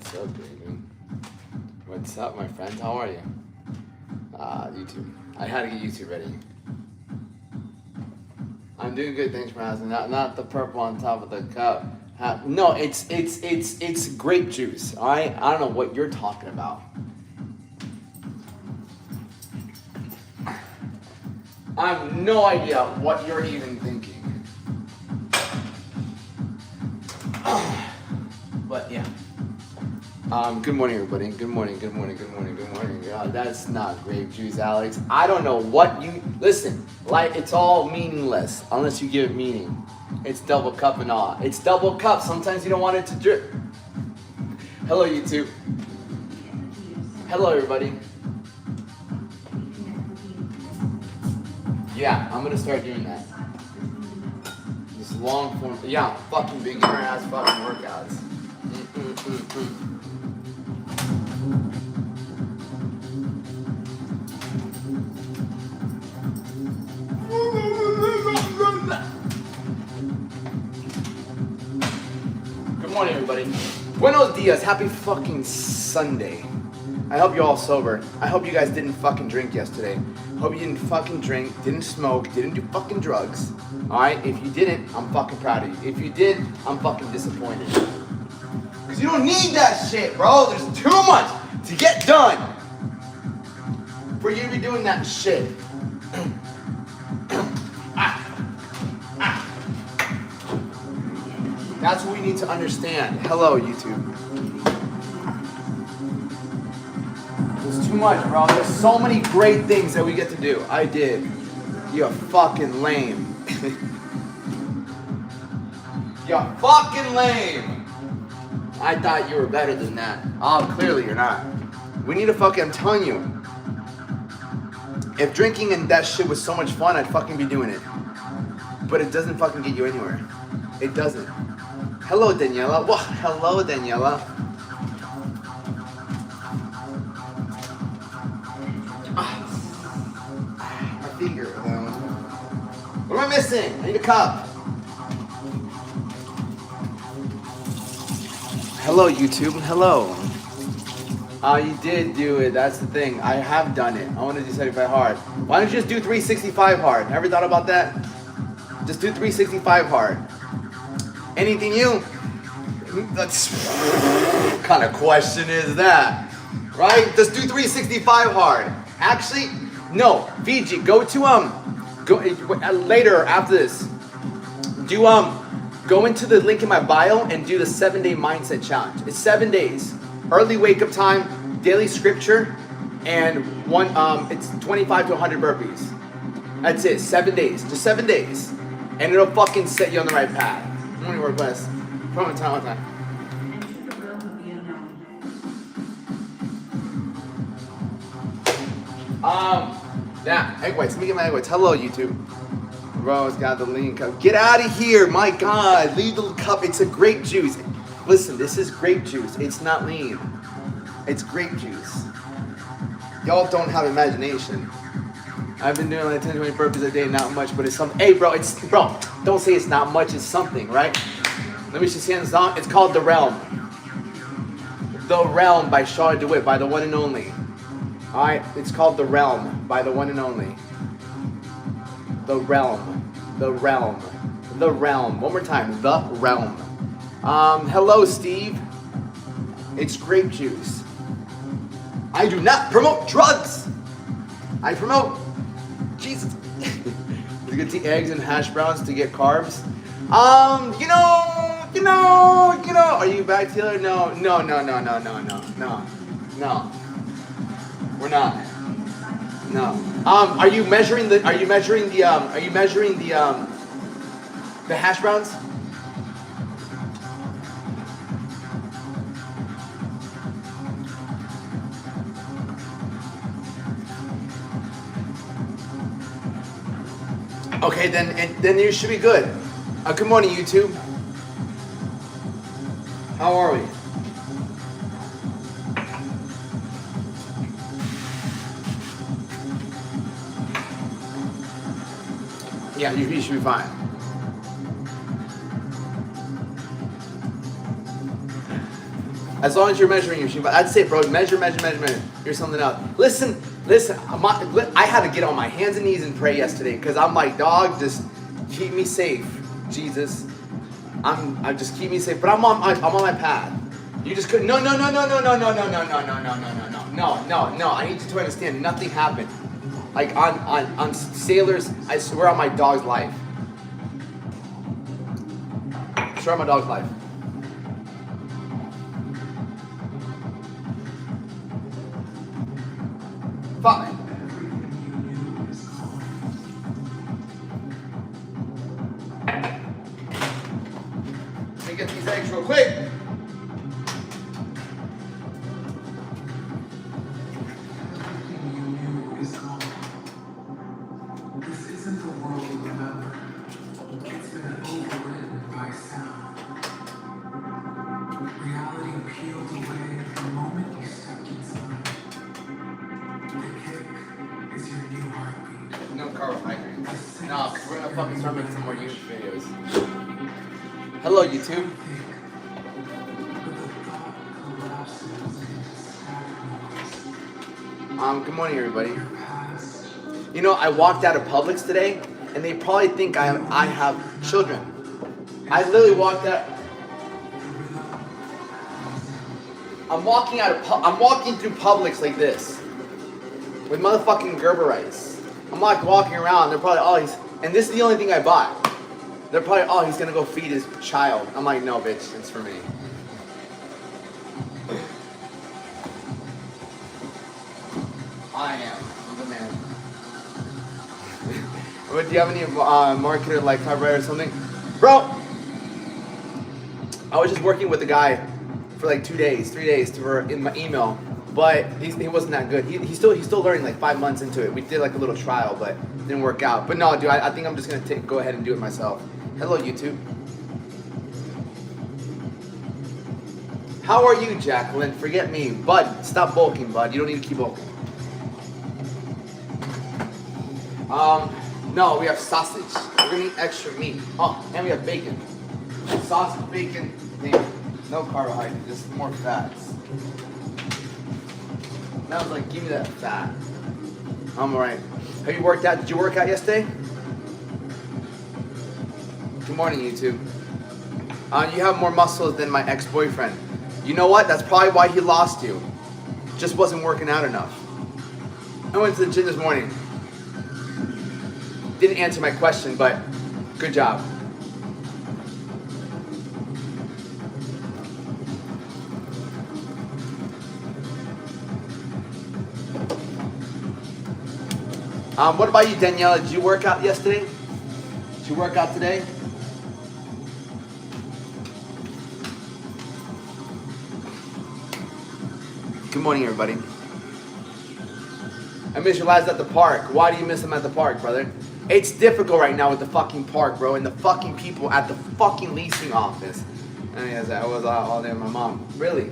What's up, baby? What's up, my friend? How are you? YouTube. I had to get YouTube ready. I'm doing good, thanks for asking. Not the purple on top of the cup. No, it's grape juice. All right, I don't know what you're talking about. I have no idea what you're even thinking. But yeah. Good morning, everybody. Good morning. God, that's not grape juice, Alex. I don't know what you listen. Like it's all meaningless unless you give it meaning. It's double cup and all. It's double cup. Sometimes you don't want it to drip. Hello, YouTube. Hello, everybody. Yeah, I'm gonna start doing that. This long form. Yeah, fucking beginner ass fucking workouts. Good morning, everybody. Buenos dias. Happy fucking Sunday. I hope you're all sober. I hope you guys didn't fucking drink yesterday. Hope you didn't fucking drink, didn't smoke, didn't do fucking drugs. Alright? If you didn't, I'm fucking proud of you. If you did, I'm fucking disappointed. Because you don't need that shit, bro. There's too much to get done for you to be doing that shit. That's what we need to understand. Hello, YouTube. There's too much, bro. There's so many great things that we get to do. I did. You're fucking lame. You're fucking lame. I thought you were better than that. Oh, clearly you're not. We need to fucking, I'm telling you. If drinking and that shit was so much fun, I'd fucking be doing it. But it doesn't fucking get you anywhere. It doesn't. Hello, Daniela. Well, hello, Daniela. My finger. What am I missing? I need a cup. Hello, YouTube. Hello. You did do it. That's the thing. I have done it. I want to do 75 hard. Why don't you just do 365 hard? Ever thought about that? Just do 365 hard. Anything new? That's what kind of question is that? Right? Just do 365 hard. Actually, no. Fiji, go to later after this. Go into the link in my bio and do the 7-day mindset challenge. It's 7 days. Early wake up time, daily scripture, and it's 25 to 100 burpees. That's it. 7 days. Just 7 days. And it'll fucking set you on the right path. How many work less? One time. Egg whites. Let me get my egg whites. Hello, YouTube. Bro's got the lean cup. Get out of here, my God. Leave the cup. It's a grape juice. Listen, this is grape juice. It's not lean. It's grape juice. Y'all don't have imagination. I've been doing like 10 to 20 burpees a day, not much, but it's something. Hey, bro, don't say it's not much, it's something, right? Let me just see the song. It's called The Realm. The Realm by Charlotte DeWitt, by the one and only. Alright, it's called The Realm by the one and only. The Realm. The Realm. The Realm. One more time. The Realm. Hello, Steve. It's grape juice. I do not promote drugs. I promote Jesus. You get the eggs and hash browns to get carbs. You know. Are you back, Taylor? No. We're not. No. Are you measuring the hash browns? Okay, then you should be good. Good morning, YouTube. How are we? Yeah, you should be fine. As long as you're measuring your sheep, I'd say, bro, measure. Here's something else. Listen. I had to get on my hands and knees and pray yesterday because I'm like, dog, just keep me safe, Jesus. I just keep me safe. But I'm on my path. You just couldn't. No. I need you to understand. Nothing happened. Like on sailors, I swear on my dog's life. I swear on my dog's life. Fine. Let me get these eggs real quick. No carbohydrates. No, because we're gonna fucking start making some more YouTube videos. Hello, YouTube. Good morning, everybody. You know, I walked out of Publix today, and they probably think I have children. I literally walked out. I'm walking through Publix like this, with motherfucking Gerber rice. I'm like walking around. They're probably, and this is the only thing I bought. They're probably, he's gonna go feed his child. I'm like, no, bitch, it's for me. I am the man. But do you have any marketer like copyright or something, bro? I was just working with a guy for like 3 days in my email. But he wasn't that good. He's still learning, like 5 months into it. We did like a little trial, but it didn't work out. But no, dude, I think I'm just gonna go ahead and do it myself. Hello, YouTube. How are you, Jacqueline? Forget me, bud. Stop bulking, bud. You don't need to keep bulking. No, we have sausage. We're gonna eat extra meat. Oh, and we have bacon. Sausage, bacon, no carbohydrate, just more fats. And I was like, give me that fat. I'm alright. Have you worked out? Did you work out yesterday? Good morning, YouTube. You have more muscles than my ex-boyfriend. You know what? That's probably why he lost you. Just wasn't working out enough. I went to the gym this morning. Didn't answer my question, but good job. What about you, Daniela? Did you work out yesterday? Did you work out today? Good morning, everybody. I miss your lads at the park. Why do you miss them at the park, brother? It's difficult right now with the fucking park, bro, and the fucking people at the fucking leasing office. I was out all day with my mom. Really?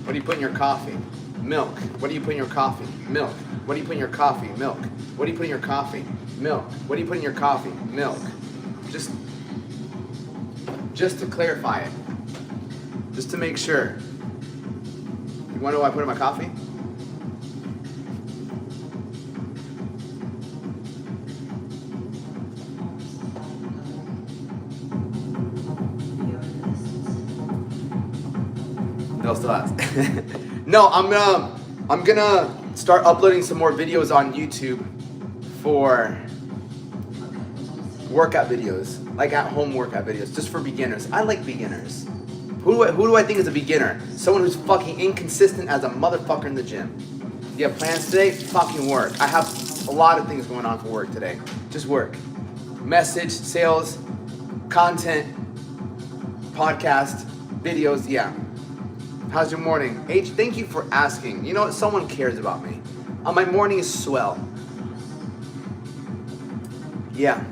What do you put in your coffee? Milk. What do you put in your coffee? Milk. What do you put in your coffee? Milk. What do you put in your coffee? Milk. What do you put in your coffee? Milk. Just to clarify it. Just to make sure. You want to know what I put in my coffee? No, still ask. No, I'm gonna start uploading some more videos on YouTube for workout videos, like at-home workout videos, just for beginners. I like beginners. Who do I think is a beginner? Someone who's fucking inconsistent as a motherfucker in the gym. You have plans today? Fucking work. I have a lot of things going on for work today. Just work. Message, sales, content, podcast, videos, yeah. How's your morning? H, thank you for asking. You know what? Someone cares about me. My morning is swell. Yeah.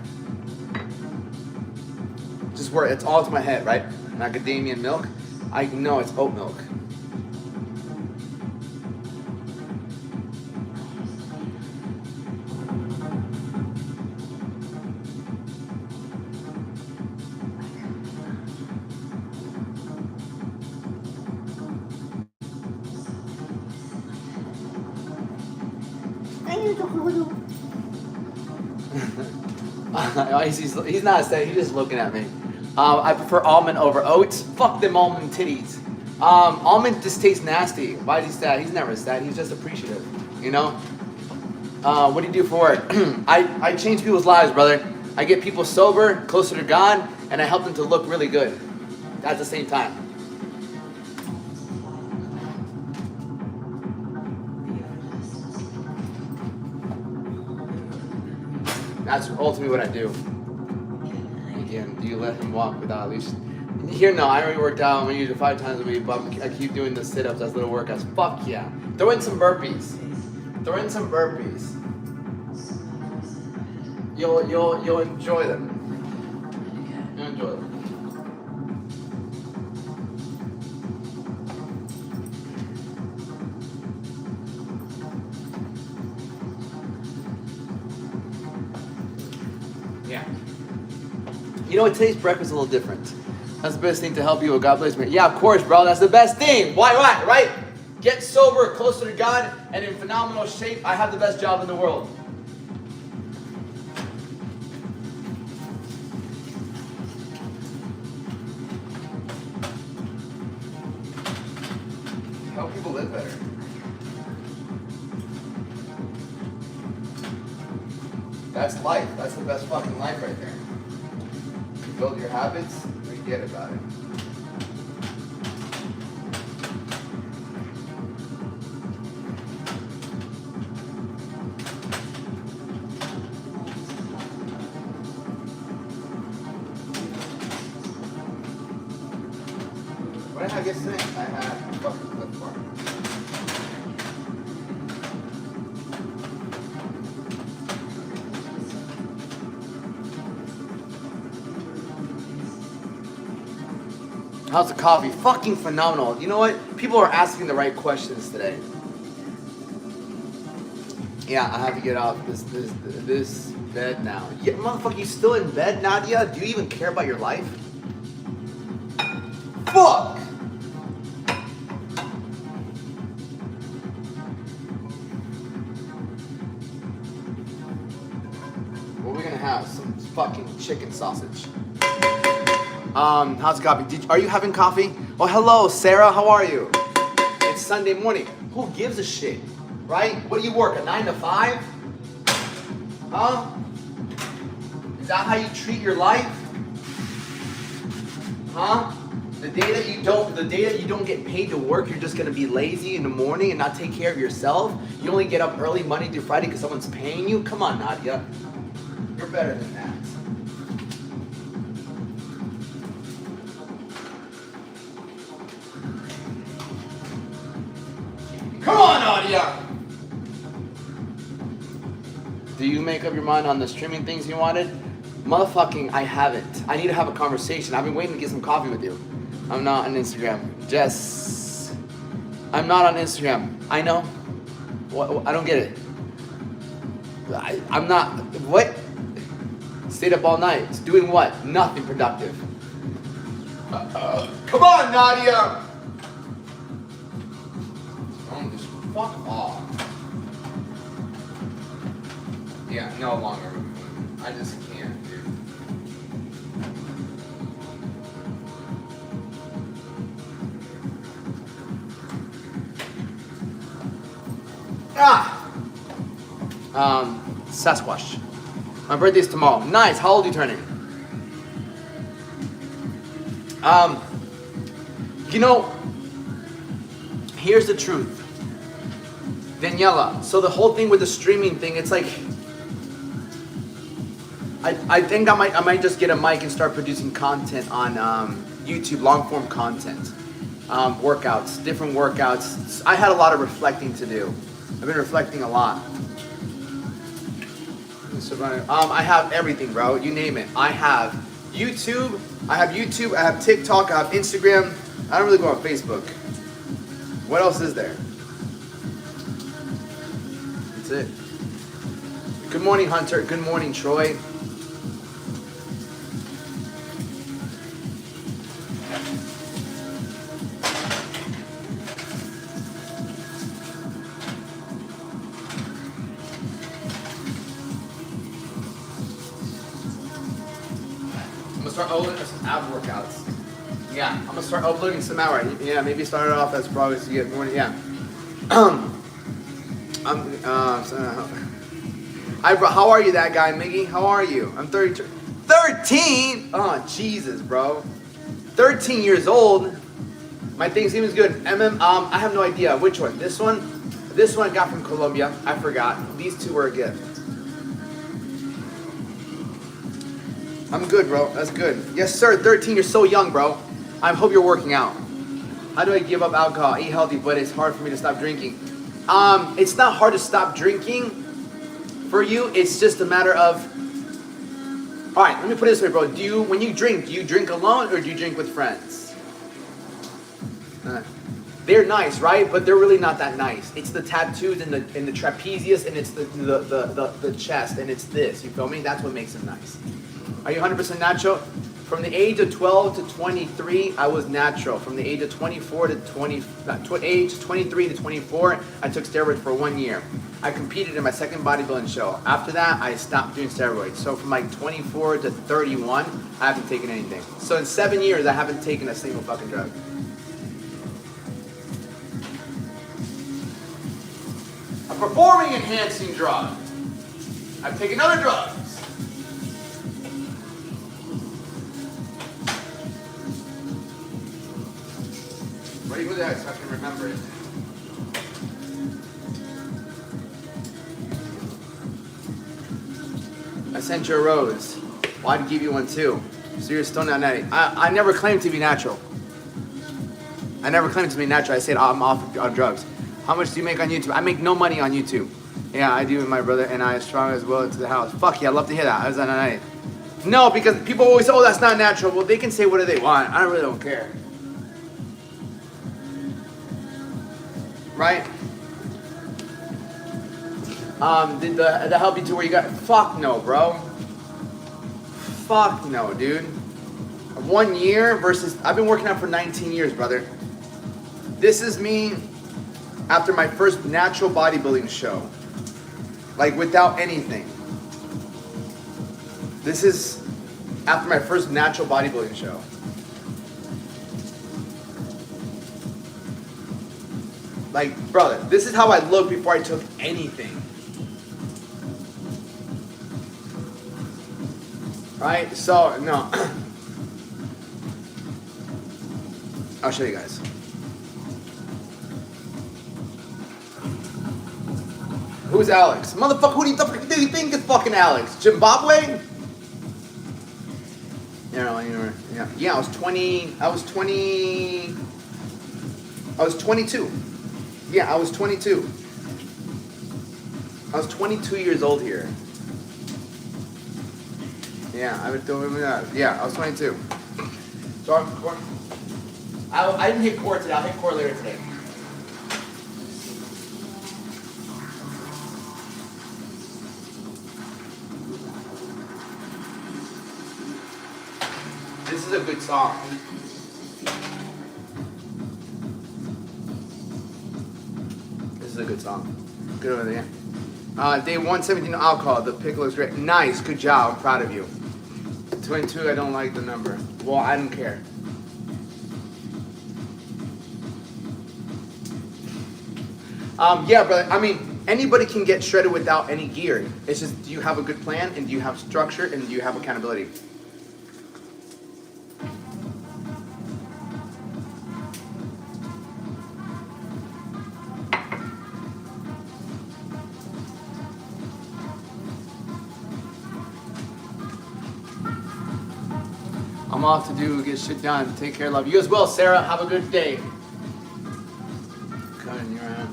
Just work. It's all to my head, right? Macadamia milk. I know it's oat milk. He's not saying, he's just looking at me. I prefer almond over oats. Fuck them almond titties. Almond just tastes nasty. Why is he sad? He's never sad. He's just appreciative. You know? What do you do for work? I change people's lives, brother. I get people sober, closer to God, and I help them to look really good at the same time. That's ultimately what I do. Again, do you let him walk without a leash? Here, no, I already worked out. I'm gonna use it 5 times a week, but I keep doing the sit-ups as little workouts. Fuck yeah. Throw in some burpees. Throw in some burpees. You'll enjoy them. You'll enjoy them. Yeah. You know what? Today's breakfast is a little different. That's the best thing to help you with God bless me. Yeah, of course, bro. That's the best thing. Why, right? Get sober, closer to God, and in phenomenal shape. I have the best job in the world. Help people live better. That's life. That's the best fucking life right there. You build your habits, forget about it. What did I get today? I had fucking Clif Bar. How's the coffee? Fucking phenomenal. You know what? People are asking the right questions today. Yeah, I have to get off this bed now. Yeah, motherfucker, you still in bed, Nadia? Do you even care about your life? Fuck! What are we gonna have? Some fucking chicken sausage. How's the coffee? Are you having coffee? Oh, hello, Sarah. How are you? It's Sunday morning. Who gives a shit, right? What do you work, a 9 to 5? Huh? Is that how you treat your life? Huh? The day that you don't get paid to work, you're just gonna be lazy in the morning and not take care of yourself. You only get up early Monday through Friday because someone's paying you. Come on, Nadia. You're better than that. Come on, Nadia! Do you make up your mind on the streaming things you wanted? Motherfucking, I haven't. I need to have a conversation. I've been waiting to get some coffee with you. I'm not on Instagram. Jess. I'm not on Instagram. I know. What? I don't get it. I'm not. What? Stayed up all night. Doing what? Nothing productive. Come on, Nadia! Oh, just fuck off. Yeah, no longer. I just can't, dude. Sasquatch. My birthday's tomorrow. Nice. How old are you turning? You know, here's the truth. Daniela, so the whole thing with the streaming thing, it's like, I think I might just get a mic and start producing content on YouTube, long form content, workouts, different workouts. I had a lot of reflecting to do. I've been reflecting a lot. I have everything, bro. You name it. I have YouTube. I have TikTok. I have Instagram. I don't really go on Facebook. What else is there? That's it. Good morning, Hunter. Good morning, Troy. start uploading some ab workouts. Yeah, I'm gonna start uploading some hours. Yeah, maybe start it off as probably to get more. Yeah. Hi, bro. How are you, that guy, Miggy? How are you? I'm 32. 13? Oh, Jesus, bro. 13 years old. My Thanksgiving is good. I have no idea which one. This one I got from Colombia. I forgot. These two were a gift. I'm good, bro. That's good. Yes, sir. 13. You're so young, bro. I hope you're working out. How do I give up alcohol? Eat healthy, but it's hard for me to stop drinking. It's not hard to stop drinking for you. It's just a matter of. All right. Let me put it this way, bro. When you drink, do you drink alone or do you drink with friends? They're nice, right? But they're really not that nice. It's the tattoos and the trapezius and it's the chest and it's this. You feel me? That's what makes them nice. Are you 100% natural? From the age of 12 to 23, I was natural. From the age of 24 to age 23 to 24, I took steroids for 1 year. I competed in my second bodybuilding show. After that, I stopped doing steroids. So from like 24 to 31, I haven't taken anything. So in 7 years, I haven't taken a single fucking drug. A performing enhancing drug. I've taken other drugs. Ready with that so I can remember it. I sent you a rose. Well, I'd give you one too. So you're still not natty. I never claimed to be natural. I never claimed to be natural. I said I'm off on drugs. How much do you make on YouTube? I make no money on YouTube. Yeah, I do, my brother, and I strong as well into the house. Fuck yeah, I love to hear that. I was on a night. No, because people always say, oh, that's not natural. Well, they can say whatever they want. I really don't care. Right? Did the help you to where you got? Fuck no, bro. Fuck no, dude. 1 year versus I've been working out for 19 years, brother. This is me after my first natural bodybuilding show, like without anything. This is after my first natural bodybuilding show. Like, brother, this is how I looked before I took anything. Right? So, no. I'll show you guys. Who's Alex? Motherfucker, who do you think is fucking Alex? Zimbabwe? Yeah, I was 22. Yeah, I was 22. I was 22 years old here. Yeah, I was 22. So I didn't hit core today. I'll hit core later today. This is a good song. This is a good song. Good over there. Day 117 alcohol. The pic looks great. Nice. Good job. I'm proud of you. 22. I don't like the number. Well, I don't care. Yeah, brother. I mean, anybody can get shredded without any gear. It's just, do you have a good plan and do you have structure and do you have accountability? I'm off to get shit done. Take care, love. You as well, Sarah. Have a good day. Good, you're on.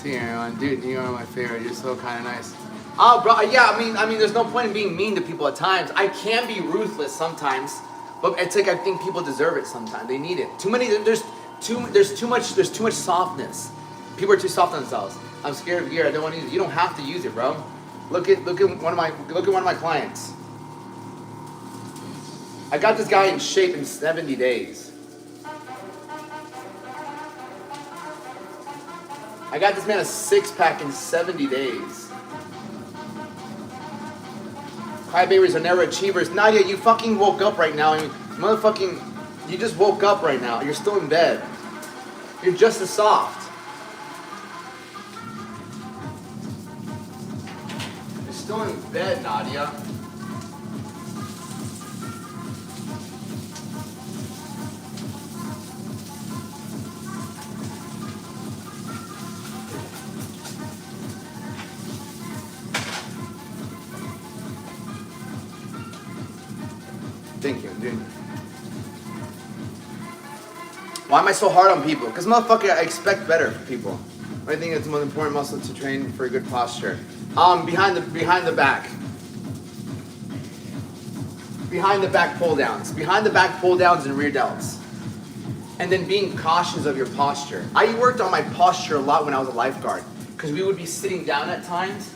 Take care, everyone. Dude, you are my favorite. You're so kind of nice. Oh, bro. Yeah, I mean, there's no point in being mean to people at times. I can be ruthless sometimes, but it's like I think people deserve it sometimes. They need it. There's too much softness. People are too soft on themselves. I'm scared of gear. I don't want to use it. You don't have to use it, bro. Look at one of my clients. I got this guy in shape in 70 days. I got this man a 6-pack in 70 days. Crybabies are never achievers. Nadia, you fucking woke up right now. Motherfucking, you just woke up right now. You're still in bed. You're just as soft. You're still in bed, Nadia. Thank you, dude. Why am I so hard on people? Because motherfucker, I expect better from people. I think it's the most important muscle to train for good posture. Behind the back. Behind the back pull downs. Behind the back pull downs and rear delts. And then being cautious of your posture. I worked on my posture a lot when I was a lifeguard. Because we would be sitting down at times.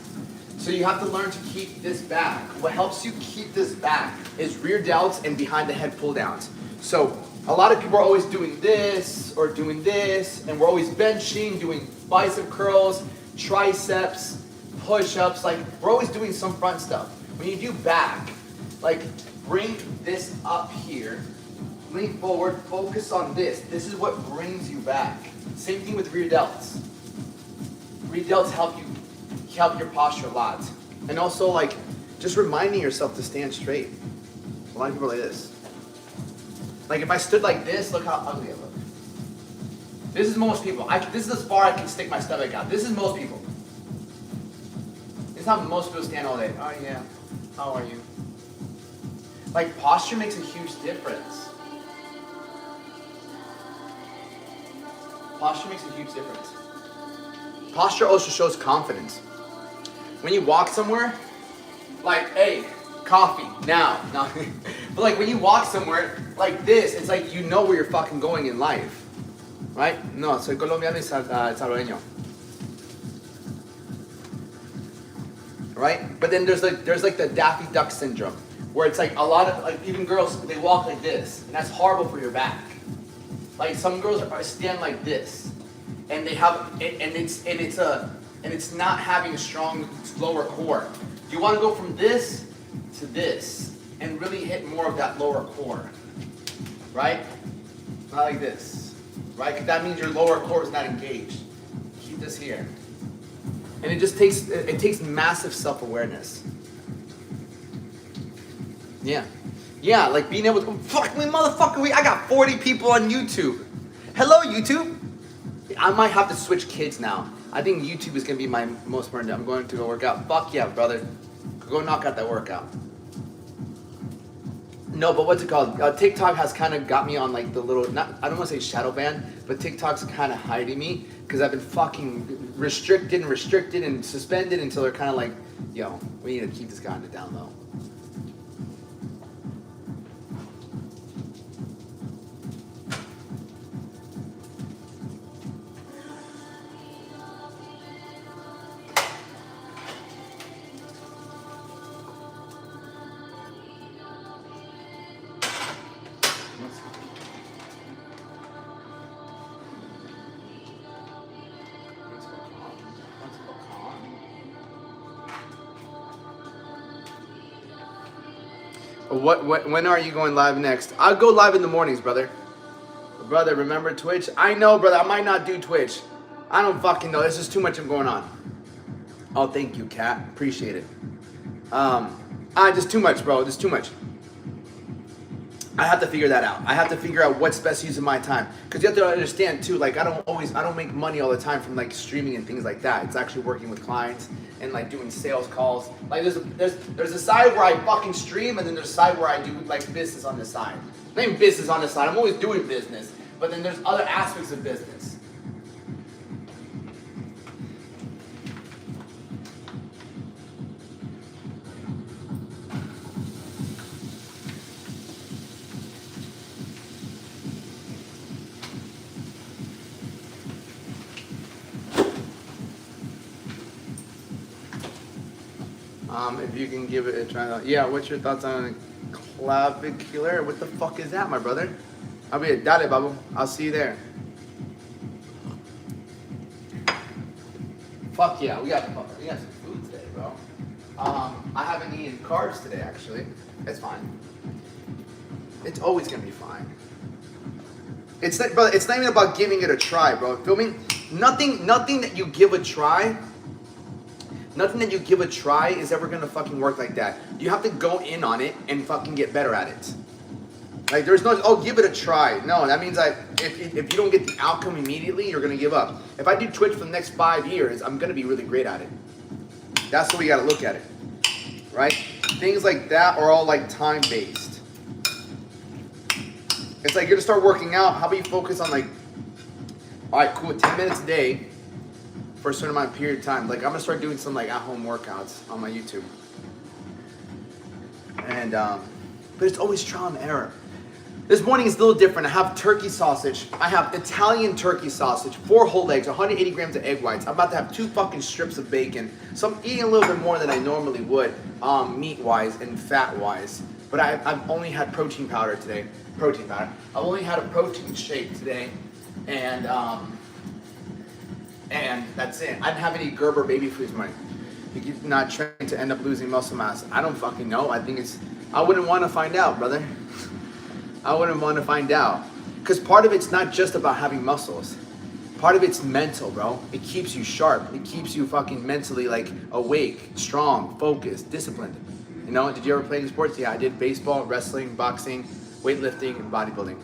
So you have to learn to keep this back. What helps you keep this back is rear delts and behind the head pull downs. So a lot of people are always doing this or doing this, and we're always benching, doing bicep curls, triceps, push-ups. Like, we're always doing some front stuff. When you do back, like, bring this up here, lean forward, focus on this. This is what brings you back. Same thing with rear delts. Rear delts help your posture a lot. And also, like, just reminding yourself to stand straight. A lot of people are like this. Like, if I stood like this, look how ugly I look. This is most people. This is as far I can stick my stomach out. This is most people. This is how most people stand all day. Oh yeah, how are you? Like, posture makes a huge difference. Posture makes a huge difference. Posture also shows confidence. When you walk somewhere, like, hey, coffee, now. No. But like when you walk somewhere like this, it's like you know where you're fucking going in life. Right? No, soy colombiano y salvadoreño. Right? But then there's like the Daffy Duck syndrome, where it's like a lot of, like, even girls, they walk like this, and that's horrible for your back. Like, some girls stand like this, and they have, and it's not having a strong lower core. You want to go from this to this and really hit more of that lower core, right? Not like this, right? Because that means your lower core is not engaged. Keep this here. And it just takes massive self-awareness. Yeah. Yeah, like being able to, fuck me, motherfucker, I got 40 people on YouTube. Hello, YouTube. I might have to switch kids now. I think YouTube is going to be my most important. I'm going to go work out. Fuck yeah, brother. Go knock out that workout. No, but what's it called? TikTok has kind of got me on like the little, I don't want to say shadow ban, but TikTok's kind of hiding me because I've been fucking restricted and suspended until they're kind of like, yo, we need to keep this guy on the down low. When are you going live next? I'll go live in the mornings, brother. Brother, remember Twitch? I know, brother. I might not do Twitch. I don't fucking know. There's just too much going on. Oh, thank you, Kat. Appreciate it. Just too much, bro. Just too much. I have to figure that out. I have to figure out what's best use of my time. Because you have to understand too, like I don't make money all the time from like streaming and things like that. It's actually working with clients and like doing sales calls. Like there's a side where I fucking stream, and then there's a side where I do like business on the side. Not even business on the side. I'm always doing business, but then there's other aspects of business. If you can give it a try. Yeah, what's your thoughts on clavicular? What the fuck is that, my brother? I'll be a dale, babu. I'll see you there. Fuck yeah, we got some food today, bro. I haven't eaten carbs today, actually. It's fine. It's always gonna be fine. It's not, brother, it's not even about giving it a try, bro. Feel me? Nothing that you give a try, is ever gonna fucking work like that. You have to go in on it and fucking get better at it. Like there's no, oh, give it a try. No, that means like if you don't get the outcome immediately, you're gonna give up. If I do Twitch for the next 5 years, I'm gonna be really great at it. That's the way you gotta look at it, right? Things like that are all like time-based. It's like you're gonna start working out. How about you focus on like, all right, cool, 10 minutes a day for a certain amount of period of time. Like I'm gonna start doing some like at-home workouts on my YouTube. And but it's always trial and error. This morning is a little different. I have turkey sausage. I have Italian turkey sausage, 4 whole eggs, 180 grams of egg whites. I'm about to have 2 fucking strips of bacon. So I'm eating a little bit more than I normally would, meat-wise and fat-wise. But I've only had protein powder today. I've only had a protein shake today, and that's it. I didn't have any Gerber baby foods, Mike. You're not trying to end up losing muscle mass. I don't fucking know. I think it's. I wouldn't want to find out, brother. I wouldn't want to find out. Because part of it's not just about having muscles. Part of it's mental, bro. It keeps you sharp. It keeps you fucking mentally like awake, strong, focused, disciplined. You know, did you ever play any sports? Yeah, I did baseball, wrestling, boxing, weightlifting, and bodybuilding.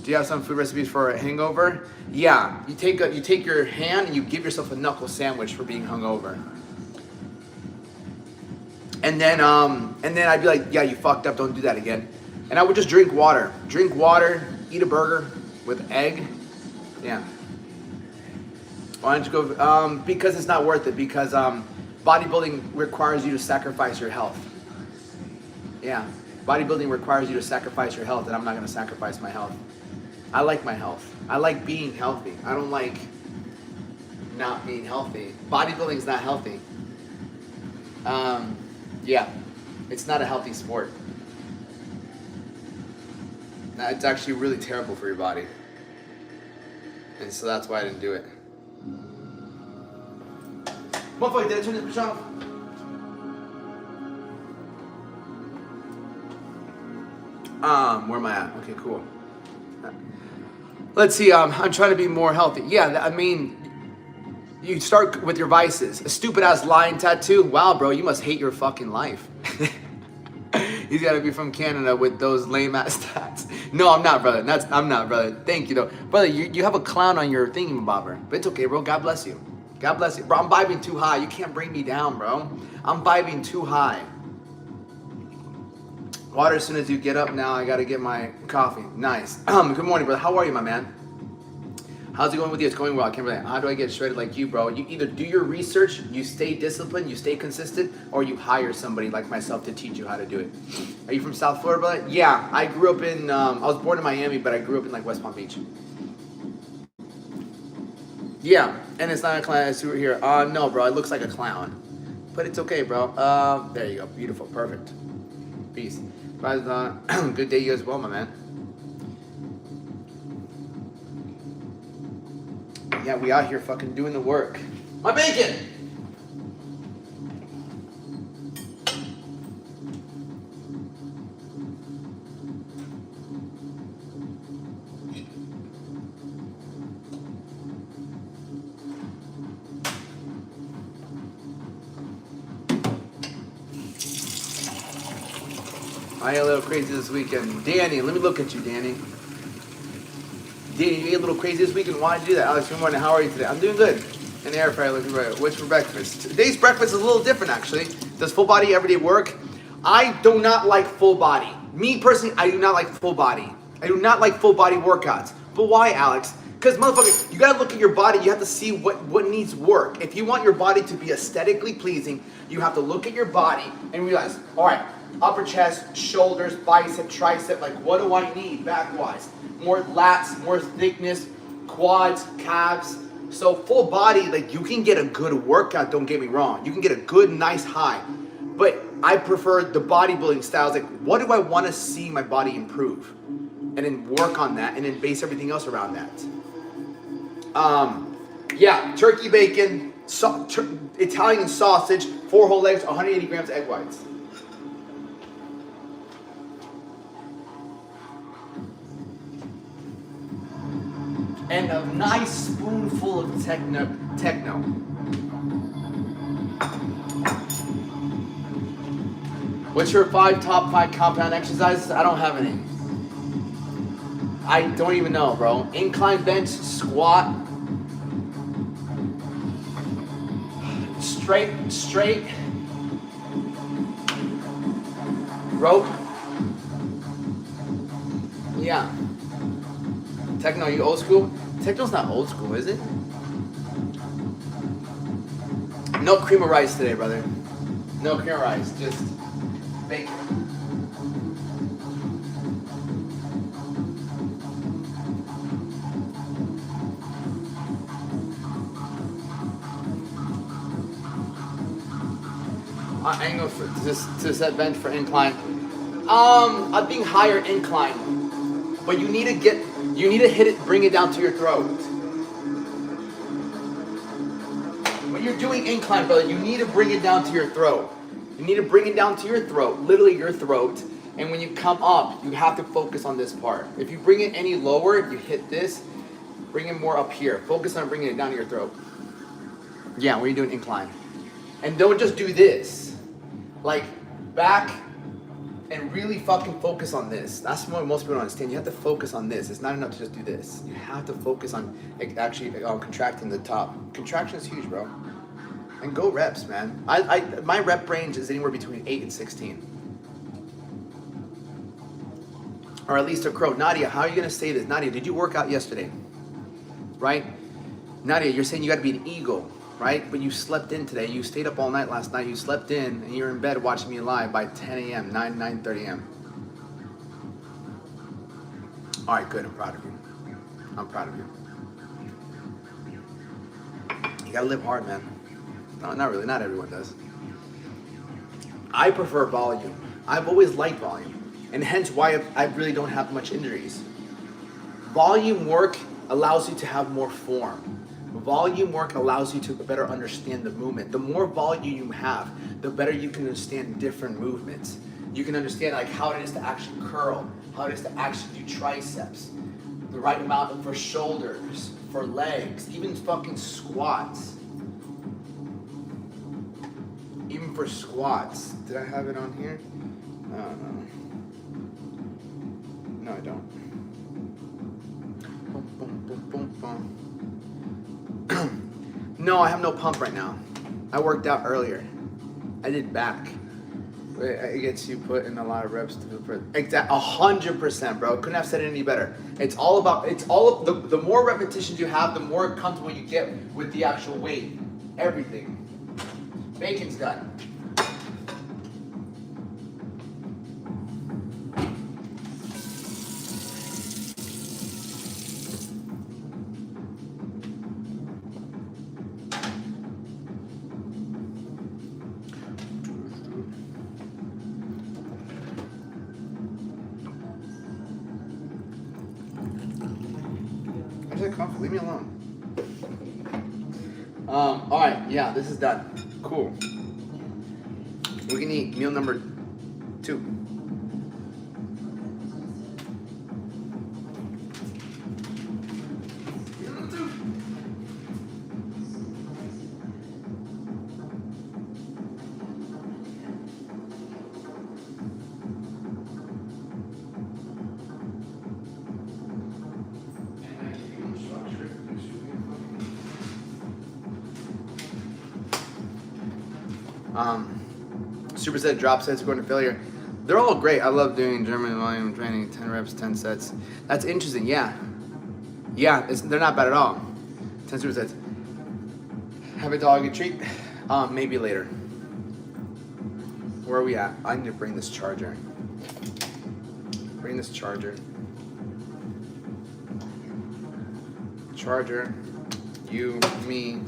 Do you have some food recipes for a hangover? Yeah, you take your hand and you give yourself a knuckle sandwich for being hungover. And then I'd be like, yeah, you fucked up, don't do that again. And I would just drink water, eat a burger with egg. Yeah. Why don't you go, because it's not worth it, because bodybuilding requires you to sacrifice your health. Yeah, bodybuilding requires you to sacrifice your health, and I'm not gonna sacrifice my health. I like my health. I like being healthy. I don't like not being healthy. Bodybuilding's not healthy. Yeah, it's not a healthy sport. It's actually really terrible for your body. And so that's why I didn't do it. Motherfucker, did I turn this bitch off? Where am I at? Okay, cool. Let's see, I'm trying to be more healthy. Yeah, I mean, you start with your vices. A stupid ass lion tattoo. Wow, bro, you must hate your fucking life. He's gotta be from Canada with those lame ass tats. No, I'm not, brother. I'm not, brother. Thank you, though. Brother, you have a clown on your thingamabobber. But it's okay, bro. God bless you. God bless you. Bro, I'm vibing too high. You can't bring me down, bro. I'm vibing too high. Water as soon as you get up now. I gotta get my coffee. Nice. Good morning, brother. How are you, my man? How's it going with you? It's going well. I can't believe it. How do I get shredded like you, bro? You either do your research, you stay disciplined, you stay consistent, or you hire somebody like myself to teach you how to do it. Are you from South Florida, brother? Yeah, I grew up in, I was born in Miami, but I grew up in like West Palm Beach. Yeah, and it's not a clown. It's here. No, bro, it looks like a clown. But it's okay, bro. There you go. Beautiful. Perfect. Peace. Good day you as well, my man. Yeah, we out here fucking doing the work. My bacon! I ate a little crazy this weekend. Danny, let me look at you, Danny. Danny, you ate a little crazy this weekend. Why did you do that? Alex, good morning. How are you today? I'm doing good. In the air fryer, looking right. What's for breakfast? Today's breakfast is a little different, actually. Does full body everyday work? I do not like full body. Me personally, I do not like full body. I do not like full body workouts. But why, Alex? Because, motherfucker, you gotta look at your body. You have to see what needs work. If you want your body to be aesthetically pleasing, you have to look at your body and realize, all right, upper chest, shoulders, bicep, tricep, like what do I need back-wise? More lats, more thickness, quads, calves. So full body, like you can get a good workout, don't get me wrong. You can get a good, nice high. But I prefer the bodybuilding styles. Like what do I want to see my body improve? And then work on that and then base everything else around that. Yeah, turkey bacon, Italian sausage, 4 whole eggs, 180 grams of egg whites. and a nice spoonful of techno. What's your top five compound exercises? I don't have any. I don't even know, bro. Incline bench, squat, straight, rope. Yeah. Techno, you old school? Techno's not old school, is it? No cream of rice today, brother. No cream of rice, just bacon. Angle to set bench for incline. I think higher incline, but you need to hit it, bring it down to your throat. When you're doing incline, brother, you need to bring it down to your throat. You need to bring it down to your throat, literally your throat. And when you come up, you have to focus on this part. If you bring it any lower, you hit this. Bring it more up here. Focus on bringing it down to your throat. Yeah, when you're doing incline. And don't just do this. Like, back and really fucking focus on this. That's what most people don't understand. You have to focus on this. It's not enough to just do this. You have to focus on actually contracting the top. Contraction is huge, bro. And go reps, man. My rep range is anywhere between 8 and 16. Or at least a crow. Nadia, how are you gonna say this? Nadia, did you work out yesterday? Right? Nadia, you're saying you gotta be an eagle, right? But you slept in today. You stayed up all night last night. You slept in, and you're in bed watching me live by 10 a.m., 9:30 a.m. All right, good. I'm proud of you. I'm proud of you. You gotta live hard, man. No, not really. Not everyone does. I prefer volume. I've always liked volume, and hence why I really don't have much injuries. Volume work allows you to have more form. Volume work allows you to better understand the movement. The more volume you have, the better you can understand different movements. You can understand like how it is to actually curl, how it is to actually do triceps, the right amount for shoulders, for legs, even fucking squats. Even for squats. Did I have it on here? No. No, I don't. Boom, boom, boom, boom, boom. No, I have no pump right now. I worked out earlier. I did back. It gets you put in a lot of reps to do exact 100%, bro. Couldn't have said it any better. It's all of the more repetitions you have, the more comfortable you get with the actual weight. Everything. Bacon's done. Leave me alone. All right, yeah, this is done. Cool. We can eat meal number 2. Superset drop sets going to failure. They're all great. I love doing German volume training, 10 reps, 10 sets. That's interesting, yeah. Yeah, they're not bad at all. 10 supersets. Have a dog a treat? Maybe later. Where are we at? I need to bring this charger. Bring this charger. Charger. You, me,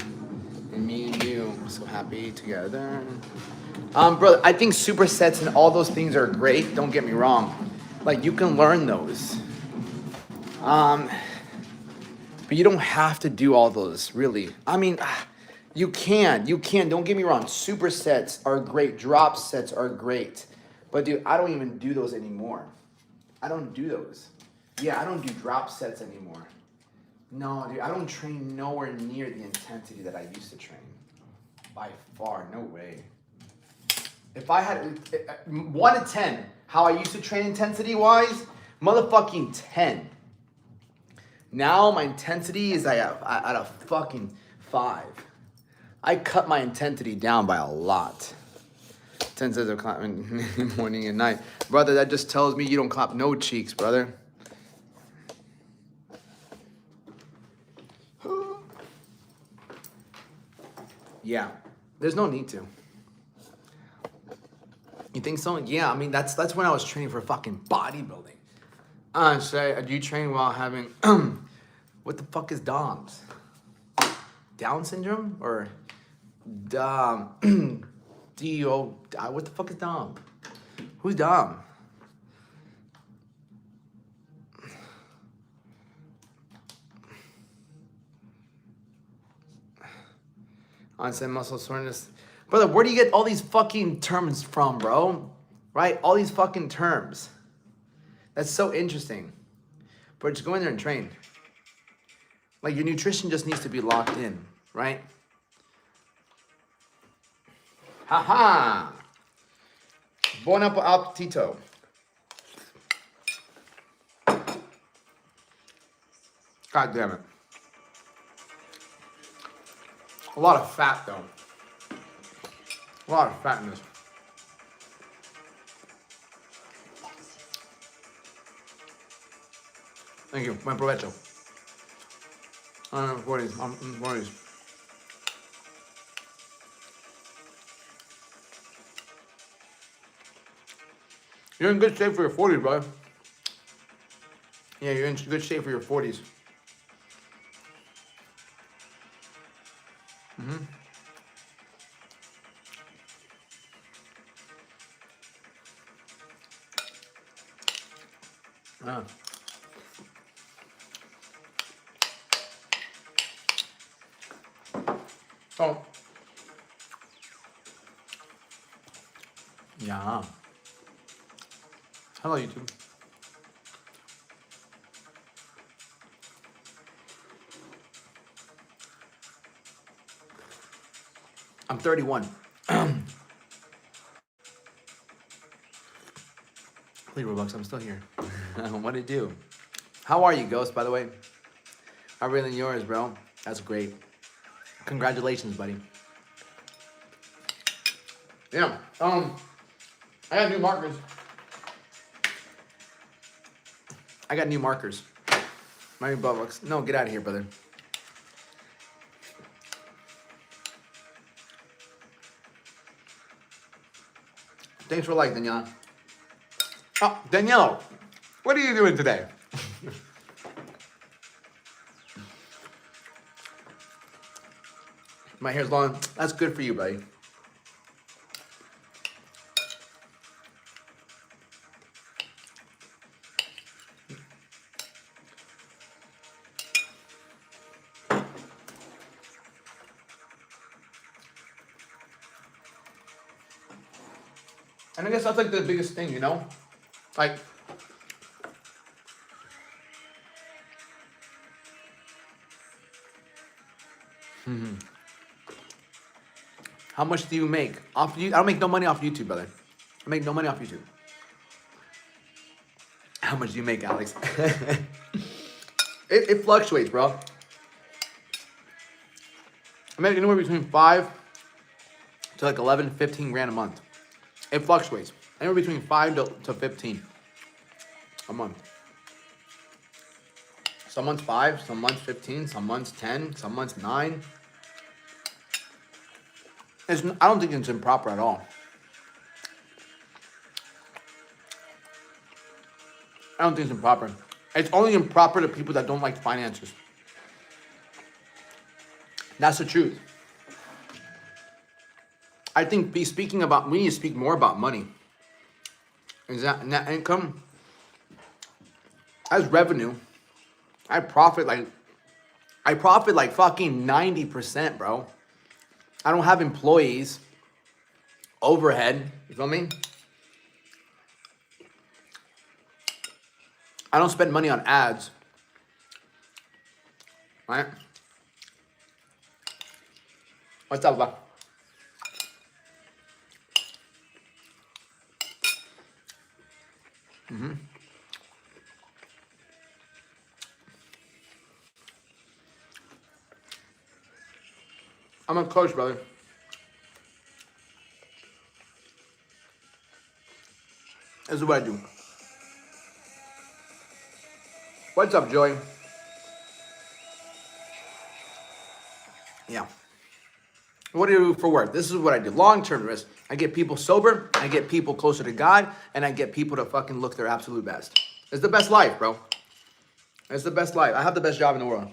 and me and you. So happy together. Brother, I think supersets and all those things are great. Don't get me wrong. Like, you can learn those. But you don't have to do all those, really. I mean, you can. Don't get me wrong. Supersets are great. Drop sets are great. But, dude, I don't even do those anymore. I don't do those. Yeah, I don't do drop sets anymore. No, dude, I don't train nowhere near the intensity that I used to train. By far, no way. If I had 1 to 10, how I used to train intensity-wise, motherfucking 10. Now my intensity is at a fucking 5. I cut my intensity down by a lot. 10 says I'm clapping morning and night. Brother, that just tells me you don't clap no cheeks, brother. Yeah, there's no need to. You think so? Yeah, I mean, that's when I was training for fucking bodybuilding. So do you train while having, what the fuck is DOMS? Down syndrome? Or, D-O, what the fuck is Dom? Who's Dom? Onset muscle soreness. Brother, where do you get all these fucking terms from, bro? Right? All these fucking terms. That's so interesting. But just go in there and train. Like, your nutrition just needs to be locked in, right? Haha! Buon appetito. God damn it. A lot of fat, though. A lot of fat in this. Thank you. Buen provecho. 40s. 40s. You're in good shape for your 40s, brother. Yeah, you're in good shape for your 40s. Mm-hmm. Ah. Oh. Yeah. Hello, YouTube. I'm 31. Please, Robux, I'm still here. What did it do? How are you, Ghost, by the way? I'm really yours, bro. That's great. Congratulations, buddy. Yeah. I got new markers. I got new markers. My new Robux. No, get out of here, brother. Thanks for like, Daniela. Oh, Danielle, what are you doing today? My hair's long. That's good for you, buddy. And I guess that's like the biggest thing, you know? Like, how much do you make off you? I don't make no money off YouTube, brother. I make no money off YouTube. How much do you make, Alex? it fluctuates, bro. I make anywhere between 5 to like 11, 15 grand a month. It fluctuates. Anywhere between 5 to 15 a month. Some months 5, some months 15, some months 10, some months 9. I don't think it's improper at all. I don't think it's improper. It's only improper to people that don't like finances. That's the truth. I think we need to speak more about money. Is that net income? As revenue, I profit like fucking 90%, bro. I don't have employees, overhead, you feel me? I don't spend money on ads. Right? What's up, bro? I'm a coach, brother. This is what I do. What's up, Joey? Yeah. What do you do for work? This is what I do. Long-term risk. I get people sober, I get people closer to God, and I get people to fucking look their absolute best. It's the best life, bro. It's the best life. I have the best job in the world.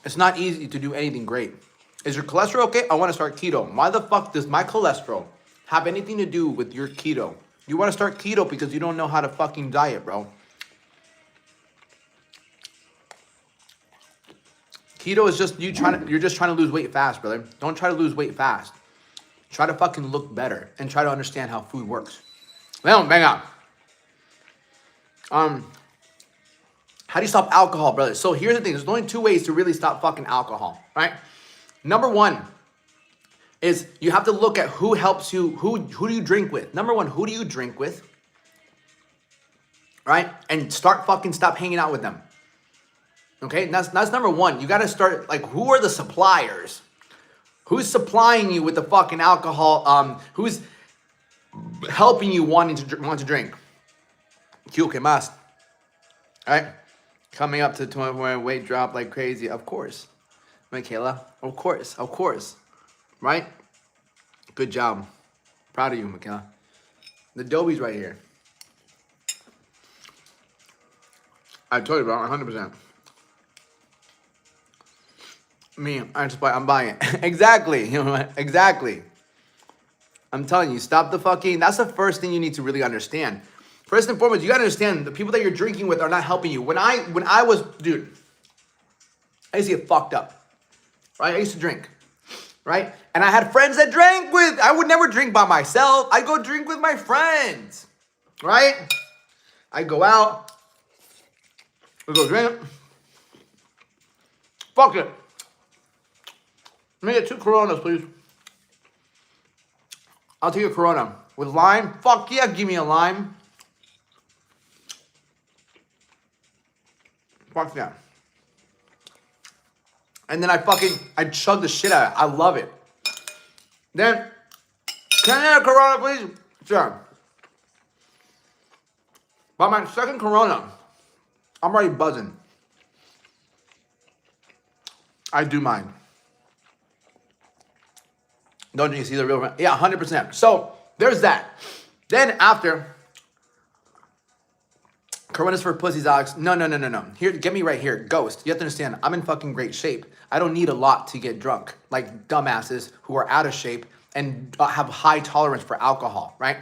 It's not easy to do anything great. Is your cholesterol okay? I want to start keto. Why the fuck does my cholesterol have anything to do with your keto? You want to start keto because you don't know how to fucking diet, bro. Keto is just you're just trying to lose weight fast, brother. Don't try to lose weight fast. Try to fucking look better and try to understand how food works. Now, bang out. How do you stop alcohol, brother? So here's the thing. There's only 2 ways to really stop fucking alcohol, right? Number 1 is you have to look at who helps you, who do you drink with? Number 1, who do you drink with? Right? And stop hanging out with them. Okay? That's number 1. You got to start, like, who are the suppliers? Who's supplying you with the fucking alcohol? Who's helping you want to drink? ¿Qué más? All right? Coming up to the point where weight drop like crazy. Of course. Michaela. Of course. Right? Good job. Proud of you, Michaela. The Dobie's right here. I told you, bro, 100%. I'm buying it. Exactly. You know what? Exactly. I'm telling you, stop the fucking. That's the first thing you need to really understand. First and foremost, you gotta understand the people that you're drinking with are not helping you. When I was, dude, I used to get fucked up, right? I used to drink, right? And I had friends that drank with. I would never drink by myself. I'd go drink with my friends, right? I'd go out. We'd go drink. Fuck it. Let me get 2 Coronas, please. I'll take a Corona with lime. Fuck yeah, give me a lime. Fuck yeah. And then I chug the shit out of it. I love it. Then, can I have a Corona, please? Sure. By my second Corona, I'm already buzzing. I do mine. Don't you see the real? Yeah, 100%. So, there's that. Then after, Coronas for pussies, Alex. No. Here, get me right here. Ghost. You have to understand, I'm in fucking great shape. I don't need a lot to get drunk. Like dumbasses who are out of shape and have high tolerance for alcohol, right?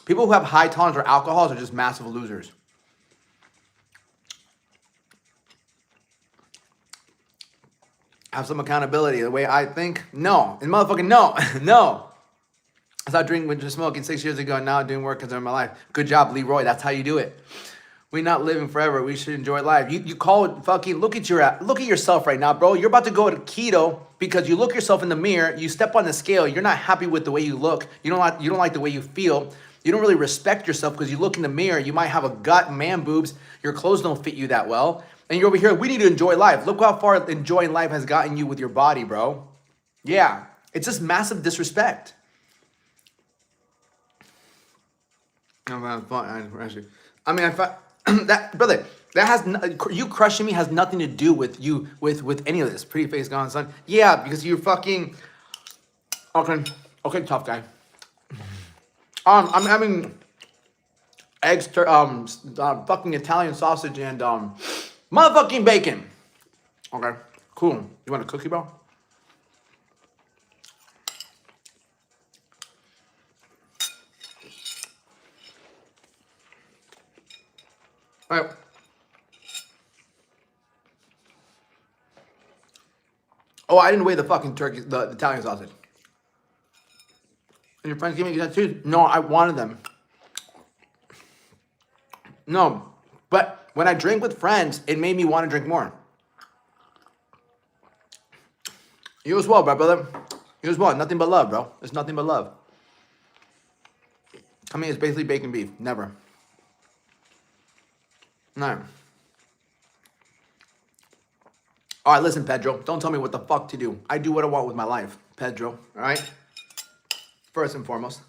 People who have high tolerance for alcohol are just massive losers. Have some accountability. The way I think? No. And motherfucking no. No. I stopped drinking and smoking 6 years ago and now I'm doing work because of my life. Good job, Leroy. That's how you do it. We're not living forever. We should enjoy life. You call it fucking, look at yourself right now, bro. You're about to go to keto because you look yourself in the mirror, you step on the scale, you're not happy with the way you look, you don't like the way you feel, you don't really respect yourself because you look in the mirror, you might have a gut, man boobs, your clothes don't fit you that well, and you're over here, we need to enjoy life. Look how far enjoying life has gotten you with your body, bro. Yeah, it's just massive disrespect. I mean, that brother, that has you crushing me has nothing to do with you with any of this. Pretty face gone, son. Yeah, because you're fucking okay, tough guy. I'm having eggs, fucking Italian sausage and motherfucking bacon. Okay, cool. You want a cookie, bro? All right. Oh, I didn't weigh the fucking turkey, the Italian sausage. And your friends gave me tattoos? No, I wanted them. No, but when I drank with friends, it made me want to drink more. You as well, bro, brother. You as well. Nothing but love, bro. It's nothing but love. I mean, it's basically bacon beef. Never. No. All right, listen, Pedro. Don't tell me what the fuck to do. I do what I want with my life, Pedro. All right? First and foremost.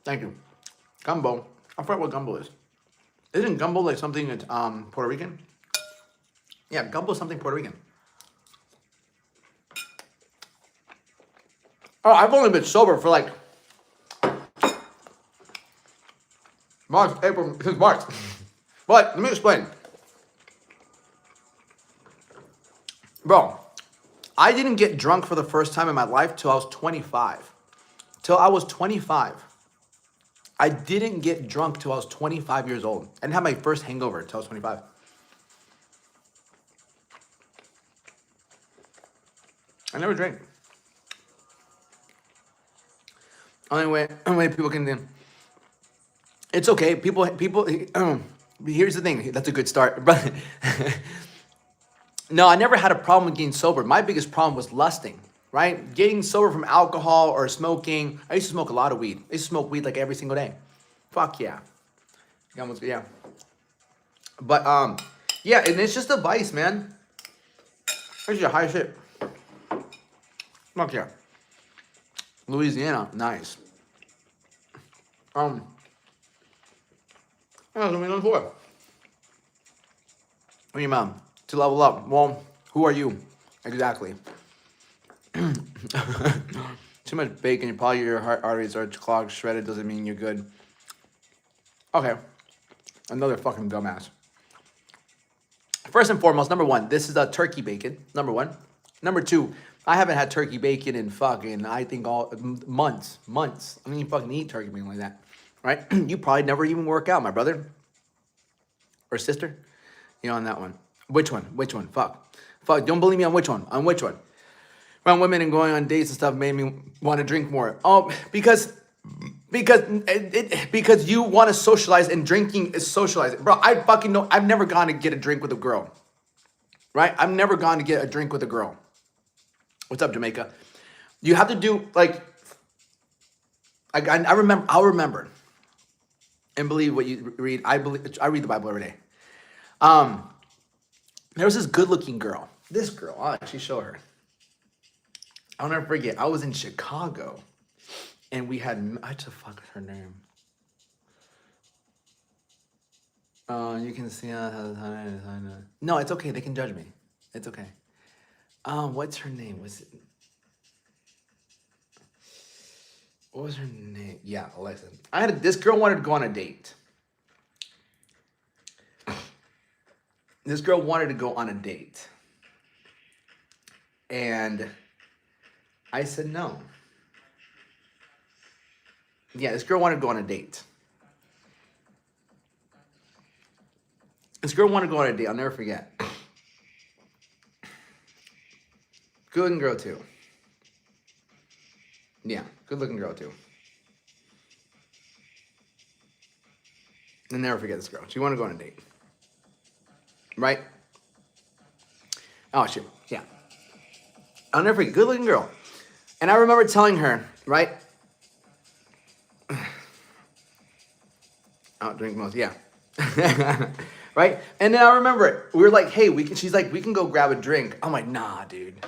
Thank you. Gumbo. I forgot what gumbo is. Isn't gumbo like something that's Puerto Rican? Yeah, gumbo is something Puerto Rican. Oh, I've only been sober for like March, April, since March. But let me explain. Bro, I didn't get drunk for the first time in my life till I was 25. Till I was 25. I didn't get drunk till I was 25 years old. I didn't have my first hangover till I was 25. I never drank. Only way people can do. It's okay. People. Here's the thing. That's a good start, but no, I never had a problem with getting sober. My biggest problem was lusting. Right, getting sober from alcohol or smoking. I used to smoke a lot of weed. I used to smoke weed like every single day. Fuck yeah. Yeah. But yeah, and it's just a vice, man. It's your high shit. Fuck yeah. Louisiana, nice. What are we going for? What do you mean? To level up. Well, who are you? Exactly. Too much bacon, probably your heart arteries are clogged, shredded, doesn't mean you're good. Okay. Another fucking dumbass. First and foremost, number one, this is a turkey bacon, number one. Number two, I haven't had turkey bacon in fucking, I think all months. I mean, you fucking eat turkey bacon like that, right? You probably never even work out, my brother. Or sister. You know, on that one. Which one? Fuck, don't believe me on which one? On which one? Around women and going on dates and stuff made me want to drink more. Oh, because you want to socialize and drinking is socializing. Bro, I fucking know. I've never gone to get a drink with a girl. Right? I've never gone to get a drink with a girl. What's up, Jamaica? You have to do like, I'll remember and believe what you read. I read the Bible every day. There was this good looking girl. This girl, I'll actually show her. I'll never forget. I was in Chicago, and we had. I just fuck her name. You can see. No, it's okay. They can judge me. It's okay. What's her name? What was her name? Yeah, Alexa. This girl wanted to go on a date. This girl wanted to go on a date, and I said no. Yeah, this girl wanted to go on a date. I'll never forget. Good looking girl too. Yeah, good looking girl too. I'll never forget this girl. She wanted to go on a date. Right? Oh shit. Yeah. I'll never forget. Good looking girl. And I remember telling her, right? I'll drink most, yeah. Right? And then I remember it. We were like, hey, she's like, we can go grab a drink. I'm like, nah, dude.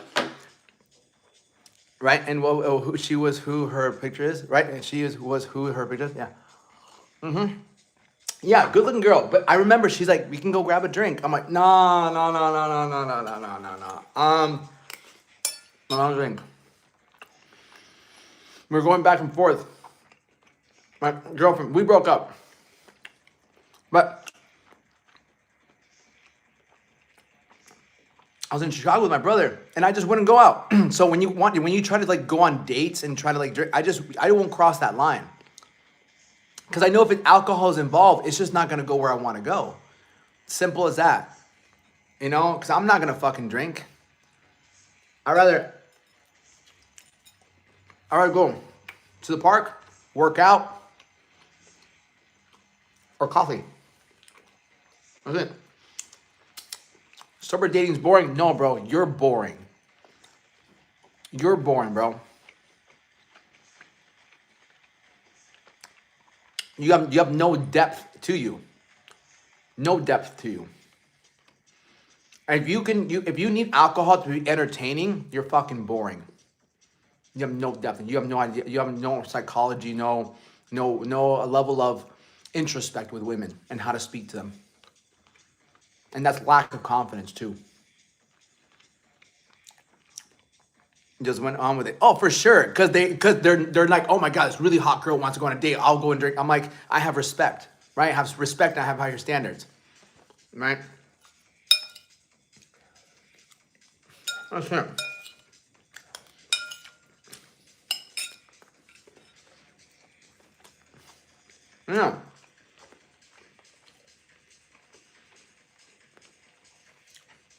Right? And who her picture is, right? And was who her picture is, yeah. Mm-hmm. Yeah, good looking girl. But I remember she's like, we can go grab a drink. I'm like, no. I don't drink. We were going back and forth. My girlfriend, we broke up. But I was in Chicago with my brother, and I just wouldn't go out. So when you try to like go on dates and try to like drink, I won't cross that line. Because I know if alcohol is involved, it's just not going to go where I want to go. Simple as that. You know, because I'm not going to fucking drink. I'd rather go to the park work out, or coffee. That's it. Sober dating's boring? No, bro. You're boring. You're boring, bro. You have no depth to you. No depth to you. And if you need alcohol to be entertaining, you're fucking boring. You have no depth. You have no idea. You have no psychology. No level of introspect with women and how to speak to them. And that's lack of confidence too. Just went on with it. Oh, for sure, because they're like, oh my god, this really hot girl wants to go on a date. I'll go and drink. I'm like, I have respect, right? I have respect. And I have higher standards, right? That's it. Yeah.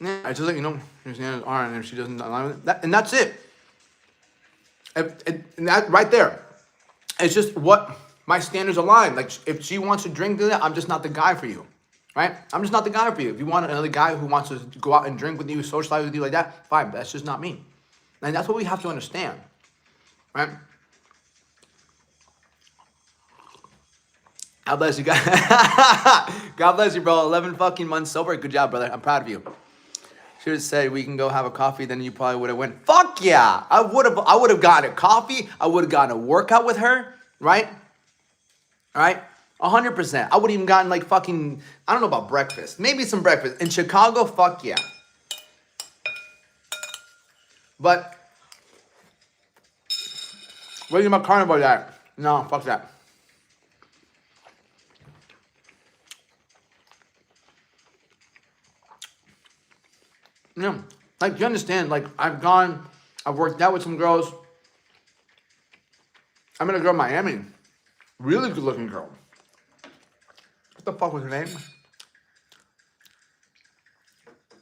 Yeah, it's just like, her standards aren't, and if she doesn't align with that, and that's it. And that right there, it's just what my standards align. Like, if she wants to drink, I'm just not the guy for you, right? I'm just not the guy for you. If you want another guy who wants to go out and drink with you, socialize with you like that, fine, but that's just not me. And that's what we have to understand, right? God bless you, guys. God bless you, bro. 11 fucking months sober. Good job, brother. I'm proud of you. Should have said we can go have a coffee, then you probably would have went. Fuck yeah. I would have gotten a coffee. I would have gotten a workout with her, right? All right? 100%. I would have even gotten like fucking, I don't know about breakfast. Maybe some breakfast. In Chicago, fuck yeah. But what do you think about carnivore diet? No, fuck that. No, like, you understand, like, I've worked out with some girls. I met a girl in Miami. Really good looking girl. What the fuck was her name?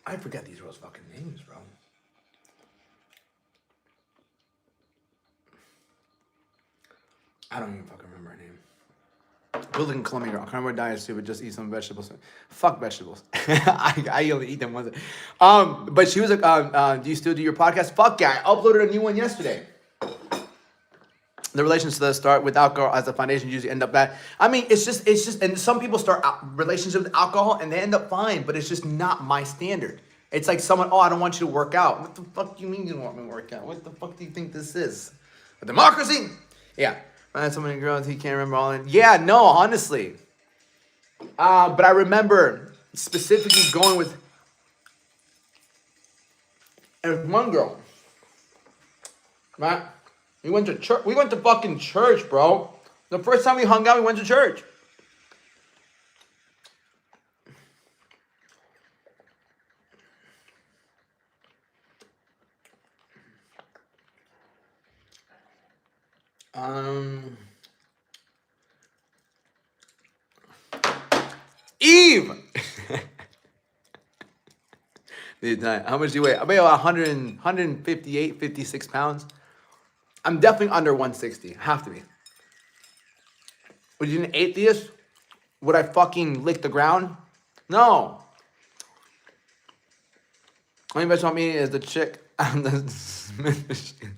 I forget these girls' fucking names, bro. I don't even fucking remember her name. Good looking Colombian girl. Carnivore diet stupid. Just eat some vegetables. Fuck vegetables. I only eat them once. But she was like, do you still do your podcast? Fuck yeah. I uploaded a new one yesterday. The relationships that start with alcohol as a foundation usually end up bad. I mean, it's just, and some people start relationships with alcohol and they end up fine, but it's just not my standard. It's like someone, I don't want you to work out. What the fuck do you mean you don't want me to work out? What the fuck do you think this is? A democracy? Yeah. I had so many girls, he can't remember all of it. Yeah, no, honestly. But I remember specifically going with one girl. Right? We went to church. We went to fucking church, bro. The first time we hung out, we went to church. Eve! How much do you weigh? I weigh about 158, 56 pounds. I'm definitely under 160. Have to be. Would you an atheist? Would I fucking lick the ground? No. Only bitch on me is the chick on the Smith machine.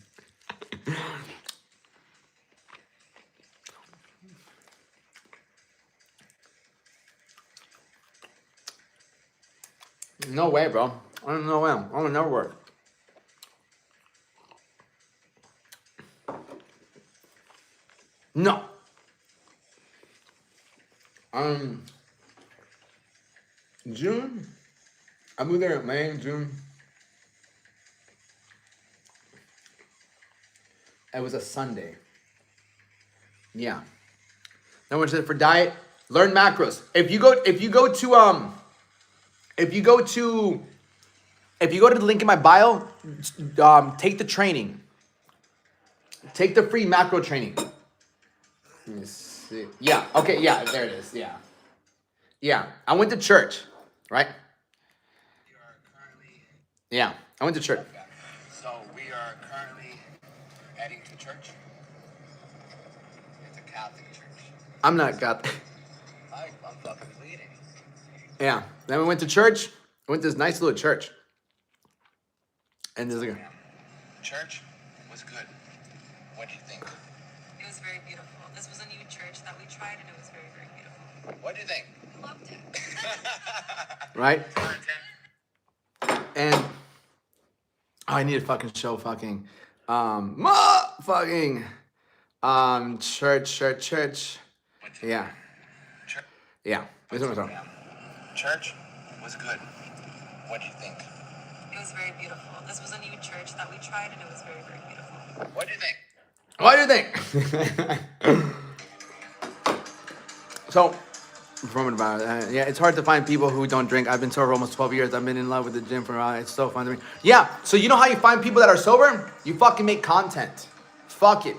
No way, bro. I don't know when. I would never work. No. June. I moved there in May, June. It was a Sunday. Yeah. No one said for diet, learn macros. If you go to the link in my bio, take the training. Take the free macro training. Let me see. Yeah. Okay. Yeah. There it is. Yeah. Yeah. I went to church, right? Yeah. I went to church. So we are currently heading to church. It's a I'm not Catholic. I'm fucking bleeding. Yeah. Then we went to church. We went to this nice little church. And there's like a... Church was good. What do you think? It was very beautiful. This was a new church that we tried, and it was very, very beautiful. What do you think? Loved it. Right? And I need to fucking show fucking church. Yeah. Yeah. This is what I'm talking. Church was good. What do you think? It was very beautiful. This was a new church that we tried, and it was very, very beautiful. What do you think? What do you think? So, from about yeah, it's hard to find people who don't drink. I've been sober almost 12 years. I've been in love with the gym for a while. It's so fun to me. Yeah, so you know how you find people that are sober? You fucking make content. Fuck it.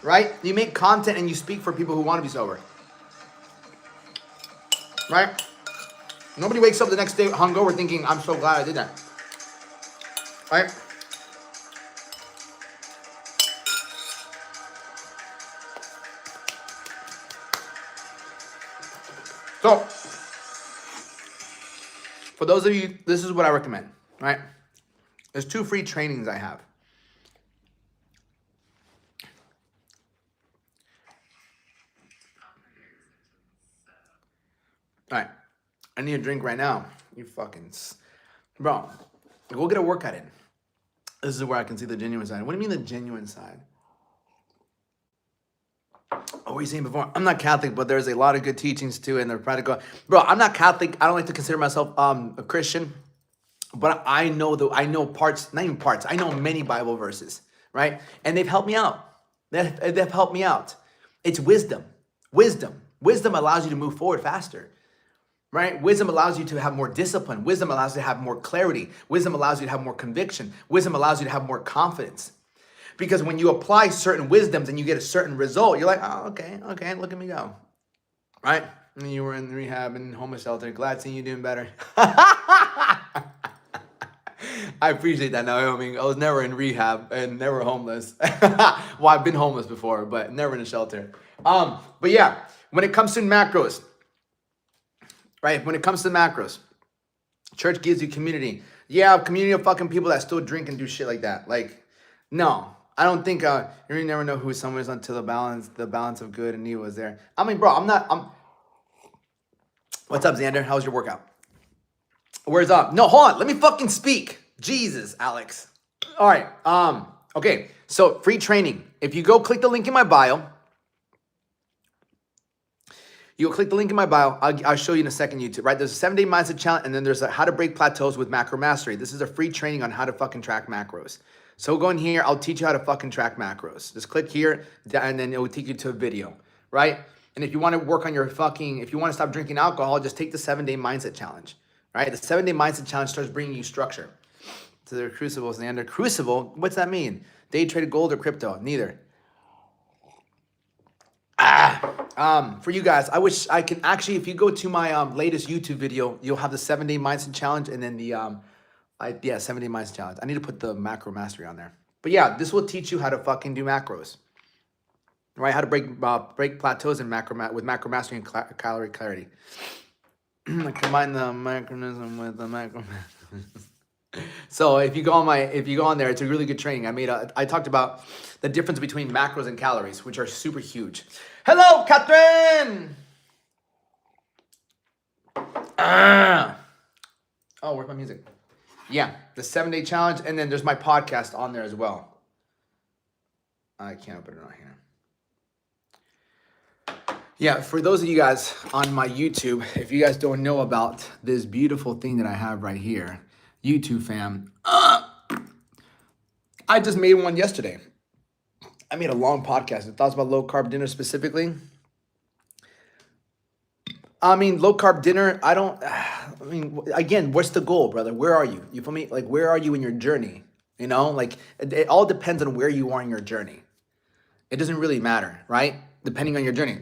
Right? You make content and you speak for people who want to be sober. Right? Nobody wakes up the next day hungover thinking, I'm so glad I did that. Right? So, for those of you, this is what I recommend, right? There's 2 free trainings I have. All right, I need a drink right now. You fucking, bro, go get a workout in. This is where I can see the genuine side. What do you mean the genuine side? What were you saying before? I'm not Catholic, but there's a lot of good teachings too, and they're practical. Bro, I'm not Catholic. I don't like to consider myself a Christian, but I know parts, not even parts. I know many Bible verses, right? And they've helped me out. They've helped me out. It's wisdom. Wisdom allows you to move forward faster, right? Wisdom allows you to have more discipline. Wisdom allows you to have more clarity. Wisdom allows you to have more conviction. Wisdom allows you to have more confidence. Because when you apply certain wisdoms and you get a certain result, you're like, oh, okay, look at me go. Right? And you were in rehab and homeless shelter. Glad seeing you doing better. I appreciate that, Naomi. I was never in rehab and never homeless. Well, I've been homeless before, but never in a shelter. But yeah, when it comes to macros, right? When it comes to macros, church gives you community. Yeah, a community of fucking people that still drink and do shit like that. Like, no. I don't think you never know who someone is until the balance of good and evil is there. I mean, bro, what's up, Xander? How's your workout? Where's up? No, hold on. Let me fucking speak. Jesus, Alex. All right. Okay. So free training. If you go click the link in my bio, you'll click the link in my bio. I'll show you in a second, YouTube, right? There's a 7-day mindset challenge, and then there's a how to break plateaus with macro mastery. This is a free training on how to fucking track macros. So go in here, I'll teach you how to fucking track macros. Just click here, and then it will take you to a video, right? And if you want to work on if you want to stop drinking alcohol, just take the 7-day mindset challenge, right? The 7-day mindset challenge starts bringing you structure. So they're crucibles, and under crucible, what's that mean? Day traded gold or crypto? Neither. For you guys, I wish I can actually, if you go to my latest YouTube video, you'll have the 7-day mindset challenge and then the 7-day mindset challenge. I need to put the macro mastery on there. But yeah, this will teach you how to fucking do macros, right? How to break plateaus in with macro mastery and calorie clarity. Combine the macronism with the macro. So if you go on there, it's a really good training. I talked about the difference between macros and calories, which are super huge. Hello, Catherine. Oh, where's my music? Yeah, the 7-day challenge, and then there's my podcast on there as well. I can't open it on here. Yeah, for those of you guys on my YouTube, if you guys don't know about this beautiful thing that I have right here, YouTube fam, I just made one yesterday. I made a long podcast. It thoughts about low carb dinner specifically. I mean, low carb dinner, again, what's the goal, brother? Where are you? You feel me? Like, where are you in your journey? You know, like, it all depends on where you are in your journey. It doesn't really matter, right? Depending on your journey.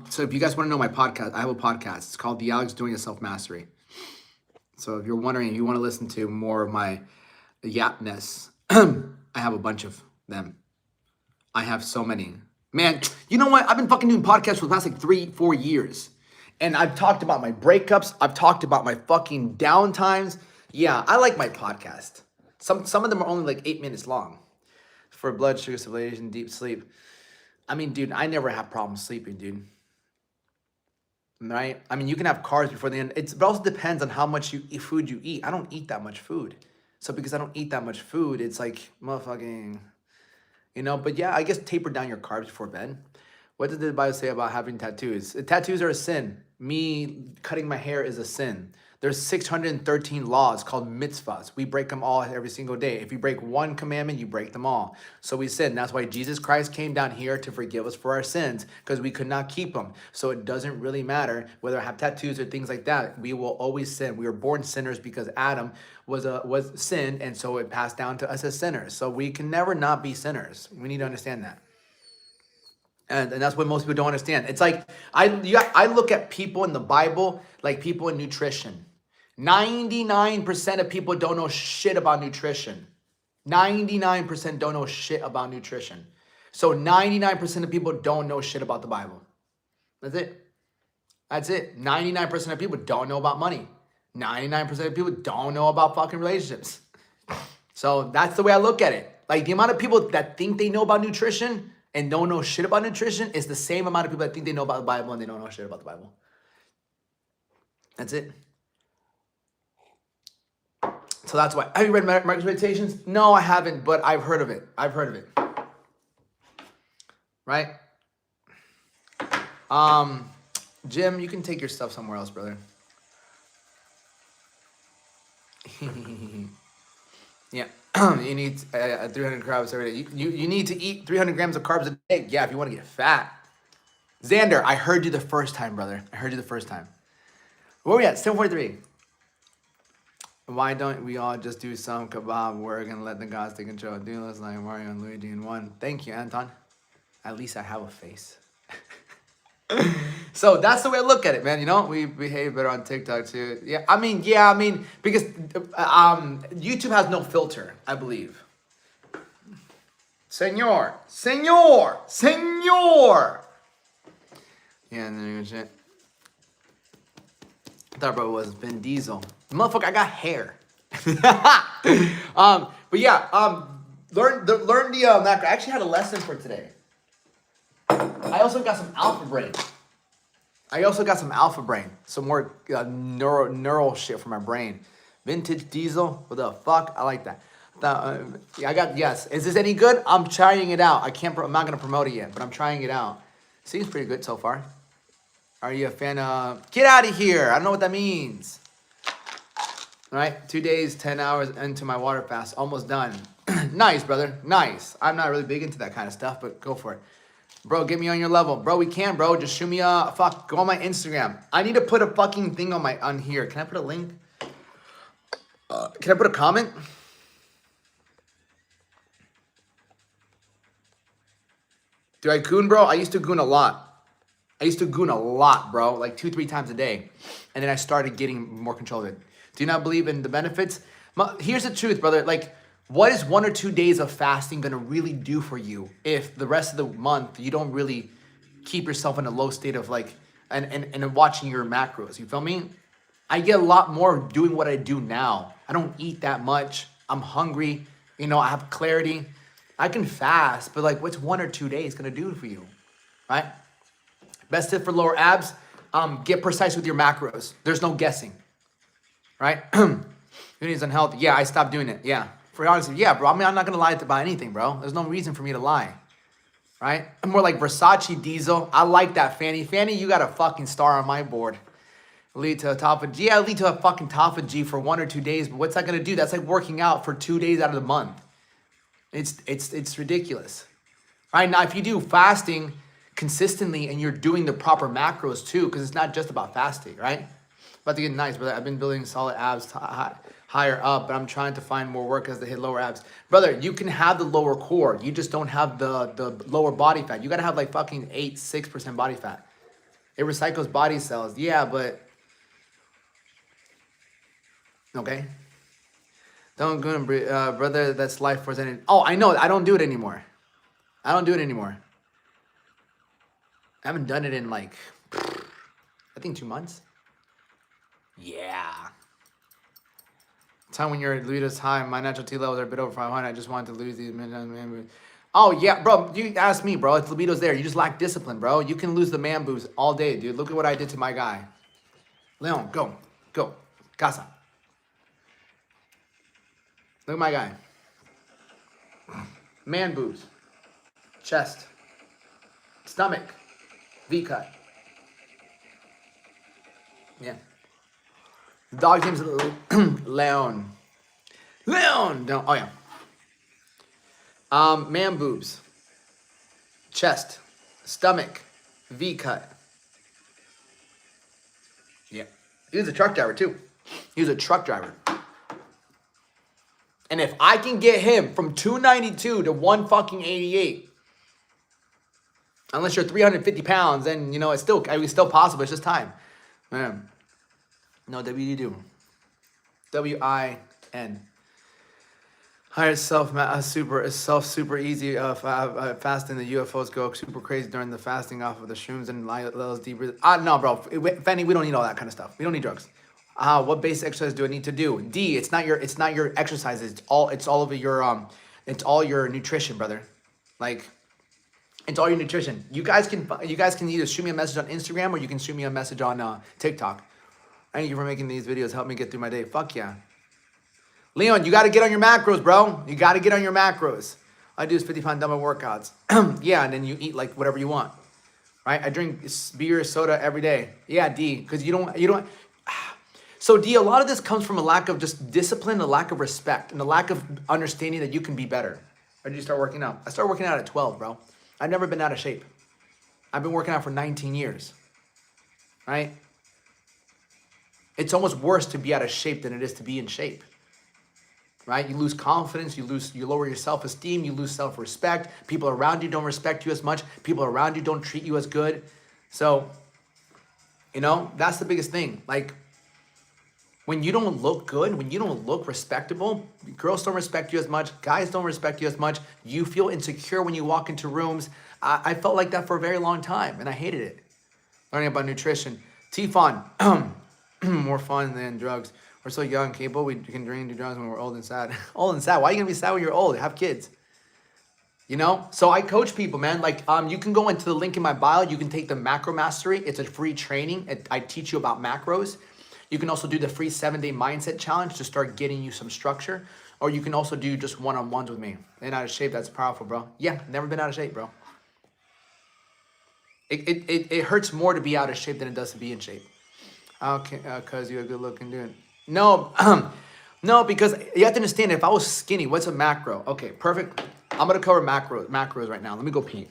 So if you guys want to know my podcast, I have a podcast. It's called The Alex Doing a Self-Mastery. So if you're wondering, if you want to listen to more of my yapness, I have a bunch of them. I have so many. Man, you know what? I've been fucking doing podcasts for the past like 3-4 years. And I've talked about my breakups. I've talked about my fucking downtimes. Yeah, I like my podcast. Some of them are only like 8 minutes long. For blood sugar stabilization, deep sleep. I mean, dude, I never have problems sleeping, dude. Right? I mean, you can have carbs before the end. It also depends on how much food you eat. I don't eat that much food. So because I don't eat that much food, it's like motherfucking, but yeah, I guess taper down your carbs before bed. What did the Bible say about having tattoos? Tattoos are a sin. Me cutting my hair is a sin. There's 613 laws called mitzvahs. We break them all every single day. If you break one commandment, you break them all. So we sin. That's why Jesus Christ came down here to forgive us for our sins, because we could not keep them. So it doesn't really matter whether I have tattoos or things like that. We will always sin. We were born sinners because Adam was sinned, and so it passed down to us as sinners. So we can never not be sinners. We need to understand that. And that's what most people don't understand. It's like, I look at people in the Bible like people in nutrition. 99% of people don't know shit about nutrition. 99% don't know shit about nutrition. So 99% of people don't know shit about the Bible. That's it. That's it. 99% of people don't know about money. 99% of people don't know about fucking relationships. So that's the way I look at it. Like, the amount of people that think they know about nutrition and don't know shit about nutrition is the same amount of people that think they know about the Bible and they don't know shit about the Bible. That's it. So that's why. Have you read Marcus Meditations? No, I haven't, but I've heard of it. Right? Jim, you can take your stuff somewhere else, brother. Yeah. You need 300 carbs every day. You need to eat 300 grams of carbs a day. Yeah, if you want to get fat. Xander, I heard you the first time, brother. I heard you the first time. Where are we at? 7:43. Why don't we all just do some kebab work and let the gods take control? Do this like Mario and Luigi in one. Thank you, Anton. At least I have a face. So that's the way I look at it, man. We behave better on TikTok too. Yeah, I mean, because YouTube has no filter, I believe. Senor. Yeah, and then shit. I thought bro was Vin Diesel. Motherfucker, I got hair. But yeah, learn the macro. I actually had a lesson for today. I also got some alpha brain. Some more neural shit for my brain. Vintage Diesel. What the fuck? I like that. Yes. Is this any good? I'm trying it out. I'm not gonna promote it yet, but I'm trying it out. Seems pretty good so far. Are you a fan of? Get out of here! I don't know what that means. All right, 2 days, 10 hours into my water fast, almost done. Nice, brother. Nice. I'm not really big into that kind of stuff, but go for it. Bro, get me on your level. Bro, we can, bro. Just shoot me a go on my Instagram. I need to put a fucking thing on here. Can I put a link? Can I put a comment? Do I goon, bro? I used to goon a lot. Bro. Like 2-3 times a day. And then I started getting more control of it. Do you not believe in the benefits? Here's the truth, brother. Like, what is 1 or 2 days of fasting going to really do for you if the rest of the month you don't really keep yourself in a low state of like, and watching your macros? You feel me? I get a lot more doing what I do now. I don't eat that much. I'm hungry. I have clarity. I can fast, but like, what's 1 or 2 days going to do for you? Right? Best tip for lower abs, get precise with your macros. There's no guessing. Right? Who needs unhealthy? Yeah, I stopped doing it. Yeah. For honestly, yeah, bro. I mean, I'm not going to lie about anything, bro. There's no reason for me to lie. Right? I'm more like Versace Diesel. I like that, Fanny. Fanny, you got a fucking star on my board. Lead to autophagy. Yeah, lead to a fucking autophagy for 1 or 2 days. But what's that going to do? That's like working out for 2 days out of the month. It's ridiculous. Right? Now, if you do fasting consistently and you're doing the proper macros too, because it's not just about fasting, right? About to get nice, brother. I've been building solid abs higher up, but I'm trying to find more work as they hit lower abs. Brother, you can have the lower core. You just don't have the lower body fat. You got to have like fucking 6% body fat. It recycles body cells. Yeah, but... Okay. Don't go, brother, that's life force. Oh, I know. I don't do it anymore. I haven't done it in like, I think 2 months. Yeah. Time when your libido's high, my natural T levels are a bit over 500. I just wanted to lose these. Oh yeah, bro. You asked me, bro. It's libido's there. You just lack discipline, bro. You can lose the man boobs all day, dude. Look at what I did to my guy. Leon, go, go, casa. Look at my guy. Man boobs, chest, stomach, V cut. Yeah. The dog's name's Leon. Leon! No, oh yeah. Man boobs, chest, stomach, V cut. Yeah. He was a truck driver too. He was a truck driver. And if I can get him from 292 to 188, unless you're 350 pounds, then it's still possible. It's just time. Man. No, WD do. WIN. Higher super easy. Fasting, the UFOs go super crazy during the fasting off of the shrooms and levels deeper. No, bro. Fanny, we don't need all that kind of stuff. We don't need drugs. What basic exercise do I need to do? D. It's not your exercises. It's all of your it's all your nutrition, brother. Like, it's all your nutrition. You guys can either shoot me a message on Instagram or you can shoot me a message on TikTok. Thank you for making these videos. Help me get through my day. Fuck yeah. Leon, you got to get on your macros, bro. You got to get on your macros. I do is 50-pound dumbbell workouts. Yeah, and then you eat like whatever you want, right? I drink beer, soda every day. Yeah, D, because you don't. So D, a lot of this comes from a lack of just discipline, a lack of respect, and a lack of understanding that you can be better. Or did you start working out? I started working out at 12, bro. I've never been out of shape. I've been working out for 19 years, right? It's almost worse to be out of shape than it is to be in shape, right? You lose confidence, you lower your self-esteem, you lose self-respect. People around you don't respect you as much. People around you don't treat you as good. So, that's the biggest thing. Like, when you don't look good, when you don't look respectable, girls don't respect you as much, guys don't respect you as much. You feel insecure when you walk into rooms. I felt like that for a very long time, and I hated it. Learning about nutrition. T-Fun. More fun than drugs. We're so young, capable. We can drink and do drugs when we're old and sad. Old and sad. Why are you gonna be sad when you're old? Have kids. So I coach people, man. Like, you can go into the link in my bio. You can take the Macro Mastery. It's a free training. I teach you about macros. You can also do the free 7-day mindset challenge to start getting you some structure. Or you can also do just one-on-ones with me. And out of shape, that's powerful, bro. Yeah, never been out of shape, bro. It hurts more to be out of shape than it does to be in shape. Okay, because you're a good looking dude. No, no, because you have to understand, if I was skinny, what's a macro? Okay, perfect. I'm going to cover macros right now. Let me go pee.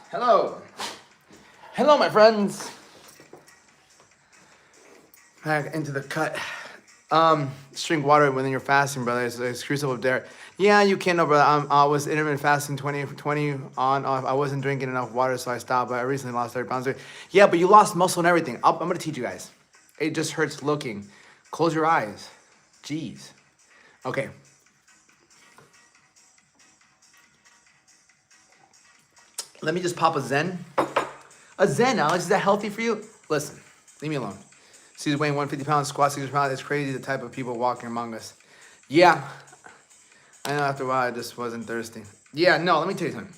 Hello. Hello, my friends. Back into the cut. Just drink water when you're fasting, brother. It's crucible of dare. Yeah, you can, no, brother. I was intermittent fasting 20 on, off. I wasn't drinking enough water, so I stopped. But I recently lost 30 pounds. Yeah, but you lost muscle and everything. I'm going to teach you guys. It just hurts looking. Close your eyes. Jeez. Okay. Let me just pop a Zen. A Zen, Alex. Is that healthy for you? Listen, leave me alone. She's weighing 150 pounds, squat 600 pounds. It's crazy the type of people walking among us. Yeah. I know after a while I just wasn't thirsty. Yeah, no, let me tell you something.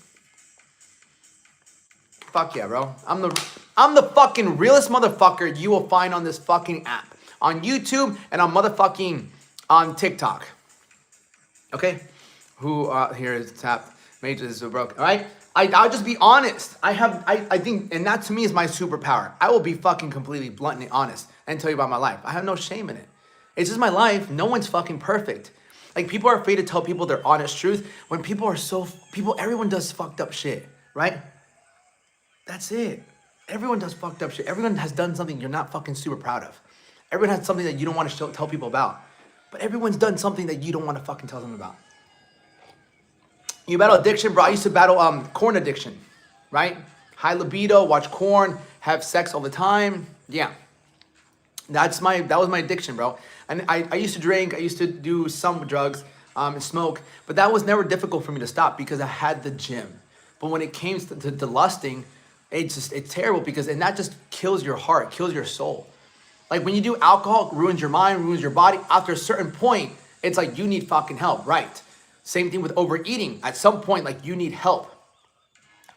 Fuck yeah, bro. I'm the fucking realest motherfucker you will find on this fucking app. On YouTube and on motherfucking on TikTok. Okay, who here is tap majors is so broke. All right, I'll just be honest. I think, and that to me is my superpower. I will be fucking completely blunt and honest and tell you about my life. I have no shame in it. It's just my life. No one's fucking perfect. Like, people are afraid to tell people their honest truth when everyone does fucked up shit, right? That's it. Everyone does fucked up shit. Everyone has done something you're not fucking super proud of. Everyone has something that you don't want to tell people about. But everyone's done something that you don't want to fucking tell them about. You battle addiction, bro. I used to battle corn addiction, right? High libido, watch corn, have sex all the time. Yeah. That was my addiction, bro. And I used to drink, I used to do some drugs and smoke, but that was never difficult for me to stop because I had the gym. But when it came to lusting, it's terrible and that just kills your heart, kills your soul. Like, when you do alcohol, it ruins your mind, ruins your body. After a certain point, it's like you need fucking help, right? Same thing with overeating. At some point, like, you need help.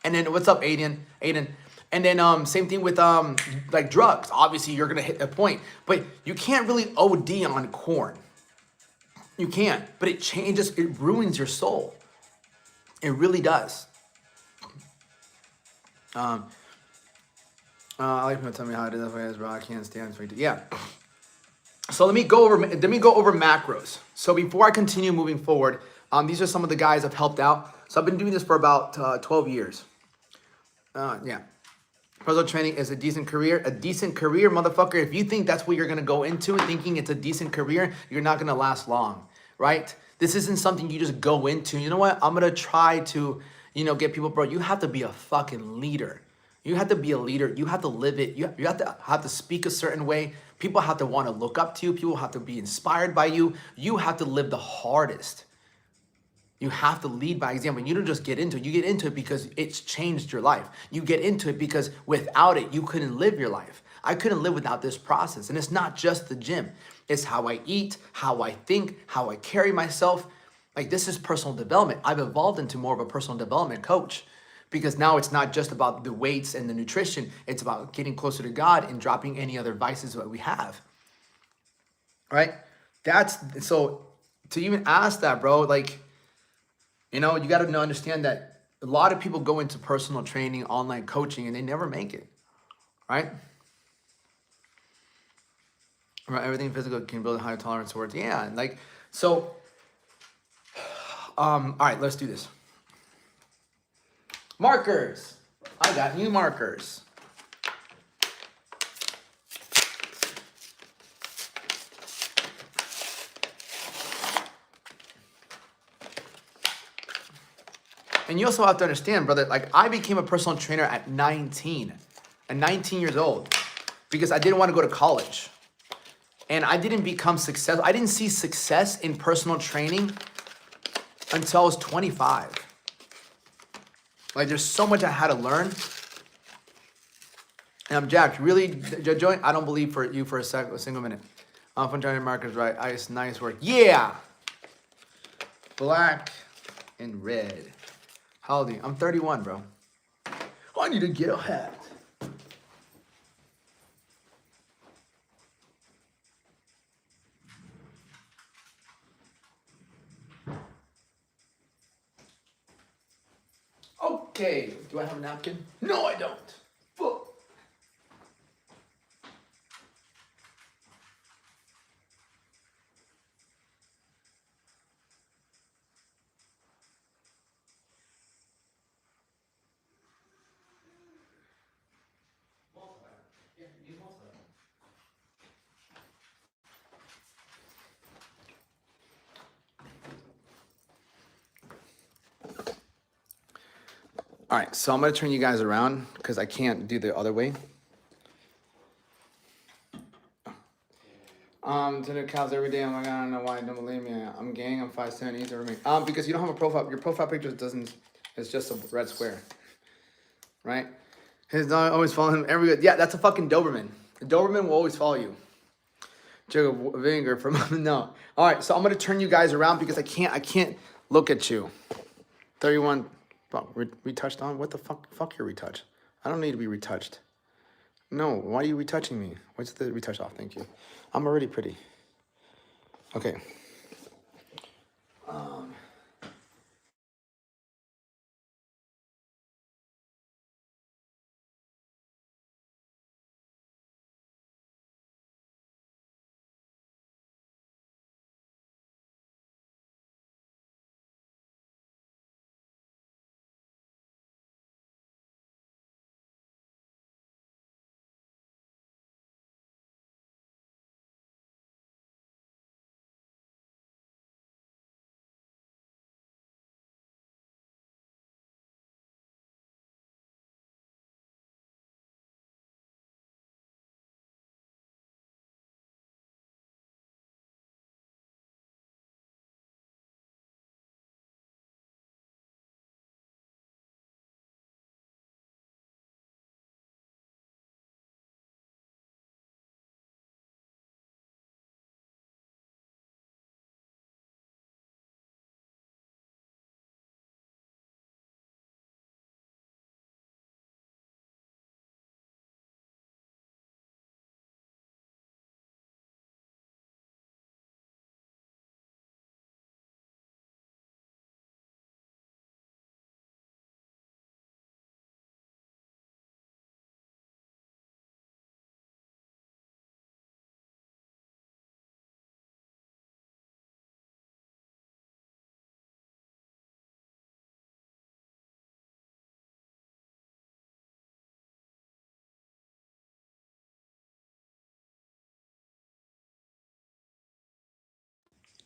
And then, what's up, Aiden? And then same thing with like drugs. Obviously, you're gonna hit a point, but you can't really OD on corn. You can't, but it ruins your soul. It really does. I like people tell me how it is, bro. I can't stand for you. Yeah. So let me go over macros. So before I continue moving forward, these are some of the guys I've helped out. So I've been doing this for about 12 years. Yeah. Personal training is a decent career, motherfucker. If you think that's what you're gonna go into, thinking it's a decent career, you're not gonna last long, right? This isn't something you just go into. You know what? I'm gonna try to, get people, bro. You have to be a fucking leader. You have to be a leader. You have to live it. You have to speak a certain way. People have to want to look up to you. People have to be inspired by you. You have to live the hardest. You have to lead by example. You don't just get into it. You get into it because it's changed your life. You get into it because without it, you couldn't live your life. I couldn't live without this process. And it's not just the gym. It's how I eat, how I think, how I carry myself. Like, this is personal development. I've evolved into more of a personal development coach because now it's not just about the weights and the nutrition. It's about getting closer to God and dropping any other vices that we have. Right? So to even ask that, bro, like, you got to understand that a lot of people go into personal training, online coaching, and they never make it, right? Right, everything physical can build a higher tolerance towards, yeah, like, so, all right, let's do this. Markers. I got new markers. And you also have to understand, brother, like, I became a personal trainer at 19 years old because I didn't want to go to college. And I didn't become successful. I didn't see success in personal training until I was 25. Like, there's so much I had to learn. And I'm jacked. Really, Joey, I don't believe for you for a single minute. Fun training markers, right? Nice work. Yeah! Black and red. How old are you? I'm 31, bro. I need to get a hat. Okay. Do I have a napkin? No, I don't. Fuck. All right, so I'm gonna turn you guys around because I can't do the other way. To the cows every day. Oh my God, I don't know why you don't believe me. I'm gang. I'm 5'7", easy for me. Because you don't have a profile. Your profile picture doesn't. It's just a red square, right? His dog always follow him everywhere. Yeah, that's a fucking Doberman. The Doberman will always follow you. Jug of vinegar from no. All right, so I'm gonna turn you guys around because I can't look at you. 31. Retouched on? What the fuck? Fuck your retouch. I don't need to be retouched. No, why are you retouching me? What's the retouch off? Thank you. I'm already pretty. Okay.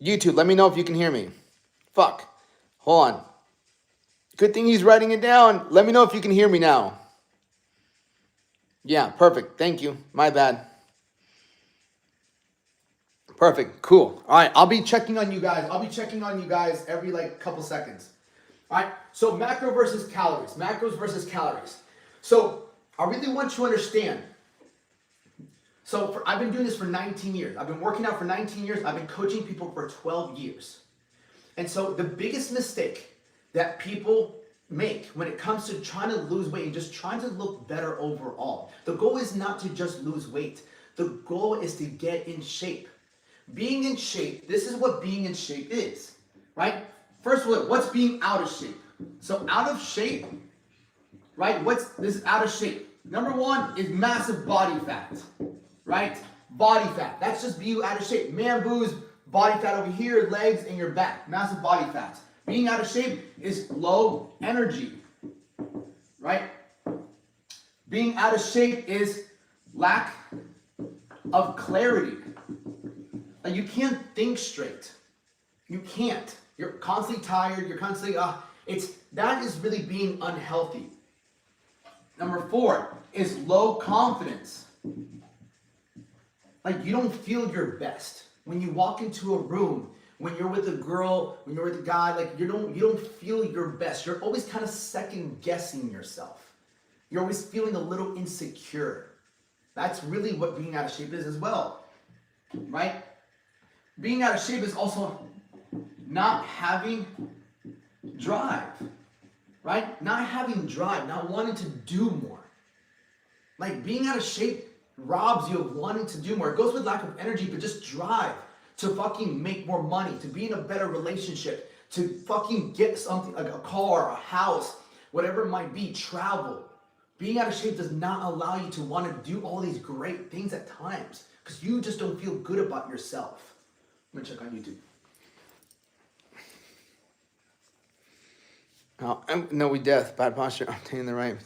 YouTube, let me know if you can hear me. Fuck. Hold on. Good thing he's writing it down. Let me know if you can hear me now. Yeah, perfect. Thank you. My bad. Perfect. Cool. All right. I'll be checking on you guys. Every like couple seconds. All right. So macro versus calories. Macros versus calories. So I really want you to understand. So I've been doing this for 19 years. I've been working out for 19 years. I've been coaching people for 12 years. And so the biggest mistake that people make when it comes to trying to lose weight and just trying to look better overall, the goal is not to just lose weight. The goal is to get in shape. Being in shape, this is what being in shape is, right? First of all, what's being out of shape? So out of shape, right? This is out of shape? Number one is massive body fat, right? Body fat. That's just you out of shape. Man boobs, body fat over here, legs, and your back. Massive body fat. Being out of shape is low energy, right? Being out of shape is lack of clarity. Like you think straight. You can't. You're constantly tired. You're constantly, that is really being unhealthy. Number 4 is low confidence. Like you don't feel your best. When you walk into a room, when you're with a girl, when you're with a guy, like you don't feel your best. You're always kind of second guessing yourself. You're always feeling a little insecure. That's really what being out of shape is as well, right? Being out of shape is also not having drive, right? Not having drive, not wanting to do more. Like being out of shape robs you of wanting to do more. It goes with lack of energy, but just drive to fucking make more money, to be in a better relationship, to fucking get something like a car, a house, whatever it might be, travel. Being out of shape does not allow you to want to do all these great things at times because you just don't feel good about yourself. I'm gonna check on YouTube. No, we death, bad posture. I'm in the right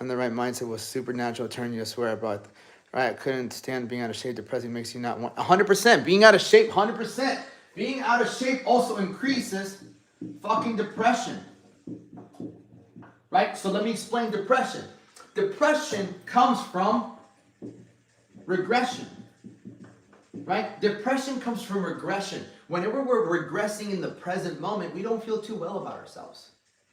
mindset was supernatural. Turn you, I swear I brought. Right, I couldn't stand being out of shape. Depressing makes you not want. 100%. Being out of shape, 100%. Being out of shape also increases fucking depression. Right? So let me explain depression. Depression comes from regression. Right? Depression comes from regression. Whenever we're regressing in the present moment, we don't feel too well about ourselves.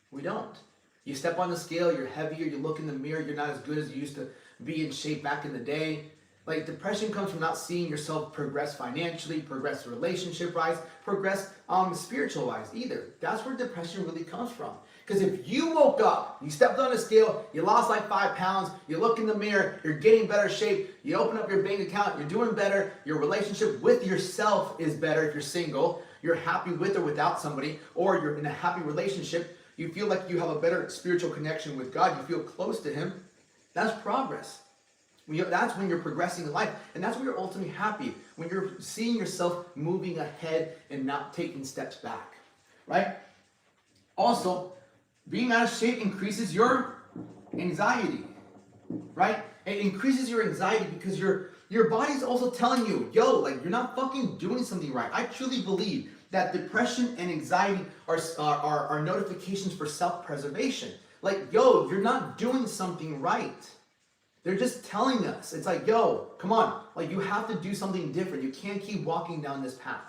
We don't. You step on the scale, you're heavier, you look in the mirror, you're not as good as you used to be in shape back in the day. Like depression comes from not seeing yourself progress financially, progress relationship-wise, progress spiritual-wise either. That's where depression really comes from. Because if you woke up, you stepped on a scale, you lost like 5 pounds, you look in the mirror, you're getting better shape, you open up your bank account, you're doing better, your relationship with yourself is better if you're single, you're happy with or without somebody, or you're in a happy relationship, you feel like you have a better spiritual connection with God, you feel close to Him, that's progress. That's when you're progressing in life. And that's when you're ultimately happy. When you're seeing yourself moving ahead and not taking steps back. Right? Also, being out of shape increases your anxiety. Right? It increases your anxiety because your body's also telling you, yo, like you're not fucking doing something right. I truly believe that depression and anxiety are notifications for self-preservation. Like, yo, you're not doing something right. They're just telling us. It's like, yo, come on. Like, you have to do something different. You can't keep walking down this path.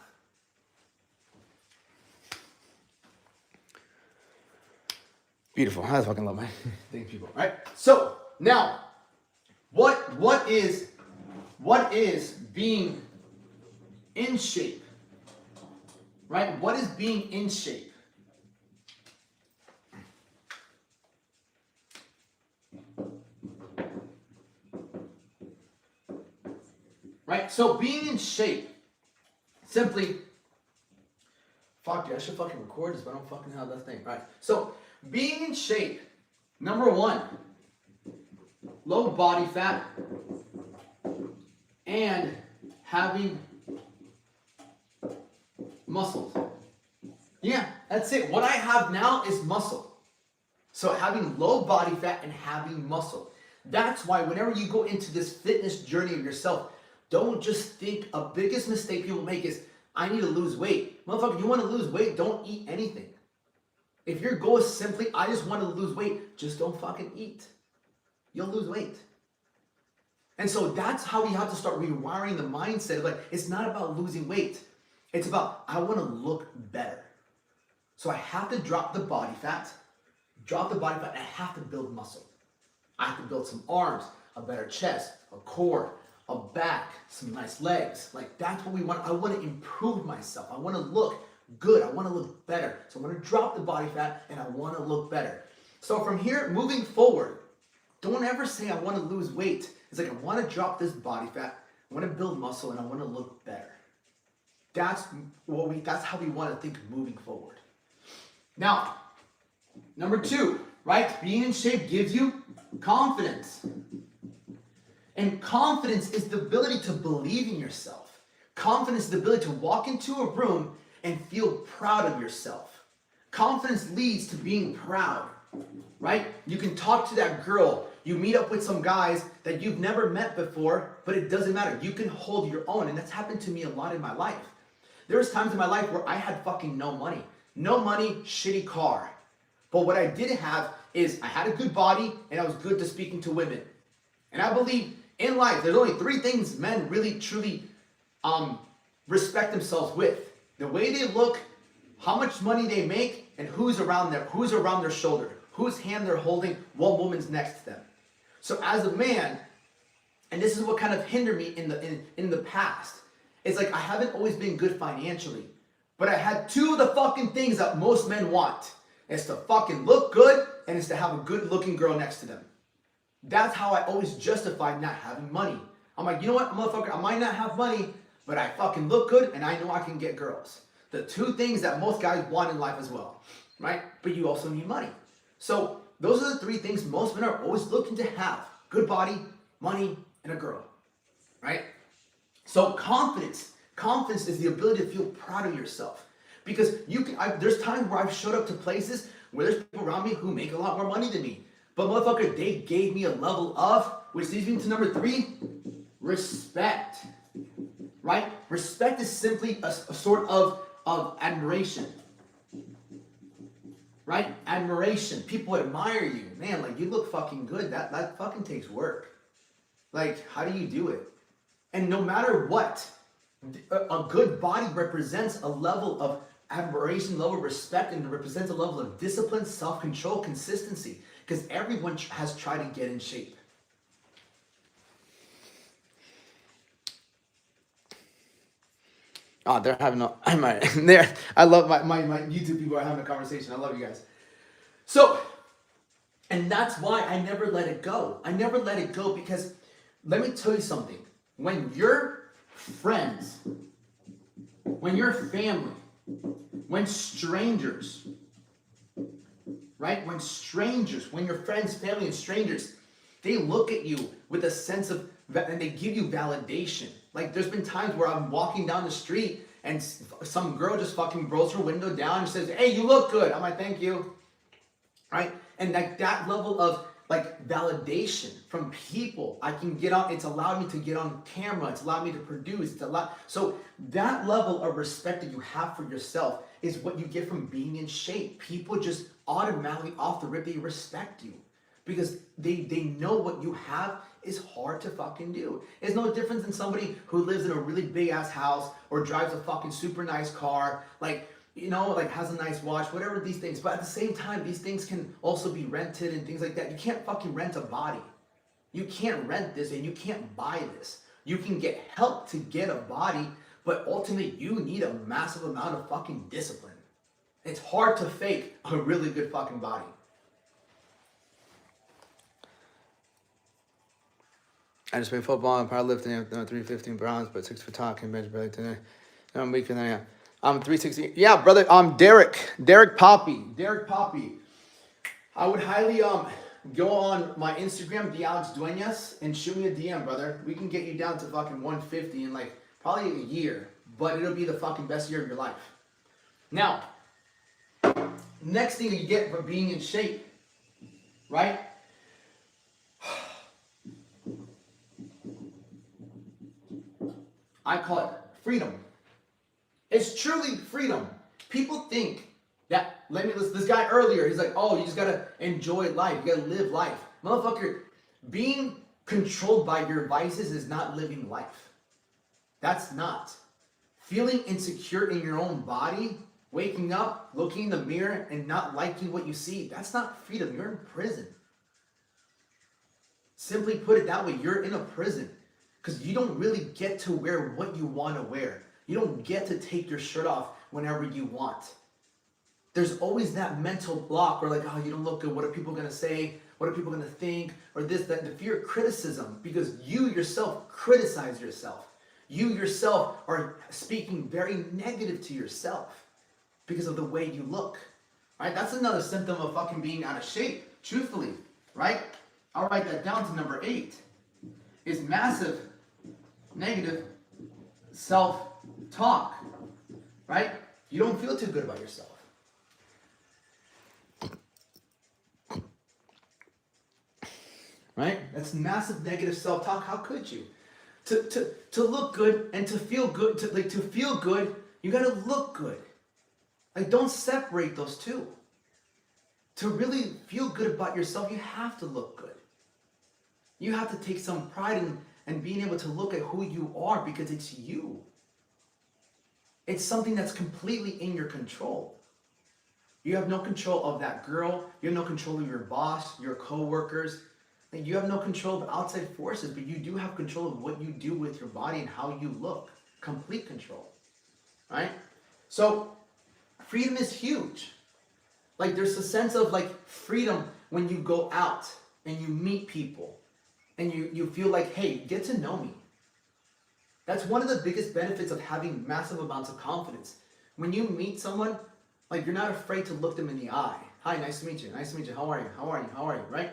Beautiful. I fucking love my thing, people. All right? So, now, what is being in shape? Right? What is being in shape? Right? So being in shape, simply, fuck dude, I should fucking record this, but I don't fucking have that thing. Right? So being in shape, number 1, low body fat and having muscles. Yeah, that's it. What I have now is muscle. So having low body fat and having muscle. That's why whenever you go into this fitness journey of yourself, don't just think, a biggest mistake people make is I need to lose weight. Motherfucker, you want to lose weight? Don't eat anything. If your goal is simply, I just want to lose weight, just don't fucking eat. You'll lose weight. And so that's how we have to start rewiring the mindset. Like, it's not about losing weight. It's about, I want to look better. So I have to drop the body fat, and I have to build muscle. I have to build some arms, a better chest, a core, a back, some nice legs. Like, that's what we want. I want to improve myself. I want to look good. I want to look better. So I want to drop the body fat and I want to look better. So from here, moving forward, don't ever say I want to lose weight. It's like, I want to drop this body fat, I want to build muscle, and I want to look better. That's how we want to think moving forward. Now, number 2, right? Being in shape gives you confidence. And confidence is the ability to believe in yourself. Confidence is the ability to walk into a room and feel proud of yourself. Confidence leads to being proud, right? You can talk to that girl. You meet up with some guys that you've never met before, but it doesn't matter. You can hold your own. And that's happened to me a lot in my life. There was times in my life where I had fucking no money. No money, shitty car. But what I did have is I had a good body and I was good to speaking to women. And I believe in life, there's only 3 things men really, truly respect themselves with. The way they look, how much money they make, and who's around their shoulder, whose hand they're holding, what woman's next to them. So as a man, and this is what kind of hindered me in the past, it's like I haven't always been good financially, but I had 2 of the fucking things that most men want. It's to fucking look good, and it's to have a good looking girl next to them. That's how I always justified not having money. I'm like, you know what, motherfucker, I might not have money, but I fucking look good and I know I can get girls. The 2 things that most guys want in life as well, right? But you also need money. So those are the 3 things most men are always looking to have. Good body, money, and a girl, right? So confidence is the ability to feel proud of yourself. Because there's times where I've showed up to places where there's people around me who make a lot more money than me. But motherfucker, they gave me a level of, which leads me to number 3, respect. Right? Respect is simply a sort of admiration. Right? Admiration. People admire you. Man, like, you look fucking good. That fucking takes work. Like, how do you do it? And no matter what, a good body represents a level of admiration, level of respect, and it represents a level of discipline, self-control, consistency. Because everyone has tried to get in shape. Oh, they're having I love my YouTube people are having a conversation. I love you guys. So, and that's why I never let it go. I never let it go because, let me tell you something. When your friends, when your family, when strangers, right? When your friends, family, and strangers, they look at you with a sense of, and they give you validation. Like, there's been times where I'm walking down the street and some girl just fucking rolls her window down and says, hey, you look good. I'm like, thank you. Right? And like that level of like validation from people, I can get on, it's allowed me to get on camera. It's allowed me to produce. So that level of respect that you have for yourself is what you get from being in shape. People just automatically off the rip, they respect you. Because they know what you have is hard to fucking do. It's no different than somebody who lives in a really big ass house or drives a fucking super nice car, like, you know, like has a nice watch, whatever these things. But at the same time, these things can also be rented and things like that. You can't fucking rent a body. You can't rent this and you can't buy this. You can get help to get a body, but ultimately you need a massive amount of fucking discipline. It's hard to fake a really good fucking body. I just played football and powerlifting, 315 pounds, but 6 foot tall, can bench barely today. I'm weaker than I am. I'm 360. Yeah, brother. Derek Poppy. I would highly go on my Instagram, the Alex Duenas, and shoot me a DM, brother. We can get you down to fucking 150 in like probably a year, but it'll be the fucking best year of your life. Now, next thing you get for being in shape, right? I call it freedom. It's truly freedom. People think that, this guy earlier, he's like, oh, you just gotta enjoy life. You gotta live life. Motherfucker, being controlled by your vices is not living life. That's not. Feeling insecure in your own body, waking up, looking in the mirror, and not liking what you see, that's not freedom. You're in prison. Simply put it that way, you're in a prison. Because you don't really get to wear what you want to wear. You don't get to take your shirt off whenever you want. There's always that mental block where like, oh, you don't look good. What are people going to say? What are people going to think? Or this, that, the fear of criticism. Because you yourself criticize yourself. You yourself are speaking very negative to yourself because of the way you look. Right? That's another symptom of fucking being out of shape, truthfully. Right? I'll write that down to number 8. Is massive negative self-talk, right? You don't feel too good about yourself. Right? That's massive negative self-talk. How could you? To look good and to feel good, to feel good, you gotta look good. Like, don't separate those two. To really feel good about yourself, you have to look good. You have to take some pride in being able to look at who you are because it's you. It's something that's completely in your control. You have no control of that girl. You have no control of your boss, your co-workers. You have no control of outside forces, but you do have control of what you do with your body and how you look. Complete control, right? So freedom is huge. Like, there's a sense of like freedom when you go out and you meet people. And you feel like, hey, get to know me. That's one of the biggest benefits of having massive amounts of confidence. When you meet someone, like, you're not afraid to look them in the eye. Hi, nice to meet you. Nice to meet you. How are you? How are you? How are you? Right?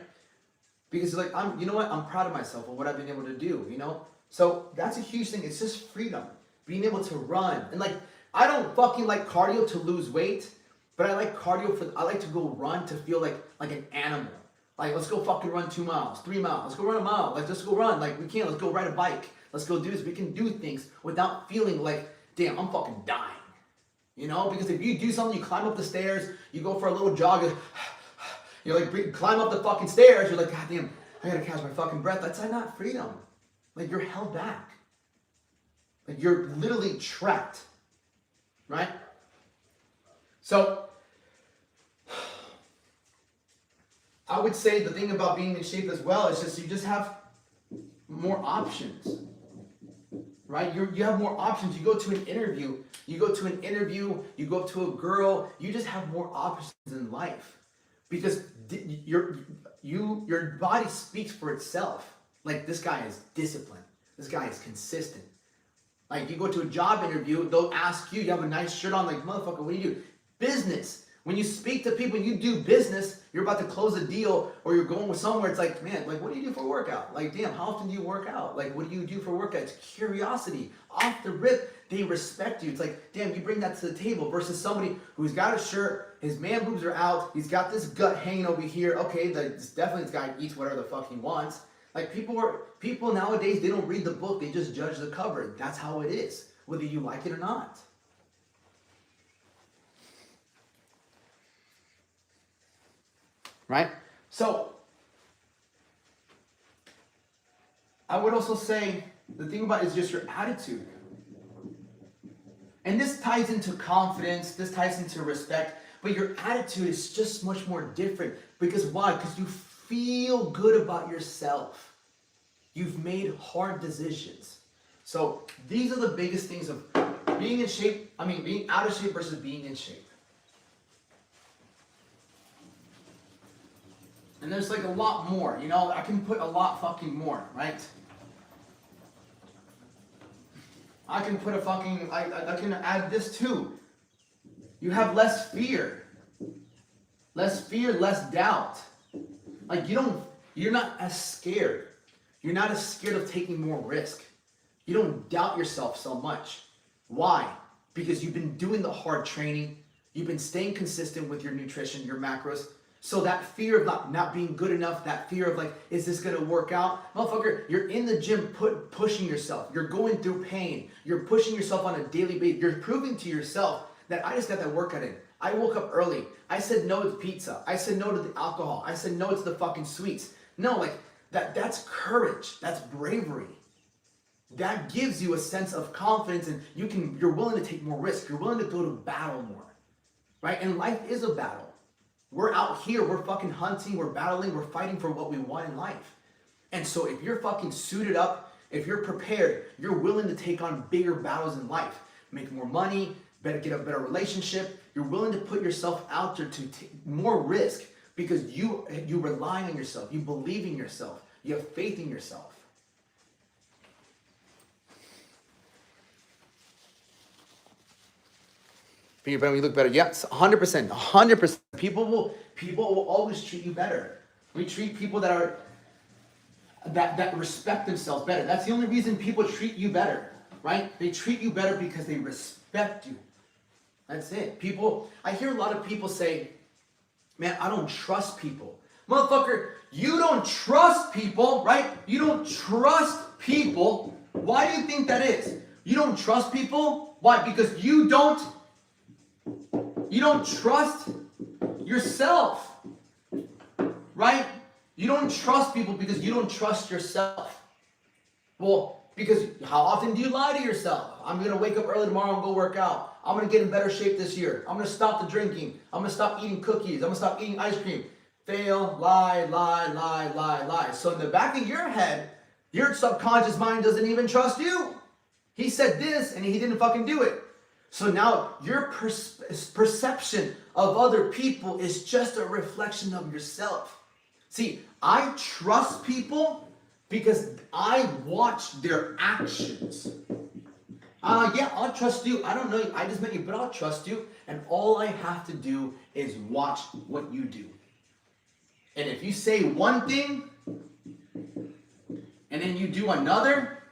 Because you're like, you know what? I'm proud of myself and what I've been able to do, you know? So that's a huge thing. It's just freedom. Being able to run. And like, I don't fucking like cardio to lose weight, but I like cardio I like to go run to feel like an animal. Like, let's go fucking run 2 miles, 3 miles. Let's go run a mile. Like, let's go run. Like, we can. Let's go ride a bike. Let's go do this. We can do things without feeling like, damn, I'm fucking dying. You know? Because if you do something, you climb up the stairs, you go for a little jog, you like climb up the fucking stairs, you're like, God damn, I gotta catch my fucking breath. That's not freedom. Like, you're held back. Like, you're literally trapped. Right? So, I would say the thing about being in shape as well is just you just have more options, right? You have more options. You go to an interview, you go up to a girl, you just have more options in life because your body speaks for itself. Like, this guy is disciplined. This guy is consistent. Like, you go to a job interview, they'll ask you, you have a nice shirt on, like, motherfucker, what do you do? Business. When you speak to people, you do business, you're about to close a deal or you're going with somewhere, it's like, man, like, what do you do for a workout? Like, damn, how often do you work out? Like, what do you do for a workout? It's curiosity. Off the rip, they respect you. It's like, damn, you bring that to the table versus somebody who's got a shirt, his man boobs are out, he's got this gut hanging over here. Okay, definitely this guy eats whatever the fuck he wants. Like, people nowadays, they don't read the book, they just judge the cover. That's how it is, whether you like it or not. Right? So, I would also say the thing about it is just your attitude. And this ties into confidence, this ties into respect, but your attitude is just much more different. Because why? Because you feel good about yourself. You've made hard decisions. So these are the biggest things of being in shape, being out of shape versus being in shape. And there's like a lot more, you know, I can put a lot fucking more, right? I can put I can add this too. You have less fear. Less fear, less doubt. Like, you're not as scared. You're not as scared of taking more risk. You don't doubt yourself so much. Why? Because you've been doing the hard training. You've been staying consistent with your nutrition, your macros. So that fear of not being good enough, that fear of like, is this gonna work out? Motherfucker, you're in the gym pushing yourself. You're going through pain. You're pushing yourself on a daily basis. You're proving to yourself that I just got that workout in. I woke up early. I said no to pizza. I said no to the alcohol. I said no to the fucking sweets. No, like that's courage. That's bravery. That gives you a sense of confidence, and you're willing to take more risk. You're willing to go to battle more. Right? And life is a battle. We're out here, we're fucking hunting, we're battling, we're fighting for what we want in life. And so if you're fucking suited up, if you're prepared, you're willing to take on bigger battles in life, make more money, get a better relationship, you're willing to put yourself out there to take more risk because you rely on yourself, you believe in yourself, you have faith in yourself. You look better. Yes, 100%. 100%. People will always treat you better. We treat people that respect themselves better. That's the only reason people treat you better, right? They treat you better because they respect you. That's it. I hear a lot of people say, man, I don't trust people. Motherfucker, you don't trust people, right? You don't trust people. Why do you think that is? You don't trust people? Why? Because you don't trust yourself, right? You don't trust people because you don't trust yourself. Well, because how often do you lie to yourself? I'm going to wake up early tomorrow and go work out. I'm going to get in better shape this year. I'm going to stop the drinking. I'm going to stop eating cookies. I'm going to stop eating ice cream. Fail, lie, lie, lie, lie, lie. So in the back of your head, your subconscious mind doesn't even trust you. He said this and he didn't fucking do it. So now your perception of other people is just a reflection of yourself. See, I trust people because I watch their actions. Yeah, I'll trust you. I don't know you. I just met you, but I'll trust you. And all I have to do is watch what you do. And if you say one thing and then you do another,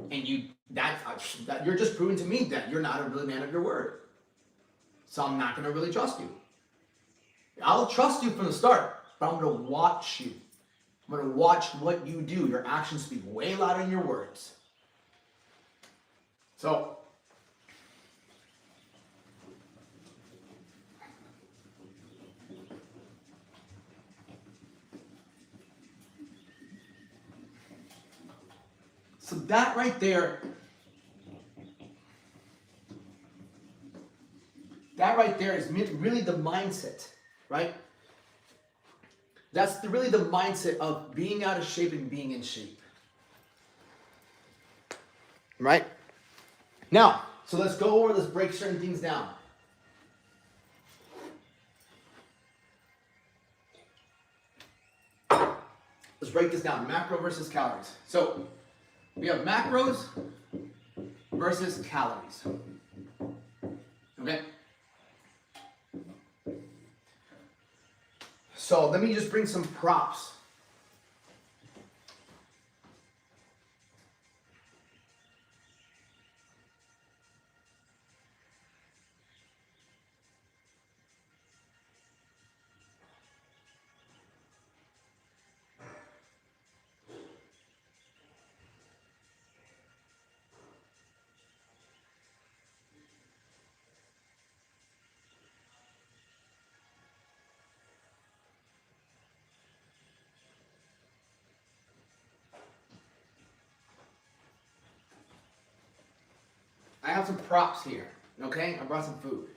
and you're just proving to me that you're not a really man of your word. So I'm not going to really trust you. I'll trust you from the start, but I'm going to watch you. I'm going to watch what you do. Your actions speak way louder than your words. So that right there, is really the mindset, right? That's really the mindset of being out of shape and being in shape. Right? Now, so let's break certain things down. Let's break this down, macro versus calories. So, we have macros versus calories. Okay? So let me just bring some props. I have some props here, okay? I brought some food.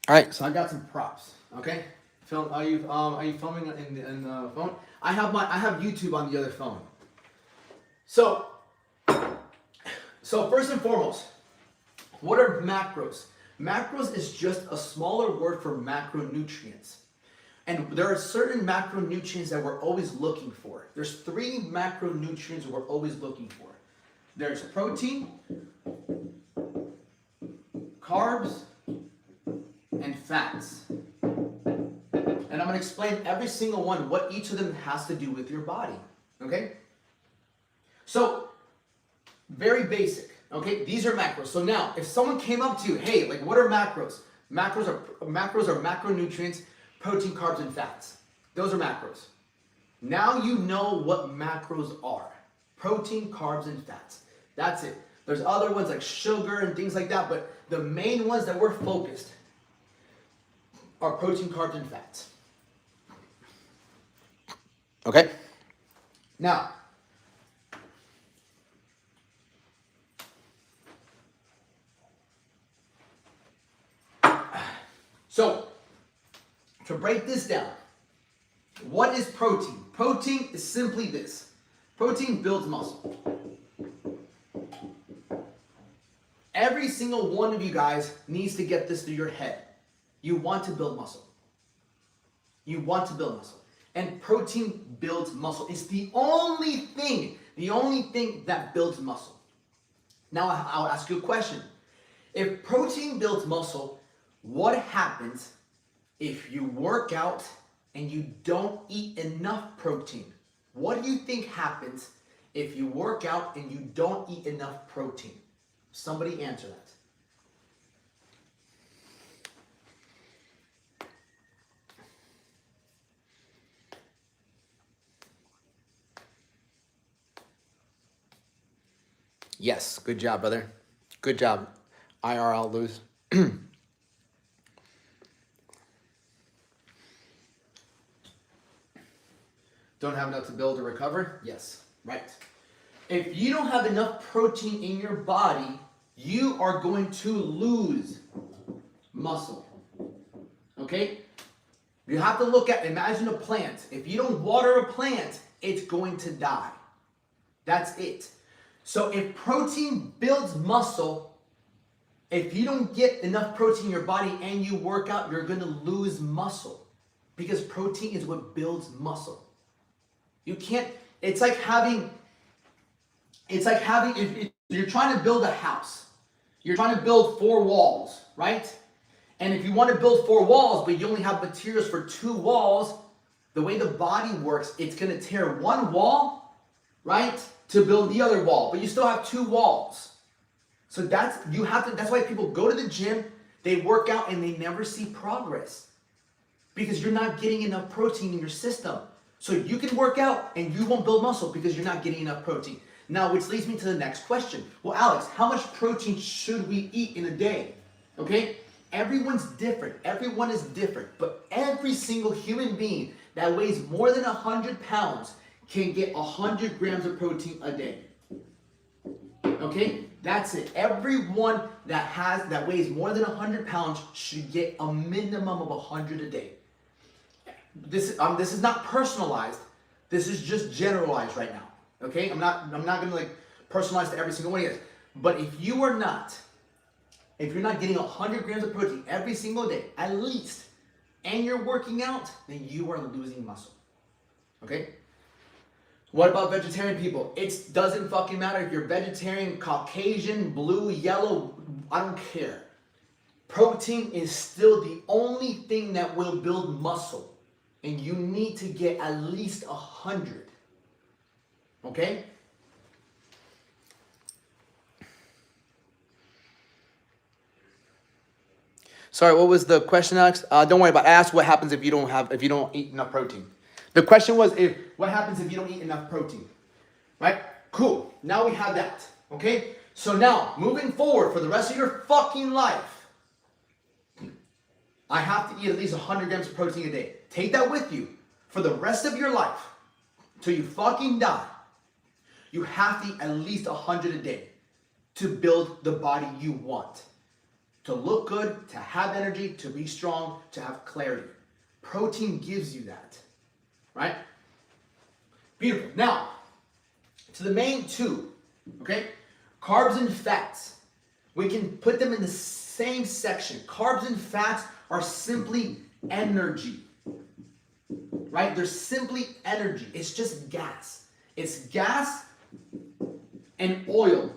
All right, so I got some props, okay? Are you filming in the phone? I have YouTube on the other phone. So first and foremost, what are macros? Macros is just a smaller word for macronutrients. And there are certain macronutrients that we're always looking for. There's 3 macronutrients we're always looking for. There's protein, carbs, and fats. And I'm going to explain every single one, what each of them has to do with your body. Okay? So, very basic. Okay, these are macros. So now, if someone came up to you, hey, like what are macros? Macros are macronutrients, protein, carbs, and fats. Those are macros. Now you know what macros are. Protein, carbs, and fats. That's it. There's other ones like sugar and things like that, but the main ones that we're focused are protein, carbs, and fats. Okay? Now, so to break this down, what is protein? Protein is simply this. Protein builds muscle. Every single one of you guys needs to get this through your head. You want to build muscle. You want to build muscle. And protein builds muscle. It's the only thing that builds muscle. Now I'll ask you a question. If protein builds muscle, what happens if you work out and you don't eat enough protein? What do you think happens if you work out and you don't eat enough protein? Somebody answer that. Yes, good job, brother. Good job. IRL lose. Don't have enough to build or recover? Yes, right. If you don't have enough protein in your body, you are going to lose muscle. Okay? You have to look at, imagine a plant. If you don't water a plant, it's going to die. That's it. So if protein builds muscle, if you don't get enough protein in your body and you work out, you're going to lose muscle. Because protein is what builds muscle. You can't, it's like having, if you're trying to build a house, you're trying to build 4 walls, right? And if you want to build 4 walls, but you only have materials for 2 walls, the way the body works, it's going to tear 1 wall, right, to build the other wall, but you still have 2 walls. So that's why people go to the gym, they work out, and they never see progress. Because you're not getting enough protein in your system. So you can work out and you won't build muscle because you're not getting enough protein. Now, which leads me to the next question. Well, Alex, how much protein should we eat in a day? Okay? Everyone's different. Everyone is different. But every single human being that weighs more than 100 pounds can get 100 grams of protein a day. Okay? That's it. Everyone that weighs more than 100 pounds should get a minimum of 100 a day. This is not personalized. This is just generalized right now. Okay? I'm not gonna like personalize to every single one of you guys. But if you're not getting 100 grams of protein every single day, at least, and you're working out, then you are losing muscle. Okay? What about vegetarian people? It doesn't fucking matter if you're vegetarian, Caucasian, blue, yellow, I don't care. Protein is still the only thing that will build muscle. And you need to get at least 100. Okay? Sorry, what was the question, Alex? Don't worry about it. Ask what happens if you don't eat enough protein. The question was what happens if you don't eat enough protein? Right? Cool. Now we have that. Okay? So now, moving forward for the rest of your fucking life, I have to eat at least 100 grams of protein a day. Take that with you for the rest of your life till you fucking die. You have to eat at least 100 a day to build the body you want. To look good, to have energy, to be strong, to have clarity. Protein gives you that. Right? Beautiful. Now, to the main 2, okay? Carbs and fats. We can put them in the same section. Carbs and fats are simply energy. Right? They're simply energy. It's just gas. It's gas and oil.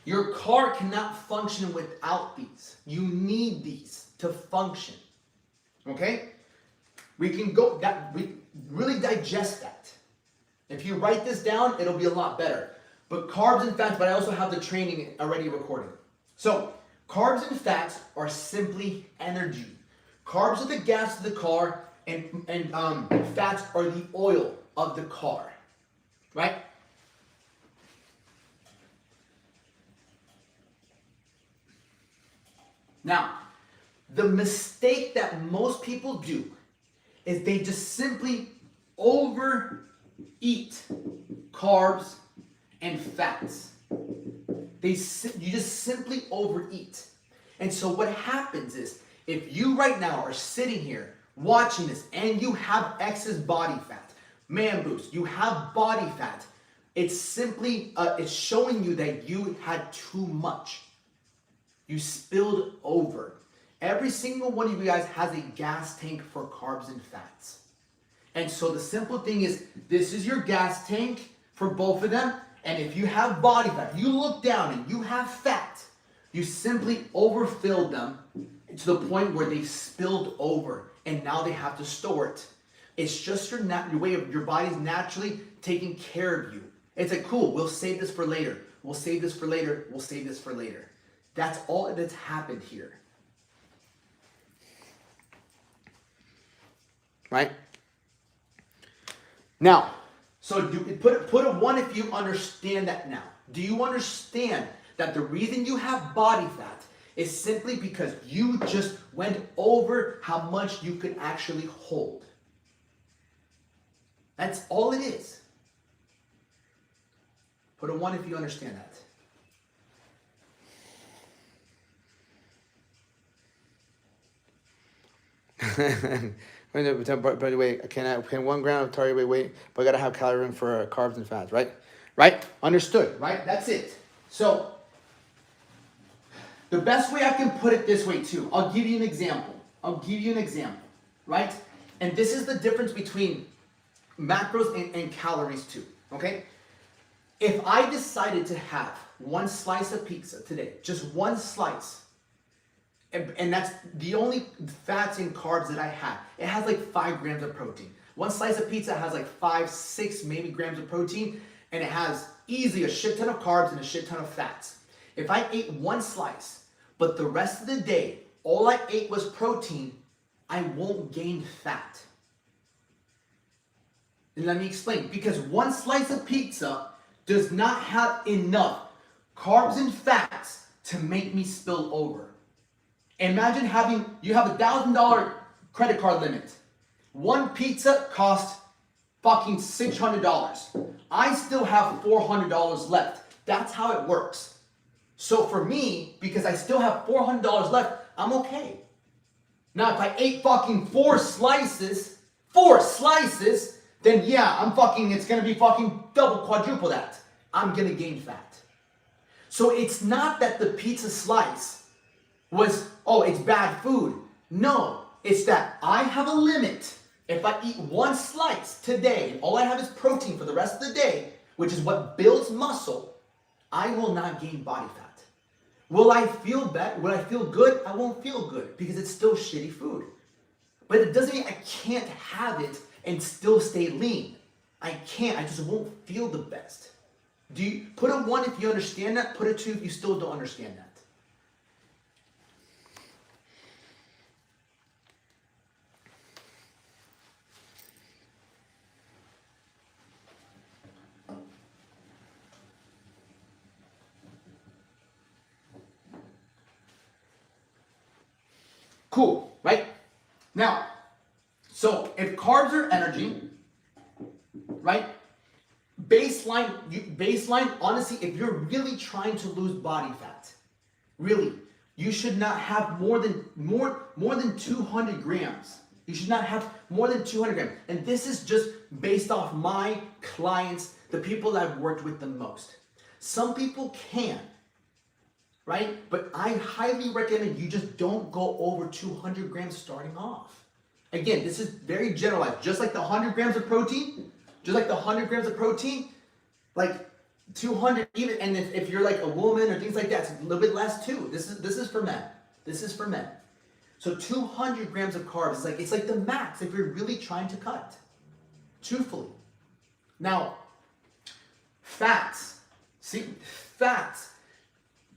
Your car cannot function without these. You need these to function. Okay? We really digest that. If you write this down, it'll be a lot better. But carbs and fats, but I also have the training already recorded. So carbs and fats are simply energy. Carbs are the gas of the car, and fats are the oil of the car, right? Now, the mistake that most people do is they just simply overeat carbs and fats. You just simply overeat. And so what happens is, if you right now are sitting here watching this and you have excess body fat, man boost, you have body fat, it's simply, it's showing you that you had too much. You spilled over. Every single one of you guys has a gas tank for carbs and fats. And so the simple thing is, this is your gas tank for both of them. And if you have body fat, you look down and you have fat, you simply overfilled them to the point where they spilled over and now they have to store it. It's just your way of your body's naturally taking care of you. It's like, cool, we'll save this for later. We'll save this for later. We'll save this for later. That's all that's happened here. Right? Now, so put a 1 if you understand that now. Do you understand that the reason you have body fat is simply because you just went over how much you could actually hold? That's all it is. Put a 1 if you understand that. By the way, can 1 gram of target weight, but I gotta have calorie in for carbs and fats, right? Right? Understood, right? That's it. So, the best way I can put it this way too, I'll give you an example. Right? And this is the difference between macros and calories too, okay? If I decided to have 1 slice of pizza today, just 1 slice, and that's the only fats and carbs that I have. It has like 5 grams of protein. 1 slice of pizza has like 5, 6 maybe grams of protein, and it has easily a shit ton of carbs and a shit ton of fats. If I ate 1 slice, but the rest of the day, all I ate was protein, I won't gain fat. And let me explain. Because 1 slice of pizza does not have enough carbs and fats to make me spill over. Imagine you have $1,000 credit card limit. 1 pizza costs fucking $600. I still have $400 left. That's how it works. So for me, because I still have $400 left, I'm okay. Now if I ate fucking 4 slices, then yeah, it's gonna be fucking double, quadruple that. I'm gonna gain fat. So it's not that the pizza slice was, it's bad food. No, it's that I have a limit. If I eat 1 slice today, and all I have is protein for the rest of the day, which is what builds muscle, I will not gain body fat. Will I feel bad? Will I feel good? I won't feel good because it's still shitty food. But it doesn't mean I can't have it and still stay lean. I can't, I just won't feel the best. Do you put a 1 if you understand that, put a 2 if you still don't understand that. Cool, right? Now, so if carbs are energy, right? Baseline, honestly, if you're really trying to lose body fat, really, you should not have more than 200 grams. You should not have more than 200 grams. And this is just based off my clients, the people that I've worked with the most. Some people can, right? But I highly recommend you just don't go over 200 grams starting off. Again, this is very generalized. Just like the 100 grams of protein, like 200 even, and if you're like a woman or things like that, it's a little bit less too. This is for men. So 200 grams of carbs, it's like the max if you're really trying to cut, truthfully. Now, fats, See, fats.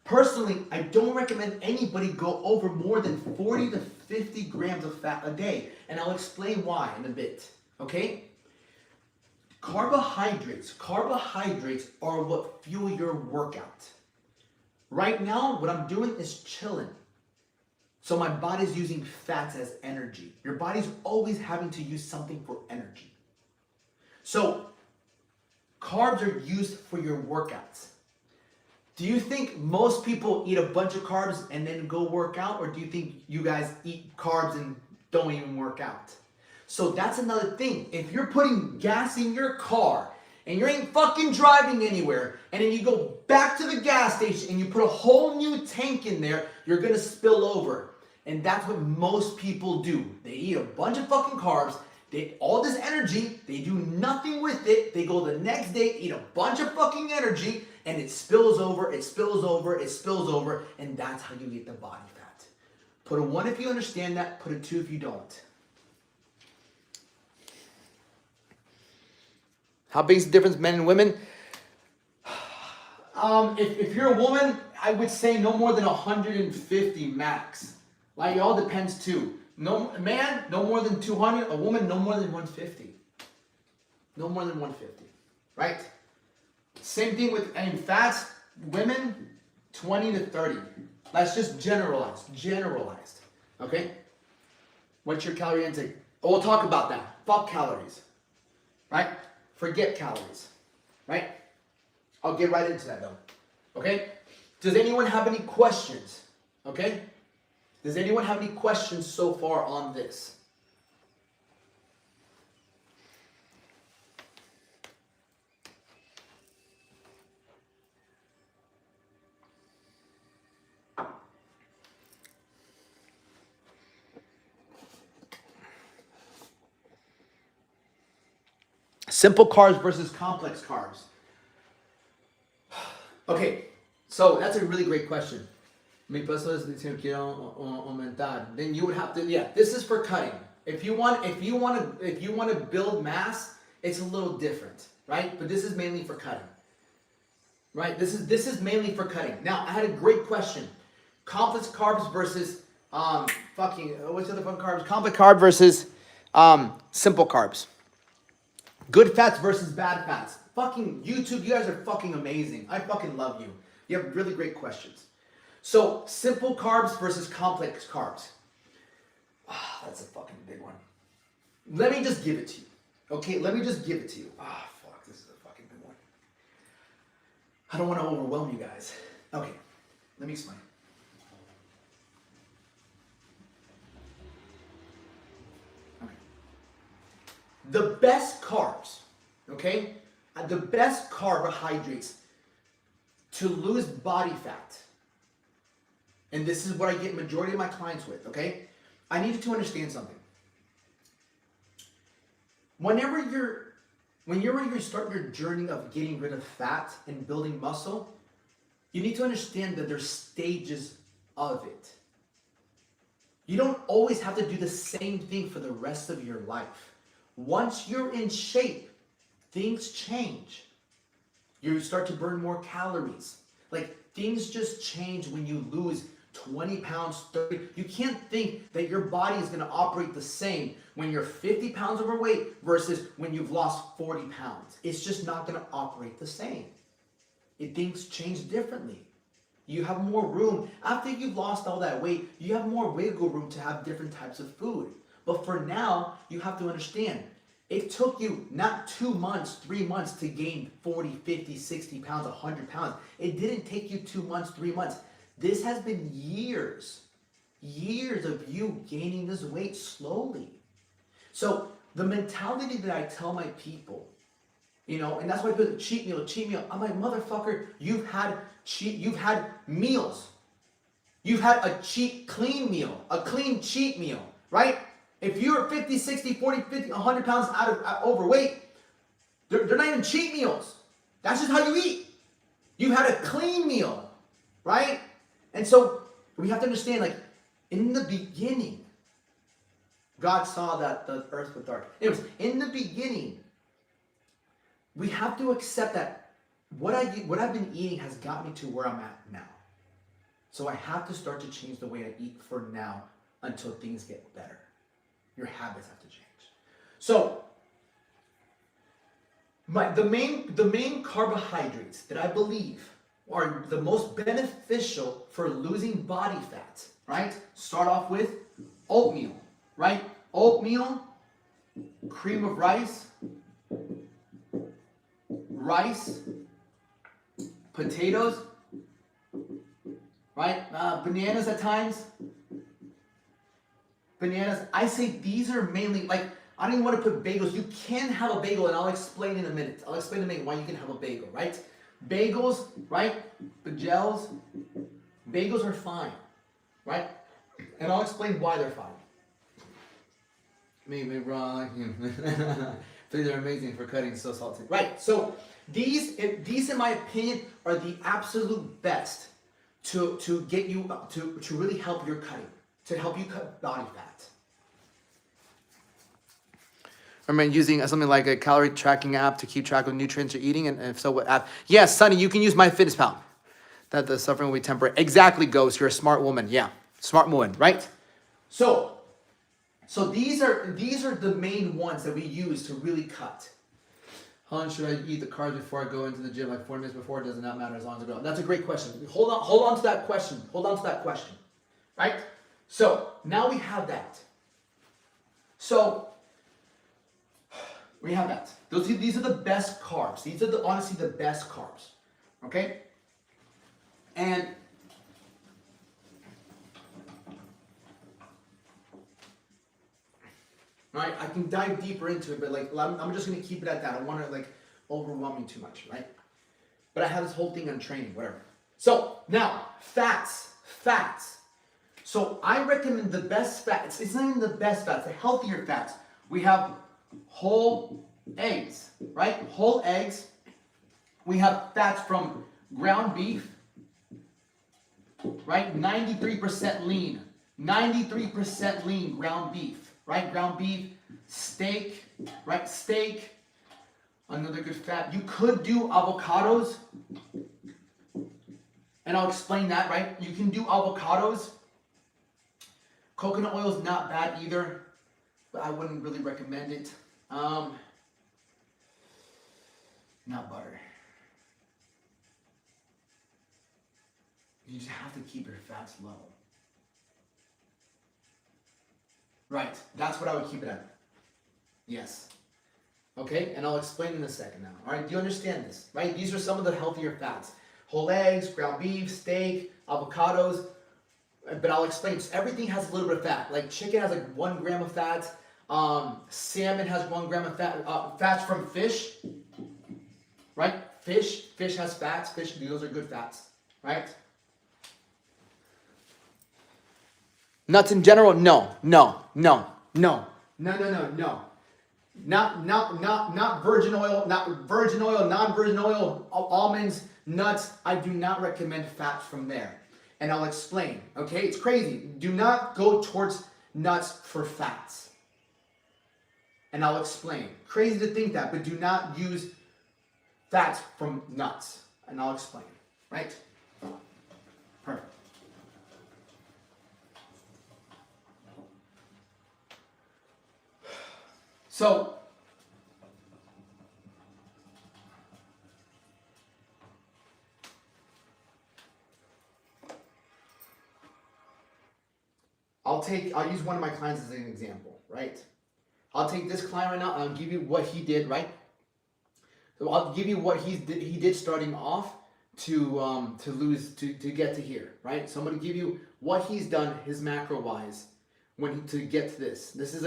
Personally, I don't recommend anybody go over more than 40 to 50 grams of fat a day. And I'll explain why in a bit. Okay? Carbohydrates are what fuel your workout. Right now, what I'm doing is chilling. So my body's using fats as energy. Your body's always having to use something for energy. So carbs are used for your workouts. Do you think most people eat a bunch of carbs and then go work out? Or do you think you guys eat carbs and don't even work out? So that's another thing. If you're putting gas in your car and you ain't fucking driving anywhere, and then you go back to the gas station and you put a whole new tank in there, you're gonna spill over. And that's what most people do. They eat a bunch of fucking carbs, all this energy, they do nothing with it. They go the next day, eat a bunch of fucking energy, and it spills over, it spills over, it spills over, and that's how you get the body fat. Put a 1 if you understand that, put a 2 if you don't. How big is the difference, men and women? If you're a woman, I would say no more than 150 max. Like, it all depends too. No man, no more than 200. A woman, no more than 150. No more than 150, right? Same thing with fats. Women, 20 to 30. Let's just generalized. Okay? What's your calorie intake? Oh, we'll talk about that. Fuck calories, right? Forget calories, right? I'll get right into that though. Okay? Does anyone have any questions? Okay? Does anyone have any questions so far on this? Simple carbs versus complex carbs. Okay, so that's a really great question. Mi peso es quiero aumentar. Then you would have to, this is for cutting. If you want to build mass, it's a little different, right? But this is mainly for cutting. Right? This is mainly for cutting. Now, I had a great question. Complex carbs versus what's the other fun carbs? Complex carb versus simple carbs. Good fats versus bad fats. Fucking YouTube, you guys are fucking amazing. I fucking love you. You have really great questions. So, simple carbs versus complex carbs. That's a fucking big one. Let me just give it to you. Okay, let me just give it to you. Fuck, this is a fucking big one. I don't want to overwhelm you guys. Okay, let me explain. Okay. The best carbs, okay? The best carbohydrates to lose body fat, and this is what I get majority of my clients with, okay? I need you to understand something. Whenever you start your journey of getting rid of fat and building muscle, you need to understand that there's stages of it. You don't always have to do the same thing for the rest of your life. Once you're in shape, things change. You start to burn more calories. Like, things just change when you lose 20 pounds, 30. You can't think that your body is going to operate the same when you're 50 pounds overweight versus when you've lost 40 pounds. It's just not going to operate the same. Things change differently. You have more room. After you've lost all that weight, you have more wiggle room to have different types of food. But for now, you have to understand, it took you not 2 months, 3 months to gain 40, 50, 60 pounds, 100 pounds. It didn't take you 2 months, 3 months. This has been years of you gaining this weight slowly. So the mentality that I tell my people, and that's why people cheat meal. I'm like, motherfucker, you've had meals. You've had a clean meal, a clean cheat meal, right? If you're 50, 60, 40, 50, 100 pounds overweight, they're not even cheat meals. That's just how you eat. You had a clean meal, right? And so we have to understand, like, in the beginning, God saw that the earth was dark. Anyways, in the beginning, we have to accept that what I've been eating has got me to where I'm at now. So I have to start to change the way I eat for now until things get better. Your habits have to change. So the main carbohydrates that I believe are the most beneficial for losing body fat, right? Start off with oatmeal, right? Oatmeal, cream of rice, potatoes, right? Bananas at times. Bananas. I say these are mainly, like, I don't even want to put bagels. You can have a bagel, and I'll explain in a minute. I'll explain in a minute why you can have a bagel, right? Bagels, right? Bagels. Bagels are fine, right? And I'll explain why they're fine. Maybe wrong. These are amazing for cutting, so salty. Right, so these in my opinion are the absolute best to get you to really help your cutting, to help you cut body fat. I mean, using something like a calorie tracking app to keep track of nutrients you're eating, and if so, what app? Yes, Sonny, you can use MyFitnessPal. That the suffering will be temporary. Exactly, Ghost. You're a smart woman. Yeah, smart woman, right? So these are the main ones that we use to really cut. How long should I eat the carbs before I go into the gym? Like 4 minutes before? It does not matter as long as I go. That's a great question. Hold on to that question. Right? So now we have that. So we have that. These are the best carbs. These are honestly the best carbs. Okay? And right, I can dive deeper into it, but like I'm just gonna keep it at that. I don't want to like overwhelm me too much, right? But I have this whole thing on training, whatever. So now fats. So I recommend the best fats. It's not even the best fats, the healthier fats. We have whole eggs, right? Whole eggs. We have fats from ground beef, right? 93% lean. 93% lean ground beef, right? Ground beef, steak, right? Steak, another good fat. You could do avocados, and I'll explain that, right? You can do avocados. Coconut oil is not bad either, but I wouldn't really recommend it. Not butter. You just have to keep your fats low. Right, that's what I would keep it at. Yes. Okay, and I'll explain in a second now. All right, do you understand this? Right, these are some of the healthier fats. Whole eggs, ground beef, steak, avocados. But I'll explain. So everything has a little bit of fat. Like chicken has like 1 gram of fat. Salmon has 1 gram of fat. Fats from fish. Right? Fish has fats. Those are good fats. Right? Nuts in general? No. Not virgin oil, non-virgin oil, almonds, nuts. I do not recommend fats from there. And I'll explain, okay? It's crazy. Do not go towards nuts for fats. And I'll explain. Crazy to think that, but do not use fats from nuts. And I'll explain, right? Perfect. So, I'll use one of my clients as an example, right? I'll take this client right now and I'll give you what he did, right? So I'll give you what he did starting off to get to here, right? So I'm gonna give you what he's done, his macro wise, to get to this. This is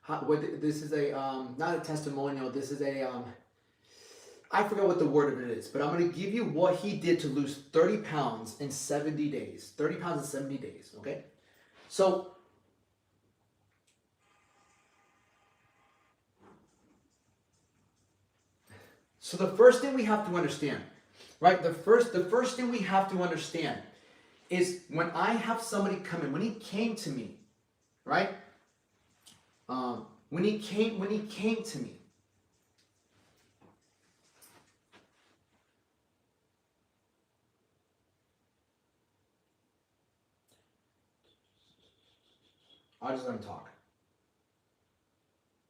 not a testimonial. This is I forgot what the word of it is, but I'm gonna give you what he did to lose 30 pounds in 70 days. 30 pounds in 70 days, okay? So the first thing we have to understand, right? The first thing we have to understand is when I have somebody come in, when he came to me, right? When he came to me, just let him talk.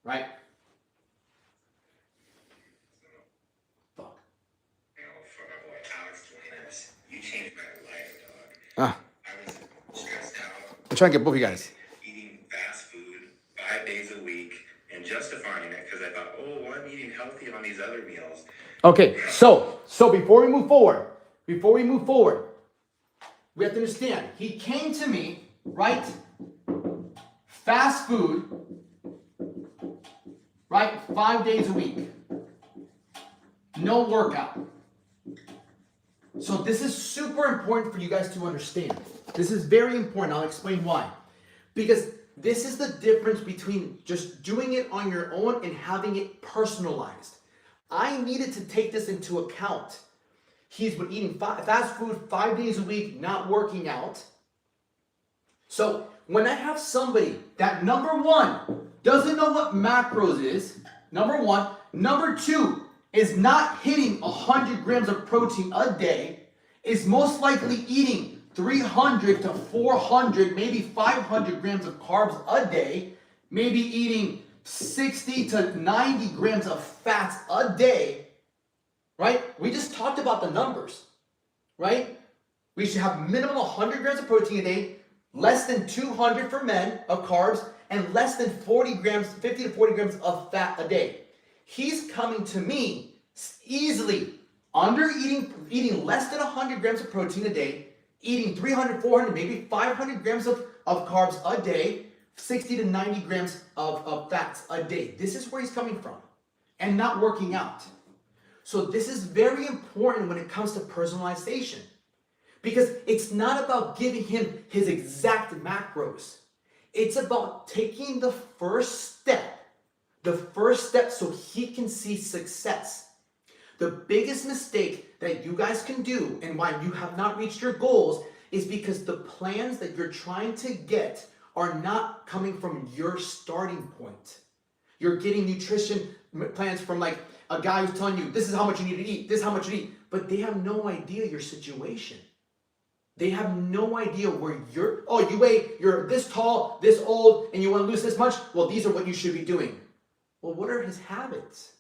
Right? Fuck. You know, for my boy Alex Duenas, you changed my life, dog. Ah, I was stressed out, I'm trying to get both of you guys. eating fast food 5 days a week, and justifying it because I thought, oh, well, I'm eating healthy on these other meals. Okay, so before we move forward, we have to understand, he came to me, right? Fast food, right? 5 days a week. No workout. So this is super important for you guys to understand. This is very important. I'll explain why. Because this is the difference between just doing it on your own and having it personalized. I needed to take this into account. He's been eating fast food 5 days a week, not working out. So when I have somebody that, number one, doesn't know what macros is, number one, number two, is not hitting 100 grams of protein a day, is most likely eating 300 to 400, maybe 500 grams of carbs a day, maybe eating 60 to 90 grams of fats a day, right? We just talked about the numbers, right? We should have minimum 100 grams of protein a day, less than 200 for men of carbs, and less than 40 grams, 50 to 40 grams of fat a day. He's coming to me easily eating less than 100 grams of protein a day, eating 300, 400, maybe 500 grams of carbs a day, 60 to 90 grams of fats a day. This is where he's coming from, and not working out. So this is very important when it comes to personalization, because it's not about giving him his exact macros. It's about taking the first step so he can see success. The biggest mistake that you guys can do and why you have not reached your goals is because the plans that you're trying to get are not coming from your starting point. You're getting nutrition plans from like a guy who's telling you, this is how much you need to eat, this is how much you need, but they have no idea your situation. They have no idea where you're this tall, this old, and you want to lose this much? Well, these are what you should be doing. Well, what are his habits?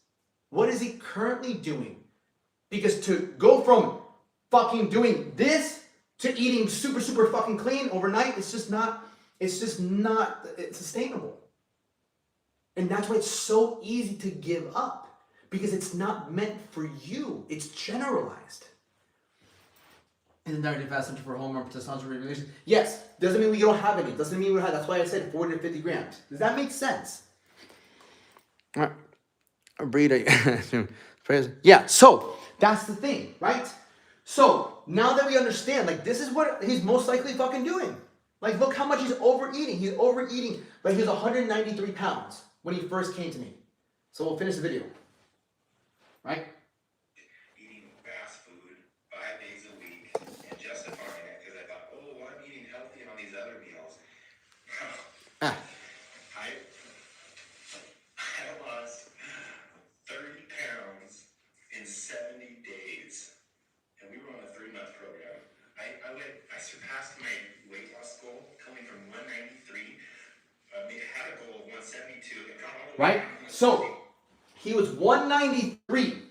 What is he currently doing? Because to go from fucking doing this to eating super, super fucking clean overnight, it's just not sustainable. And that's why it's so easy to give up, because it's not meant for you. It's generalized. Isn't that fast for hormone testosterone regulation? Yes. Doesn't mean we don't have any. Doesn't mean we have. That's why I said 40 to 50 grams. Does that make sense? Yeah. So that's the thing, right? So now that we understand, like, this is what he's most likely fucking doing. Like, look how much he's overeating. He's overeating. Like, he was 193 pounds when he first came to me. So we'll finish the video. Right? Eating fast food 5 days a week and justifying it because I thought, oh, well, I'm eating healthy on these other meals. I lost 30 pounds in 70 days, and we were on a 3-month program. I surpassed my weight loss goal, coming from 193. Had a goal of 172. And got all the way Right? down to So he was 193.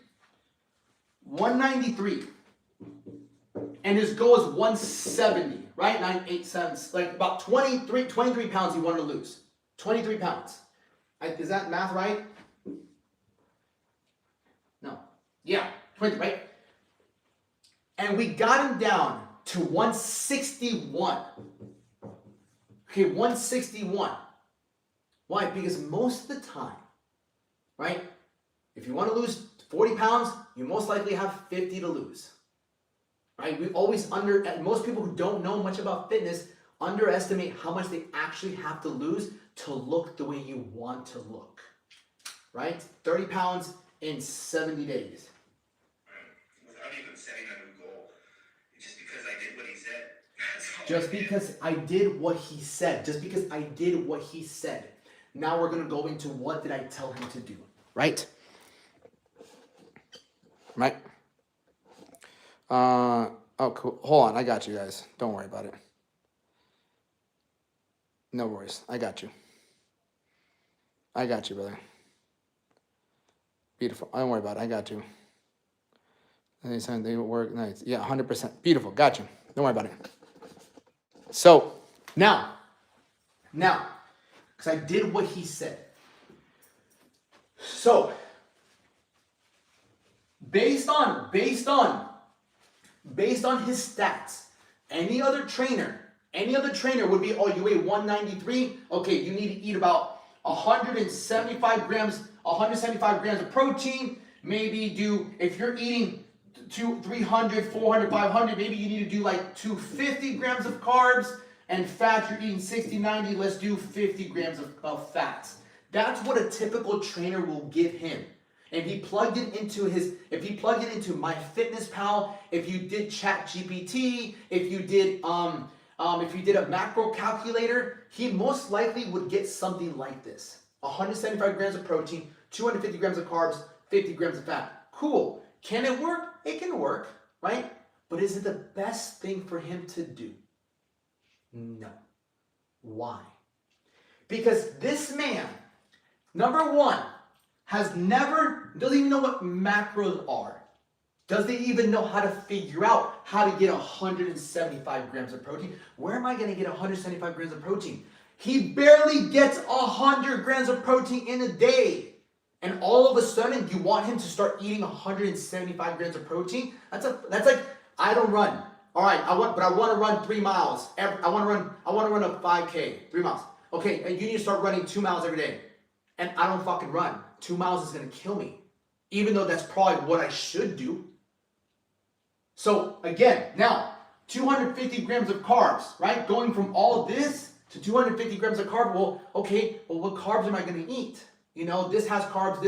193. And his goal is 170, right? 9, 8, 7, like about 23 pounds he wanted to lose. 23 pounds. Is that math right? No. Yeah, 20, right? And we got him down to 161. Okay, 161. Why? Because most of the time, right? If you want to lose 40 pounds, you most likely have 50 to lose. Right? We always most people who don't know much about fitness underestimate how much they actually have to lose to look the way you want to look. Right? 30 pounds in 70 days. Without even setting a new goal, just because I did what he said. Just because I did what he said. Just because I did what he said. Now we're going to go into what did I tell him to do. Right? Right? Oh, cool. Hold on. I got you guys. Don't worry about it. No worries. I got you. I got you, brother. Beautiful. Don't worry about it. I got you. Anytime they work nights. Yeah, 100%. Beautiful. Got you. Don't worry about it. So, now, because I did what he said. So, based on his stats, any other trainer would be, oh, you weigh 193. Okay, you need to eat about 175 grams of protein. Maybe if you're eating 300, 400, 500, maybe you need to do like 250 grams of carbs, and fat, you're eating 60, 90, let's do 50 grams of fats. That's what a typical trainer will give him. If he plugged it into MyFitnessPal, if you did ChatGPT, if you did a macro calculator, he most likely would get something like this: 175 grams of protein, 250 grams of carbs, 50 grams of fat. Cool. Can it work? It can work, right? But is it the best thing for him to do? No. Why? Because this man, number one, doesn't even know what macros are. Doesn't even know how to figure out how to get 175 grams of protein. Where am I going to get 175 grams of protein? He barely gets 100 grams of protein in a day. And all of a sudden, you want him to start eating 175 grams of protein? That's like, I don't run. All right, I want to run 3 miles. I want to run a 5K, 3 miles. Okay, and you need to start running 2 miles every day. And I don't fucking run. 2 miles is going to kill me. Even though that's probably what I should do. So again, now, 250 grams of carbs, right? Going from all this to 250 grams of carbs. Well, what carbs am I going to eat? You know, this has carbs,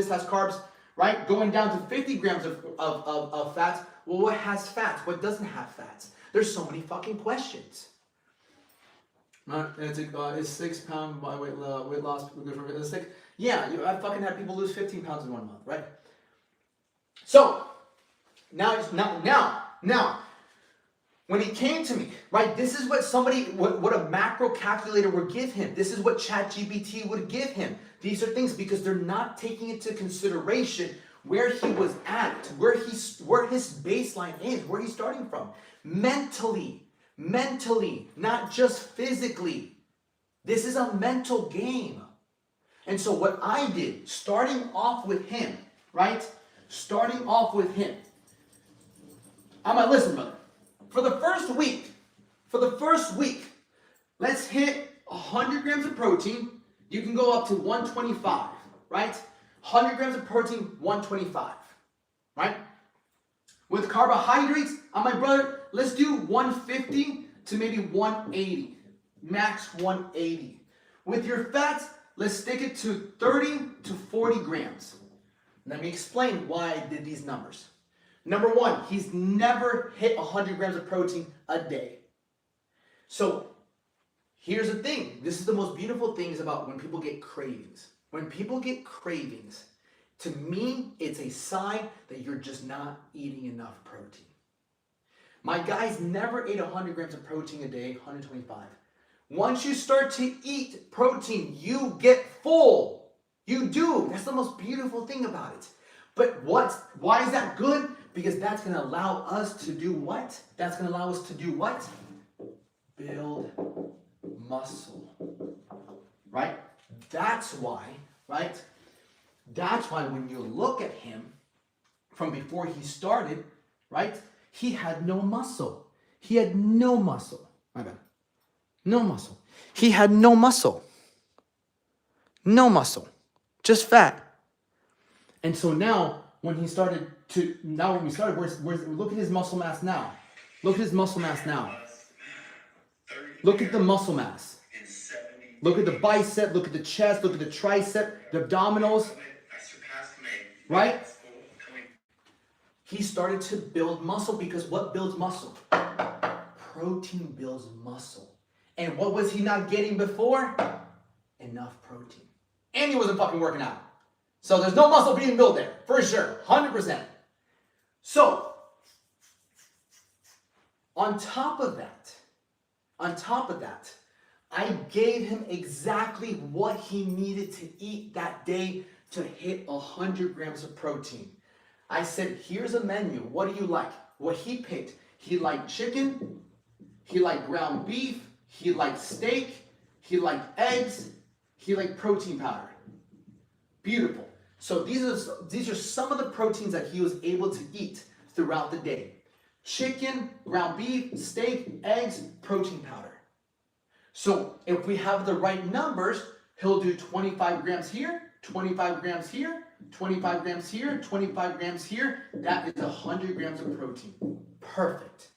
right? Going down to 50 grams of fats. Well, what has fats? What doesn't have fats? There's so many fucking questions. Is 6 pound by weight loss good for realistic? Yeah, I fucking had people lose 15 pounds in 1 month, right? So now, when he came to me, right? This is what a macro calculator would give him. This is what ChatGPT would give him. These are things because they're not taking into consideration where he was at, where his baseline is, where he's starting from. Mentally, not just physically. This is a mental game. And so what I did, starting off with him, I'm like, listen, brother, for the first week, let's hit 100 grams of protein. You can go up to 125, right? 100 grams of protein, 125, right? With carbohydrates, I'm like, brother, let's do 150 to maybe 180, max 180. With your fats, let's stick it to 30 to 40 grams. Let me explain why I did these numbers. Number one, he's never hit 100 grams of protein a day. So here's the thing. This is the most beautiful thing is about when people get cravings. When people get cravings, to me, it's a sign that you're just not eating enough protein. My guys never ate 100 grams of protein a day, 125. Once you start to eat protein, you get full. You do. That's the most beautiful thing about it. But why is that good? Because that's going to allow us to do what? That's going to allow us to do what? Build muscle. Right? That's why, right? That's why when you look at him from before he started, right? He had no muscle. He had no muscle. My bad. No muscle. He had no muscle. No muscle. Just fat. And so now, when we started, look at his muscle mass now. Look at his muscle mass now. Look at the muscle mass. Look at the bicep, look at the chest, look at the tricep, the abdominals. Right? He started to build muscle because what builds muscle? Protein builds muscle. And what was he not getting before? Enough protein. And he wasn't fucking working out. So there's no muscle being built there, for sure, 100%. So, on top of that, I gave him exactly what he needed to eat that day to hit 100 grams of protein. I said, here's a menu. What do you like? What he picked, he liked chicken, he liked ground beef, he liked steak, he liked eggs, he liked protein powder. Beautiful. So these are some of the proteins that he was able to eat throughout the day. Chicken, ground beef, steak, eggs, protein powder. So if we have the right numbers, he'll do 25 grams here, 25 grams here, 25 grams here, 25 grams here. That is 100 grams of protein. Perfect.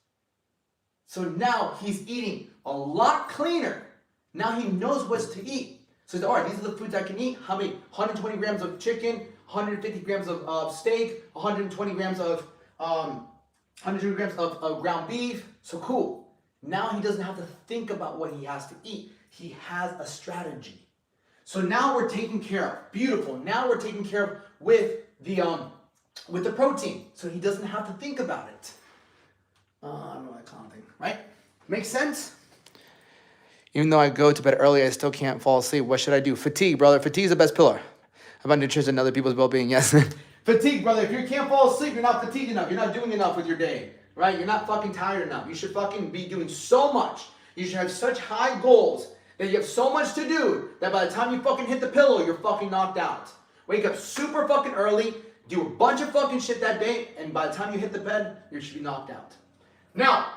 So now he's eating a lot cleaner. Now he knows what to eat. So he's like, all right, these are the foods I can eat. How many? 120 grams of chicken, 150 grams of steak, 120 grams of 120 grams of ground beef. So cool. Now he doesn't have to think about what he has to eat. He has a strategy. So now we're taken care of. Beautiful. Now we're taken care of with the protein. So he doesn't have to think about it. I don't know that kind of thing, right? Makes sense? Even though I go to bed early, I still can't fall asleep. What should I do? Fatigue, brother. Fatigue is the best pillar about nutrition and other people's well-being. Yes. Fatigue, brother. If you can't fall asleep, you're not fatigued enough. You're not doing enough with your day, right? You're not fucking tired enough. You should fucking be doing so much. You should have such high goals that you have so much to do that by the time you fucking hit the pillow, you're fucking knocked out. Wake up super fucking early, do a bunch of fucking shit that day, and by the time you hit the bed, you should be knocked out. Now,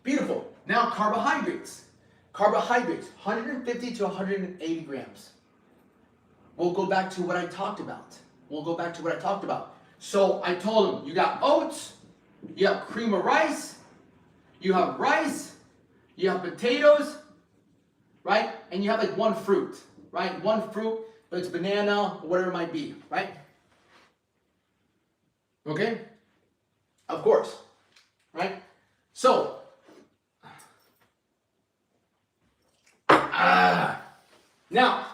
beautiful. Now carbohydrates. Carbohydrates, 150 to 180 grams. We'll go back to what I talked about. So I told him, you got oats, you have cream of rice, you have rice, you have potatoes, right? And you have like one fruit, right? One fruit, but it's banana, or whatever it might be, right? Okay? Of course, right? So, now,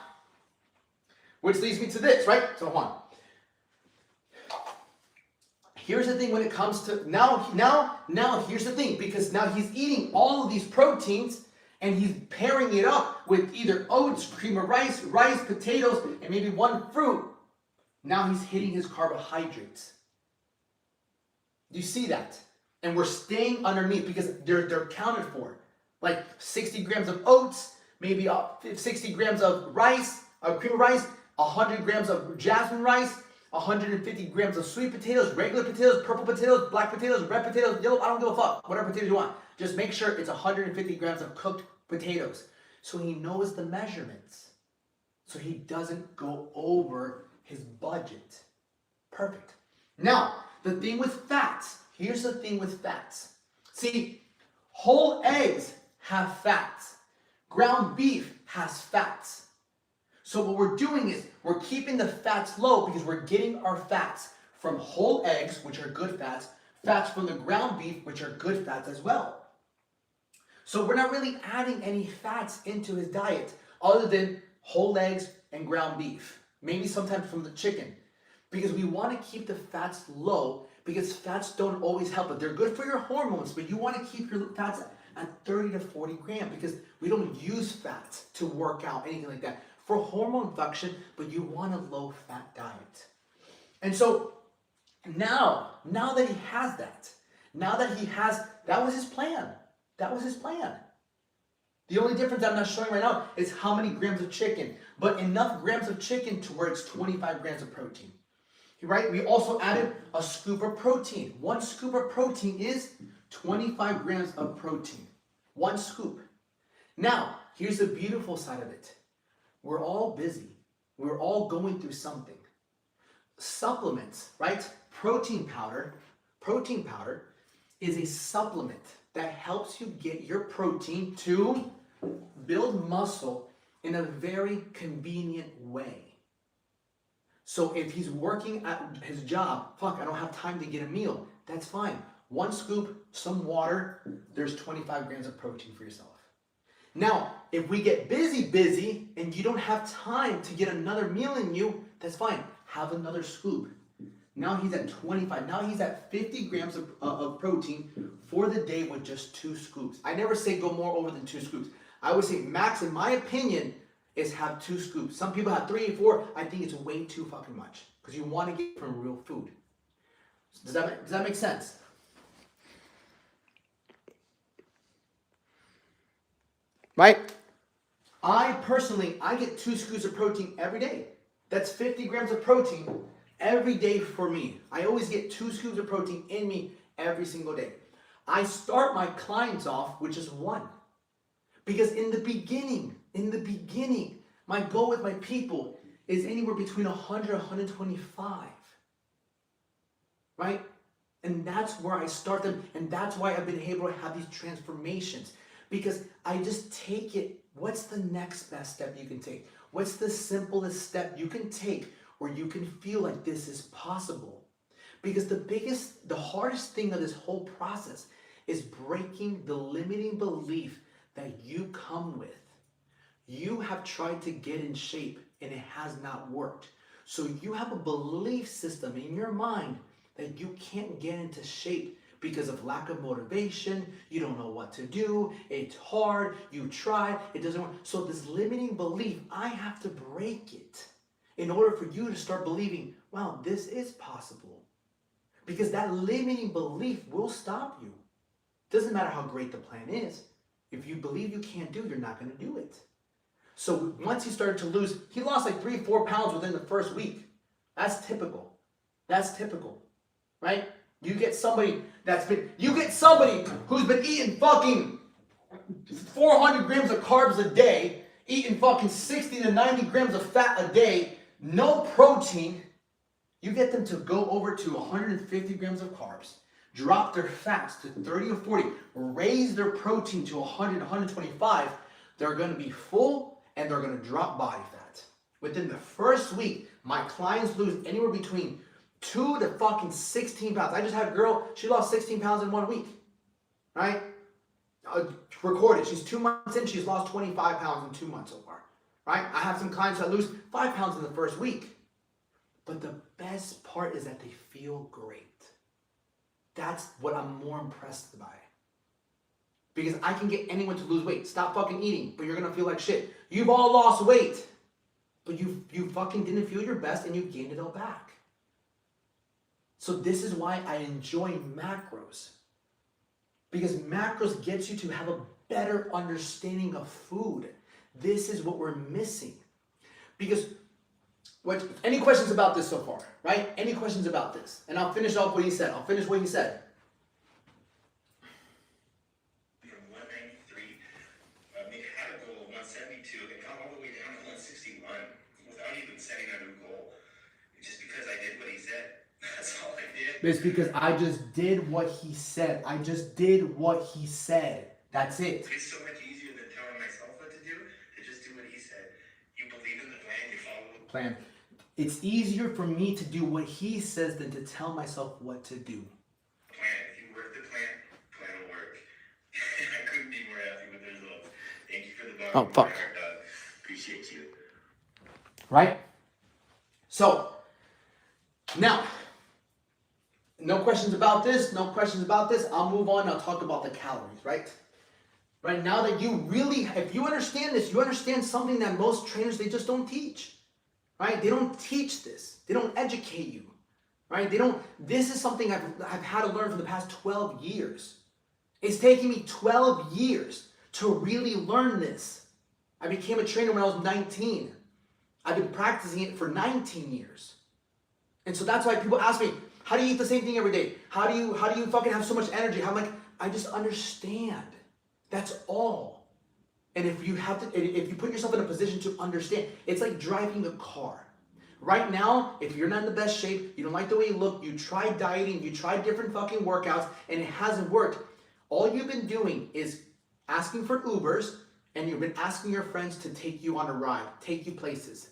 which leads me to this, right? So hold on. Here's the thing when it comes to, now here's the thing, because now he's eating all of these proteins and he's pairing it up with either oats, cream of rice, potatoes, and maybe one fruit. Now he's hitting his carbohydrates. Do you see that? And we're staying underneath because they're counted for. Like 60 grams of oats, maybe 60 grams of rice, cream of rice, 100 grams of jasmine rice, 150 grams of sweet potatoes, regular potatoes, purple potatoes, black potatoes, red potatoes, yellow, I don't give a fuck, whatever potatoes you want. Just make sure it's 150 grams of cooked potatoes. So he knows the measurements. So he doesn't go over his budget. Perfect. Now, the thing with fats, here's the thing with fats. See, whole eggs have fats. Ground beef has fats. So what we're doing is we're keeping the fats low because we're getting our fats from whole eggs, which are good fats, fats from the ground beef, which are good fats as well. So we're not really adding any fats into his diet other than whole eggs and ground beef. Maybe sometimes from the chicken. Because we want to keep the fats low because fats don't always help it. They're good for your hormones, but you want to keep your fats at 30 to 40 grams because we don't use fats to work out, anything like that. For hormone function, but you want a low fat diet. And so now that he has that, that was his plan. That was his plan. The only difference I'm not showing right now is how many grams of chicken, but enough grams of chicken to where it's 25 grams of protein. Right? We also added a scoop of protein. One scoop of protein is 25 grams of protein. One scoop. Now, here's the beautiful side of it. We're all busy. We're all going through something. Supplements, right? Protein powder is a supplement that helps you get your protein to build muscle in a very convenient way. So if he's working at his job, I don't have time to get a meal. That's fine. One scoop, some water, there's 25 grams of protein for yourself. Now, if we get busy, and you don't have time to get another meal in you, that's fine. Have another scoop. Now he's at 25. Now he's at 50 grams of protein for the day with just 2 scoops. I never say go more over than 2 scoops. I would say max, in my opinion, is have 2 scoops. Some people have 3 or 4. I think it's way too fucking much because you want to get from real food. Does that make sense? Right? I personally, I get 2 scoops of protein every day. That's 50 grams of protein every day for me. I always get 2 scoops of protein in me every single day. I start my clients off with just 1. Because in the beginning, my goal with my people is anywhere between 100 and 125. Right? And that's where I start them. And that's why I've been able to have these transformations. Because I just take it. What's the next best step you can take? What's the simplest step you can take where you can feel like this is possible? Because the hardest thing of this whole process is breaking the limiting belief that you come with. You have tried to get in shape and it has not worked. So you have a belief system in your mind that you can't get into shape because of lack of motivation. You don't know what to do. It's hard. You tried. It doesn't work. So this limiting belief, I have to break it in order for you to start believing, wow, this is possible. Because that limiting belief will stop you. Doesn't matter how great the plan is. If you believe you can't do, you're not going to do it. So once he started to lose, he lost like 3-4 pounds within the first week. That's typical. Right? You get somebody who's been eating fucking 400 grams of carbs a day, eating fucking 60 to 90 grams of fat a day, no protein. You get them to go over to 150 grams of carbs, drop their fats to 30 or 40, raise their protein to 100, 125. They're going to be full and they're going to drop body fat. Within the first week, my clients lose anywhere between 2 to fucking 16 pounds. I just had a girl, she lost 16 pounds in 1 week, right? Recorded. She's 2 months in, she's lost 25 pounds in 2 months so far, right? I have some clients that lose 5 pounds in the first week. But the best part is that they feel great. That's what I'm more impressed by. Because I can get anyone to lose weight. Stop fucking eating, but you're gonna feel like shit. You've all lost weight, but you fucking didn't feel your best and you gained it all back. So this is why I enjoy macros. Because macros gets you to have a better understanding of food. This is what we're missing. Because any questions about this so far, right? Any questions about this? And I'll finish off what he said. From 193, they had a goal of 172 and got all the way down to 161 without even setting a new goal. Just because I did what he said. That's all I did. It's because I just did what he said. That's it. It's so much easier than telling myself what to do, to just do what he said. You believe in the plan, you follow the Plan. It's easier for me to do what he says than to tell myself what to do. plan. If you work the plan will work. I couldn't be more happy with the results. Thank you for the bottom Oh, fuck. Doug. Appreciate you. Right? So, now, no questions about this. I'll move on. I'll talk about the calories, right? Right now that you really, if you understand this, you understand something that most trainers, they just don't teach. Right? They don't teach this. They don't educate you. Right? This is something I've had to learn for the past 12 years. It's taken me 12 years to really learn this. I became a trainer when I was 19. I've been practicing it for 19 years. And so that's why people ask me, how do you eat the same thing every day? How do you fucking have so much energy? I'm like, I just understand. That's all. And if you put yourself in a position to understand, it's like driving a car. Right now, if you're not in the best shape, you don't like the way you look, you tried dieting, you tried different fucking workouts, and it hasn't worked. All you've been doing is asking for Ubers, and you've been asking your friends to take you on a ride, take you places.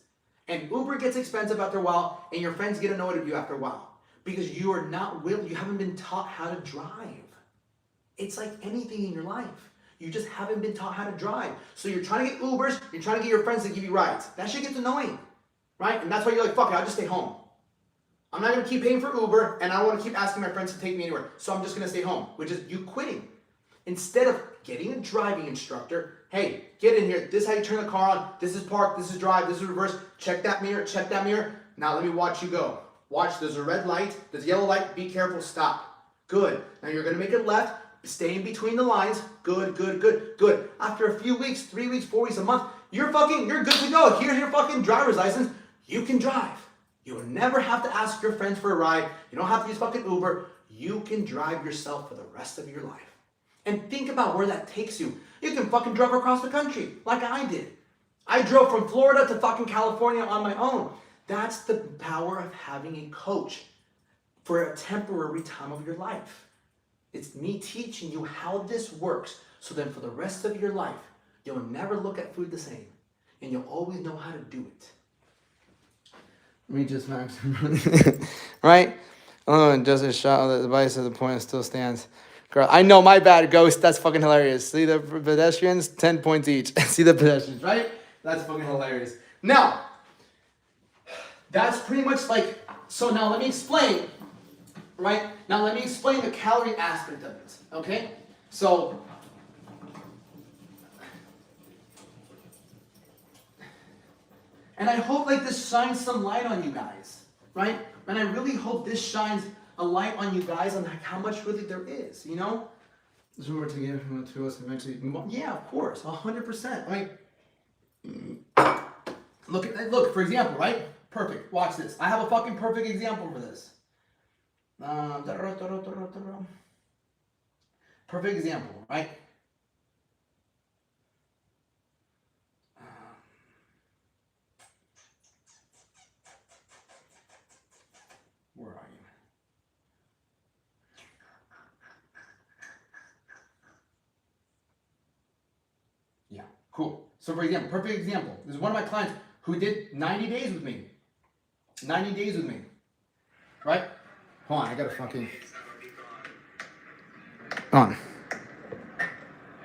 And Uber gets expensive after a while, and your friends get annoyed at you after a while. Because you haven't been taught how to drive. It's like anything in your life. You just haven't been taught how to drive. So you're trying to get Ubers, you're trying to get your friends to give you rides. That shit gets annoying, right? And that's why you're like, fuck it, I'll just stay home. I'm not gonna keep paying for Uber, and I don't wanna keep asking my friends to take me anywhere. So I'm just gonna stay home, which is you quitting. Instead of getting a driving instructor, hey, get in here. This is how you turn the car on. This is park. This is drive. This is reverse. Check that mirror. Check that mirror. Now let me watch you go. Watch. There's a red light. There's a yellow light. Be careful. Stop. Good. Now you're gonna make it left. Stay in between the lines. Good, good, good, good. After a few weeks, 3 weeks, 4 weeks, a month, you're good to go. Here's your fucking driver's license. You can drive. You'll never have to ask your friends for a ride. You don't have to use fucking Uber. You can drive yourself for the rest of your life. And think about where that takes you. You can fucking drive across the country like I did. I drove from Florida to fucking California on my own. That's the power of having a coach for a temporary time of your life. It's me teaching you how this works, so then for the rest of your life, you'll never look at food the same, and you'll always know how to do it. Let me just max. Right? Oh, just a shot of the device at the point still stands. Girl, I know, my bad, Ghost. That's fucking hilarious. See the pedestrians? 10 points each. See the pedestrians, right? That's fucking hilarious. Now, that's pretty much like, so now let me explain. Right? Now let me explain the calorie aspect of it, okay? So, and I hope like this shines some light on you guys, right? And I really hope this shines a light on you guys on like how much really there is, you know? There's more to give to us eventually. Yeah, of course, 100%, right? Look, for example, right? Perfect, watch this. I have a fucking perfect example for this. Perfect example, right? Where are you? Yeah, cool. So for example, perfect example. This is one of my clients who did 90 days with me. 90 days with me, right? Hold on, I gotta fucking. On. Are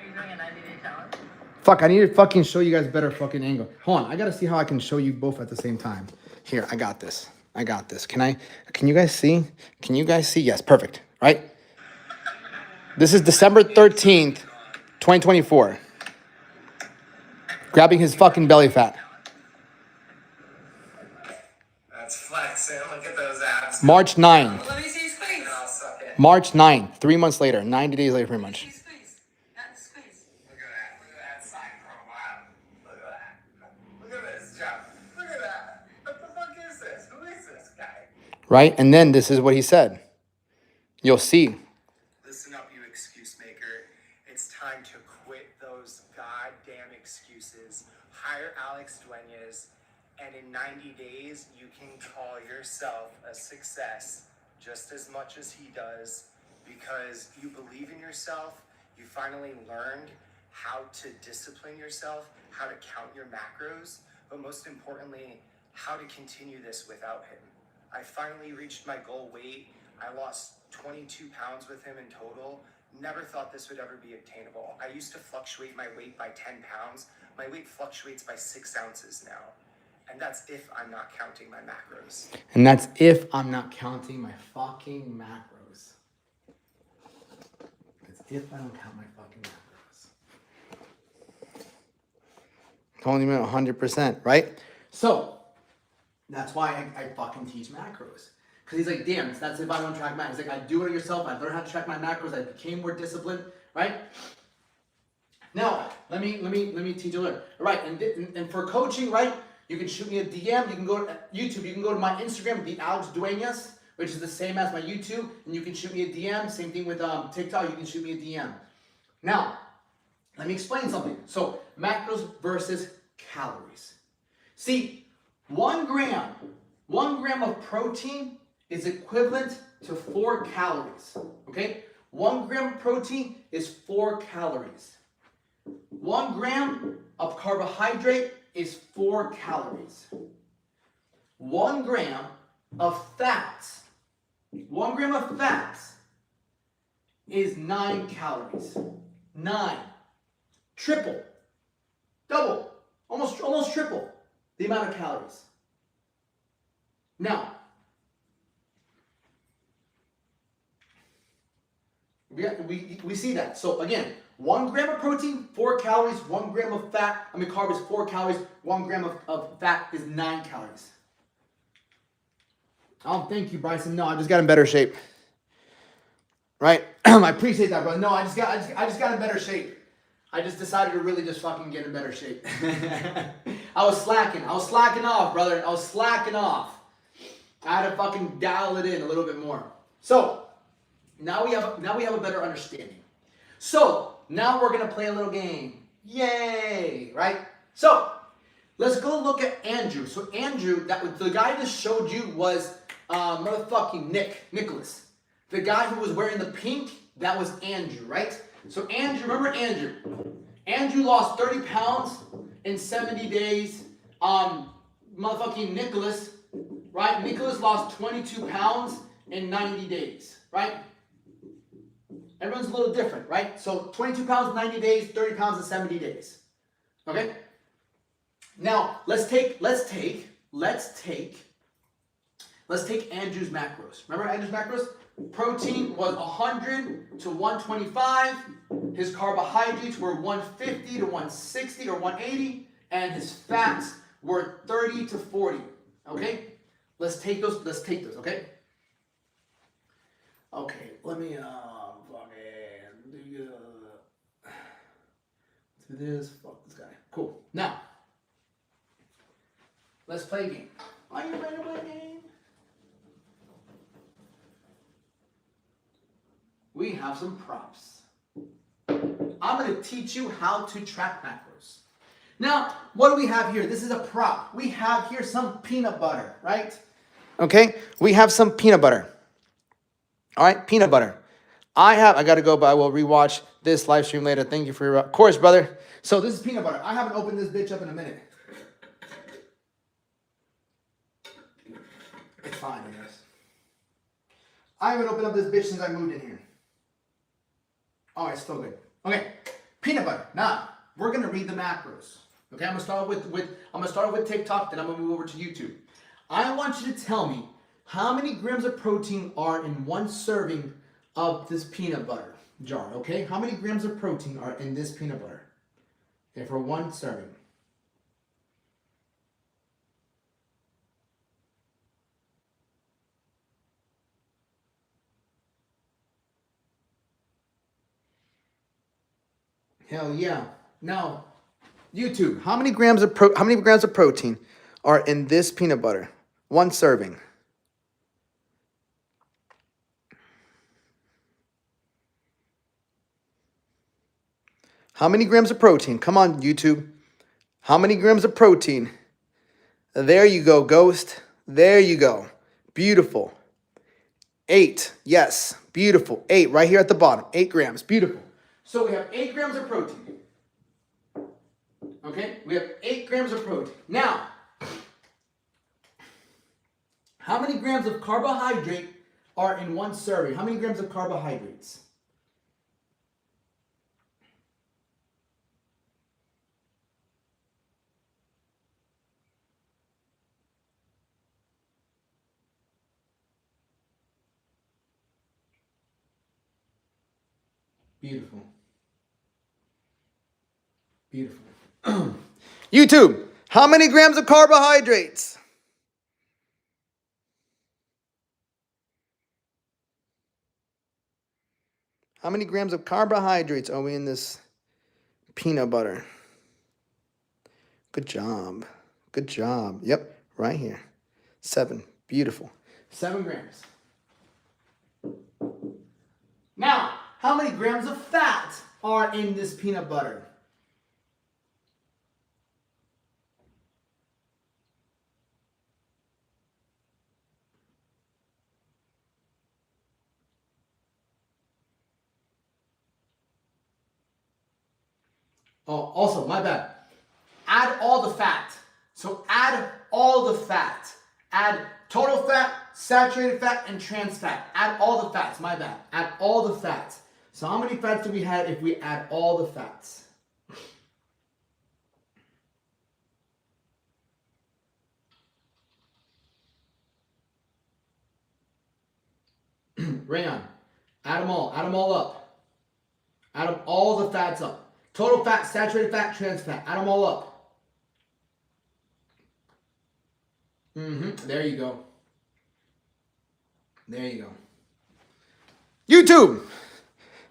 you doing a 90-day challenge? Fuck, I need to fucking show you guys better fucking angle. Hold on, I gotta see how I can show you both at the same time. Here, I got this. I got this. Can you guys see? Can you guys see? Yes, perfect, right? This is December 13th, 2024. Grabbing his fucking belly fat. That's flexing. Look at those abs. March 9th. Let me see you squeeze. I'll suck it. March 9th, 3 months later, 90 days later, pretty much. Squeeze. Not squeeze. Look at that. Look at that side profile. Look at that. Look at this, Jeff. Look at that. What the fuck is this? Who is this guy? Right? And then this is what he said. You'll see. Listen up, you excuse maker. It's time to quit those goddamn excuses. Hire Alex Duenas, and in 90 days, you can call yourself a success just as much as he does, because you believe in yourself. You finally learned how to discipline yourself, how to count your macros, but most importantly, how to continue this without him. I finally reached my goal weight. I lost 22 pounds with him in total. Never thought this would ever be obtainable. I used to fluctuate my weight by 10 pounds. My weight fluctuates by 6 ounces now. And that's if I'm not counting my macros. And that's if I'm not counting my fucking macros. That's if I don't count my fucking macros. Totally meant 100%, right? So, that's why I fucking teach macros. Because he's like, damn, that's if I don't track macros. He's like, I do it yourself. I learned how to track my macros. I became more disciplined, right? Now, let me teach you a little. Right, and for coaching, right? You can shoot me a DM. You can go to YouTube. You can go to my Instagram, the Alex Duenas, which is the same as my YouTube, and you can shoot me a DM. Same thing with TikTok. You can shoot me a DM. Now, let me explain something. So, macros versus calories. See, 1 gram of protein is equivalent to 4 calories. Okay, 1 gram of protein is 4 calories. 1 gram of carbohydrate is 4 calories. 1 gram of fats, 1 gram of fats is 9 calories. 9. Triple. Double. Almost triple the amount of calories. Now, We see that. So again, 1 gram of protein, 4 calories, 1 gram of fat, carb is 4 calories, 1 gram of fat is 9 calories. Oh, thank you, Bryson. No, I just got in better shape. Right? I appreciate that, brother. No, I just got in better shape. I just decided to really just fucking get in better shape. I was slacking off, brother. I was slacking off. I had to fucking dial it in a little bit more. So now we have a better understanding. So now we're gonna play a little game. Yay! Right? So let's go look at Andrew. So Andrew, the guy I just showed you was motherfucking Nicholas. The guy who was wearing the pink, that was Andrew, right? So Andrew, remember Andrew? Andrew lost 30 pounds in 70 days. Motherfucking Nicholas, right? Nicholas lost 22 pounds in 90 days, right? Everyone's a little different, right? So 22 pounds in 90 days, 30 pounds in 70 days. Okay? Now, let's take Andrew's macros. Remember Andrew's macros? Protein was 100 to 125. His carbohydrates were 150 to 160 or 180. And his fats were 30 to 40. Okay? Let's take those, okay? Okay, let me do this. Fuck this guy. Cool. Now, let's play a game. Are you ready to play a game? We have some props. I'm going to teach you how to track macros. Now, what do we have here? This is a prop. We have here some peanut butter, right? Okay, we have some peanut butter. All right, peanut butter. I got to go, but I will rewatch this live stream later. Thank you for your course, brother. So this is peanut butter. I haven't opened this bitch up in a minute. It's fine, I guess. I haven't opened up this bitch since I moved in here. Oh, it's still good. Okay, peanut butter. Now we're gonna read the macros. Okay, I'm gonna start with TikTok, then I'm gonna move over to YouTube. I want you to tell me how many grams of protein are in 1 serving of this peanut butter jar. Okay, how many grams of protein are in this peanut butter? Okay, for 1 serving. Hell yeah. Now, YouTube, how many grams of protein are in this peanut butter? 1 serving. How many grams of protein? Come on, YouTube. How many grams of protein? There you go, Ghost. There you go. Beautiful. 8. Yes. Beautiful. 8 right here at the bottom. 8 grams. Beautiful. So we have 8 grams of protein. Okay? We have 8 grams of protein. Now, how many grams of carbohydrate are in 1 serving? How many grams of carbohydrates? Beautiful. Beautiful. YouTube, how many grams of carbohydrates? How many grams of carbohydrates are we in this peanut butter? Good job. Good job. Yep, right here. 7. Beautiful. 7 grams. Now, how many grams of fat are in this peanut butter? Oh, also, my bad. Add all the fat. So add all the fat. Add total fat, saturated fat, and trans fat. Add all the fats. My bad. Add all the fats. So how many fats do we have if we add all the fats? Rayon, add them all up. Add them all the fats up. Total fat, saturated fat, trans fat. Add them all up. There you go. There you go. YouTube.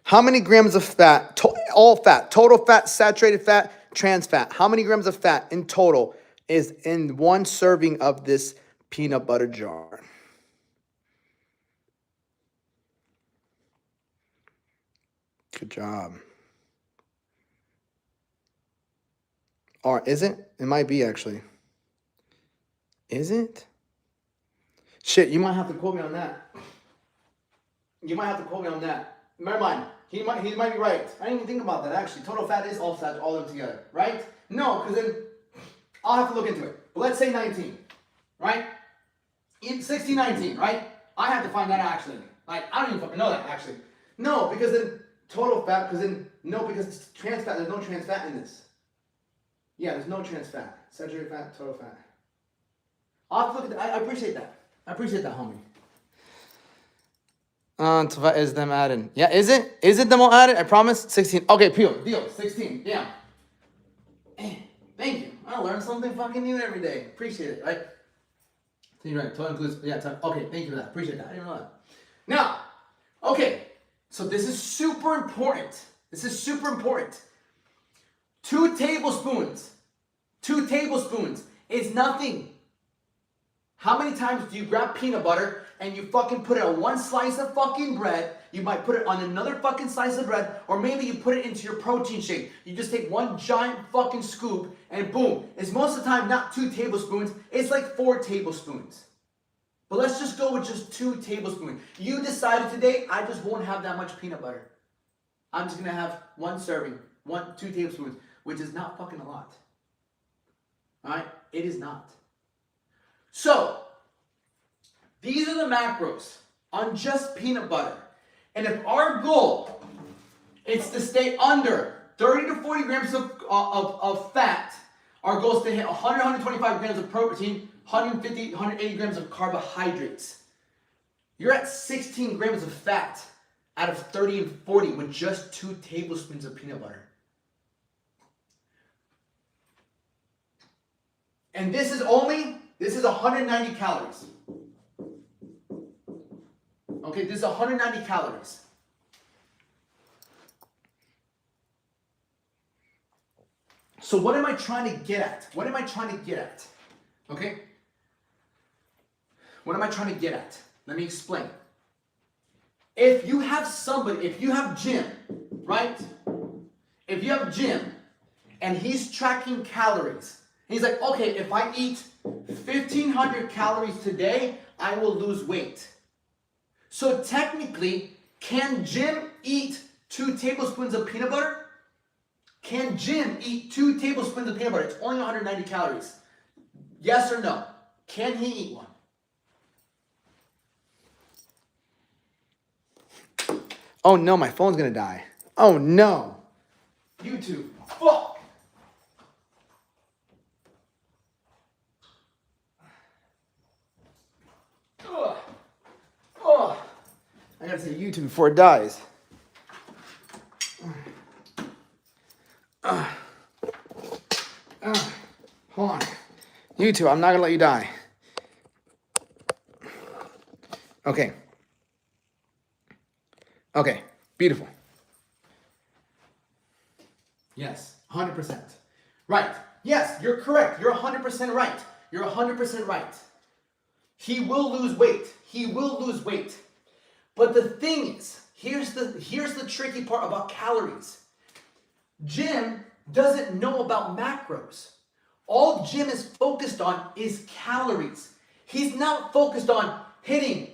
How many grams of fat, all fat, total fat, saturated fat, trans fat, how many grams of fat in total is in one serving of this peanut butter jar? Good job. Or is it? It might be actually. Is it? Shit, you might have to quote me on that. You might have to quote me on that. Never mind. He might be right. I didn't even think about that actually. Total fat is all fat, all of them together, right? No, because then I'll have to look into it. But let's say 19, right? 16, 19, right? I have to find that actually. Like, I don't even fucking know that actually. No, because then total fat, because then, no, because it's trans fat, there's no trans fat in this. Yeah, there's no trans fat. Saturated fat, total fat. I'll have to look at that. I appreciate that. I appreciate that, homie. Is them added? Yeah, is it? Is it them all added? I promise. 16. Okay, deal. 16. Yeah. Thank you. I learn something fucking new every day. Appreciate it, right? So you're right. Total includes. Yeah. Okay. Thank you for that. Appreciate that. I didn't know that. Now, okay. So this is super important. 2 tablespoons. 2 tablespoons is nothing. How many times do you grab peanut butter and you fucking put it on one slice of fucking bread? You might put it on another fucking slice of bread, or maybe you put it into your protein shake. You just take one giant fucking scoop and boom. It's most of the time not 2 tablespoons, it's like 4 tablespoons. But let's just go with just 2 tablespoons. You decided today, I just won't have that much peanut butter. I'm just gonna have 1 serving, 2 tablespoons, which is not fucking a lot. All right, it is not. So, these are the macros on just peanut butter. And if our goal is to stay under 30 to 40 grams of fat, our goal is to hit 100, 125 grams of protein, 150, 180 grams of carbohydrates. You're at 16 grams of fat out of 30 and 40 with just 2 tablespoons of peanut butter. And this is 190 calories. Okay, this is 190 calories. So what am I trying to get at? Okay? What am I trying to get at? Let me explain. If you have Jim, right? If you have Jim and he's tracking calories, he's like, okay, if I eat 1,500 calories today, I will lose weight. So technically, can Jim eat 2 tablespoons of peanut butter? Can Jim eat 2 tablespoons of peanut butter? It's only 190 calories. Yes or no? Can he eat one? Oh no, my phone's gonna die. Oh no. YouTube. Fuck. I gotta say YouTube before it dies. Hold on. YouTube, I'm not gonna let you die. Okay. Okay, beautiful. Yes, 100%. Right. Yes, you're correct. You're 100% right. You're 100% right. He will lose weight. But the thing is, here's the tricky part about calories. Jim doesn't know about macros. All Jim is focused on is calories. He's not focused on hitting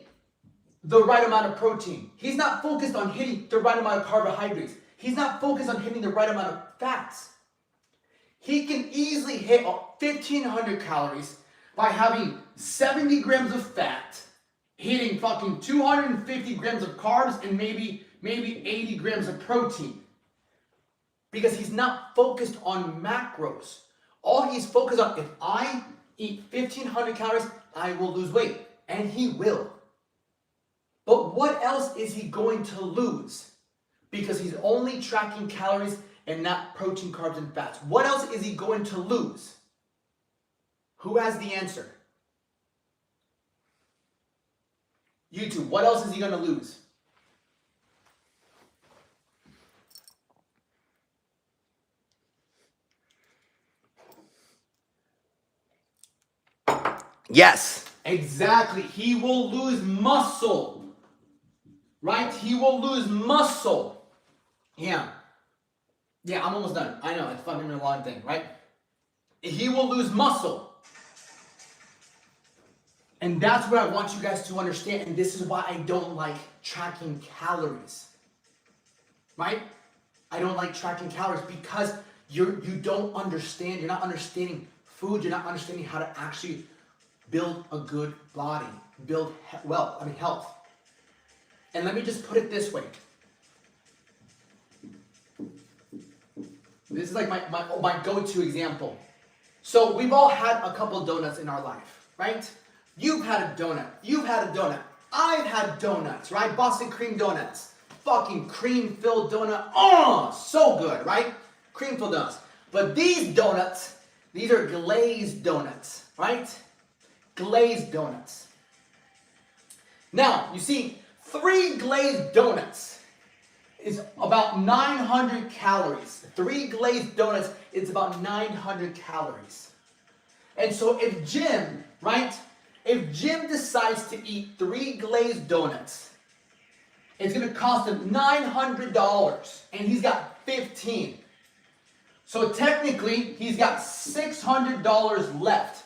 the right amount of protein. He's not focused on hitting the right amount of carbohydrates. He's not focused on hitting the right amount of fats. He can easily hit 1,500 calories by having 70 grams of fat, hitting fucking 250 grams of carbs, and maybe 80 grams of protein. Because he's not focused on macros. All he's focused on, if I eat 1,500 calories, I will lose weight. And he will. But what else is he going to lose? because he's only tracking calories and not protein, carbs, and fats. What else is he going to lose? Who has the answer? YouTube, what else is he going to lose? Yes. Exactly. He will lose muscle. Right? He will lose muscle. Yeah. Yeah, I'm almost done. I know, it's fucking a long thing, right? He will lose muscle. And that's what I want you guys to understand. And this is why I don't like tracking calories. Right? I don't like tracking calories because you don't understand. You're not understanding food. You're not understanding how to actually build a good body. Build health. And let me just put it this way. This is like my go-to example. So we've all had a couple donuts in our life, right? You've had a donut. You've had a donut. I've had donuts, right? Boston cream donuts. Fucking cream-filled donut. Oh, so good, right? Cream-filled donuts. But these donuts, these are glazed donuts, right? Glazed donuts. Now, you see, 3 glazed donuts is about 900 calories. 3 glazed donuts is about 900 calories. And so if Jim, right? If Jim decides to eat 3 glazed donuts, it's going to cost him $900 and he's got 15. So technically, he's got $600 left.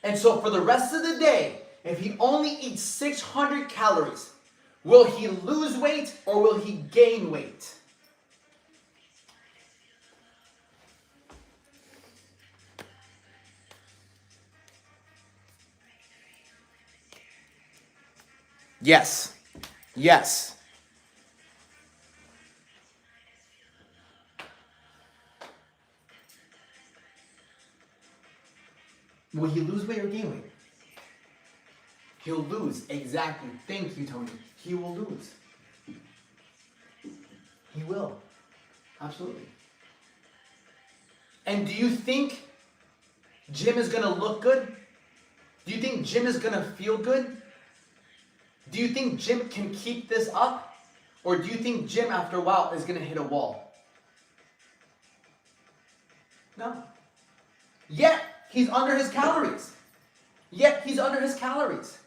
And so for the rest of the day, if he only eats 600 calories, will he lose weight or will he gain weight? Yes. Yes. Will he lose weight or gain weight? He'll lose. Exactly. Thank you, Tony. He will lose. He will. Absolutely. And do you think Jim is going to look good? Do you think Jim is going to feel good? Do you think Jim can keep this up? Or do you think Jim, after a while, is going to hit a wall? No. Yet, he's under his calories. Yet, he's under his calories.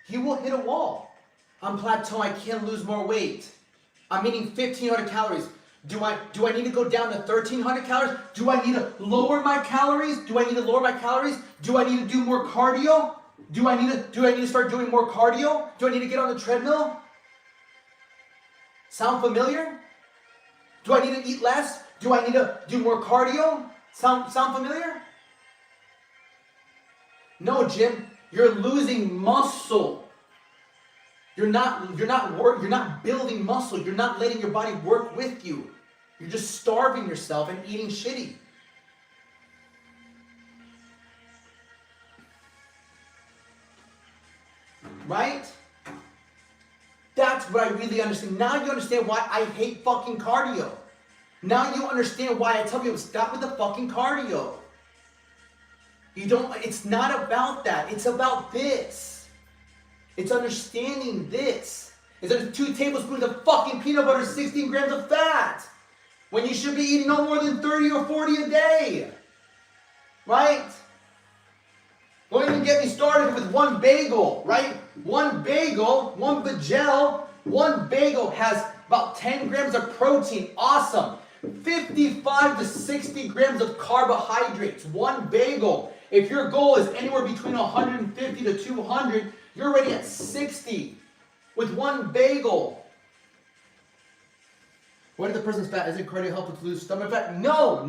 He will hit a wall. I'm plateauing. I can't lose more weight. I'm eating 1,500 calories. Do I need to go down to 1,300 calories? Do I need to lower my calories? Do I need to lower my calories? Do I need to do more cardio? Do I need to start doing more cardio? Do I need to get on the treadmill? Sound familiar? Do I need to eat less? Do I need to do more cardio? Sound familiar? No, Jim, you're losing muscle. You're not building muscle. You're not letting your body work with you. You're just starving yourself and eating shitty. Right? That's what I really understand. Now you understand why I hate fucking cardio. Now you understand why I tell people stop with the fucking cardio. It's not about that. It's about this. It's understanding this. It's under 2 tablespoons of fucking peanut butter, 16 grams of fat. When you should be eating no more than 30 or 40 a day. Right? Don't even get me started with 1 bagel, right? 1 bagel, 1 bagel, 1 bagel has about 10 grams of protein. Awesome. 55 to 60 grams of carbohydrates. 1 bagel. If your goal is anywhere between 150 to 200, you're already at 60 with 1 bagel. What if the person's fat? Is it cardio help to lose stomach fat? No.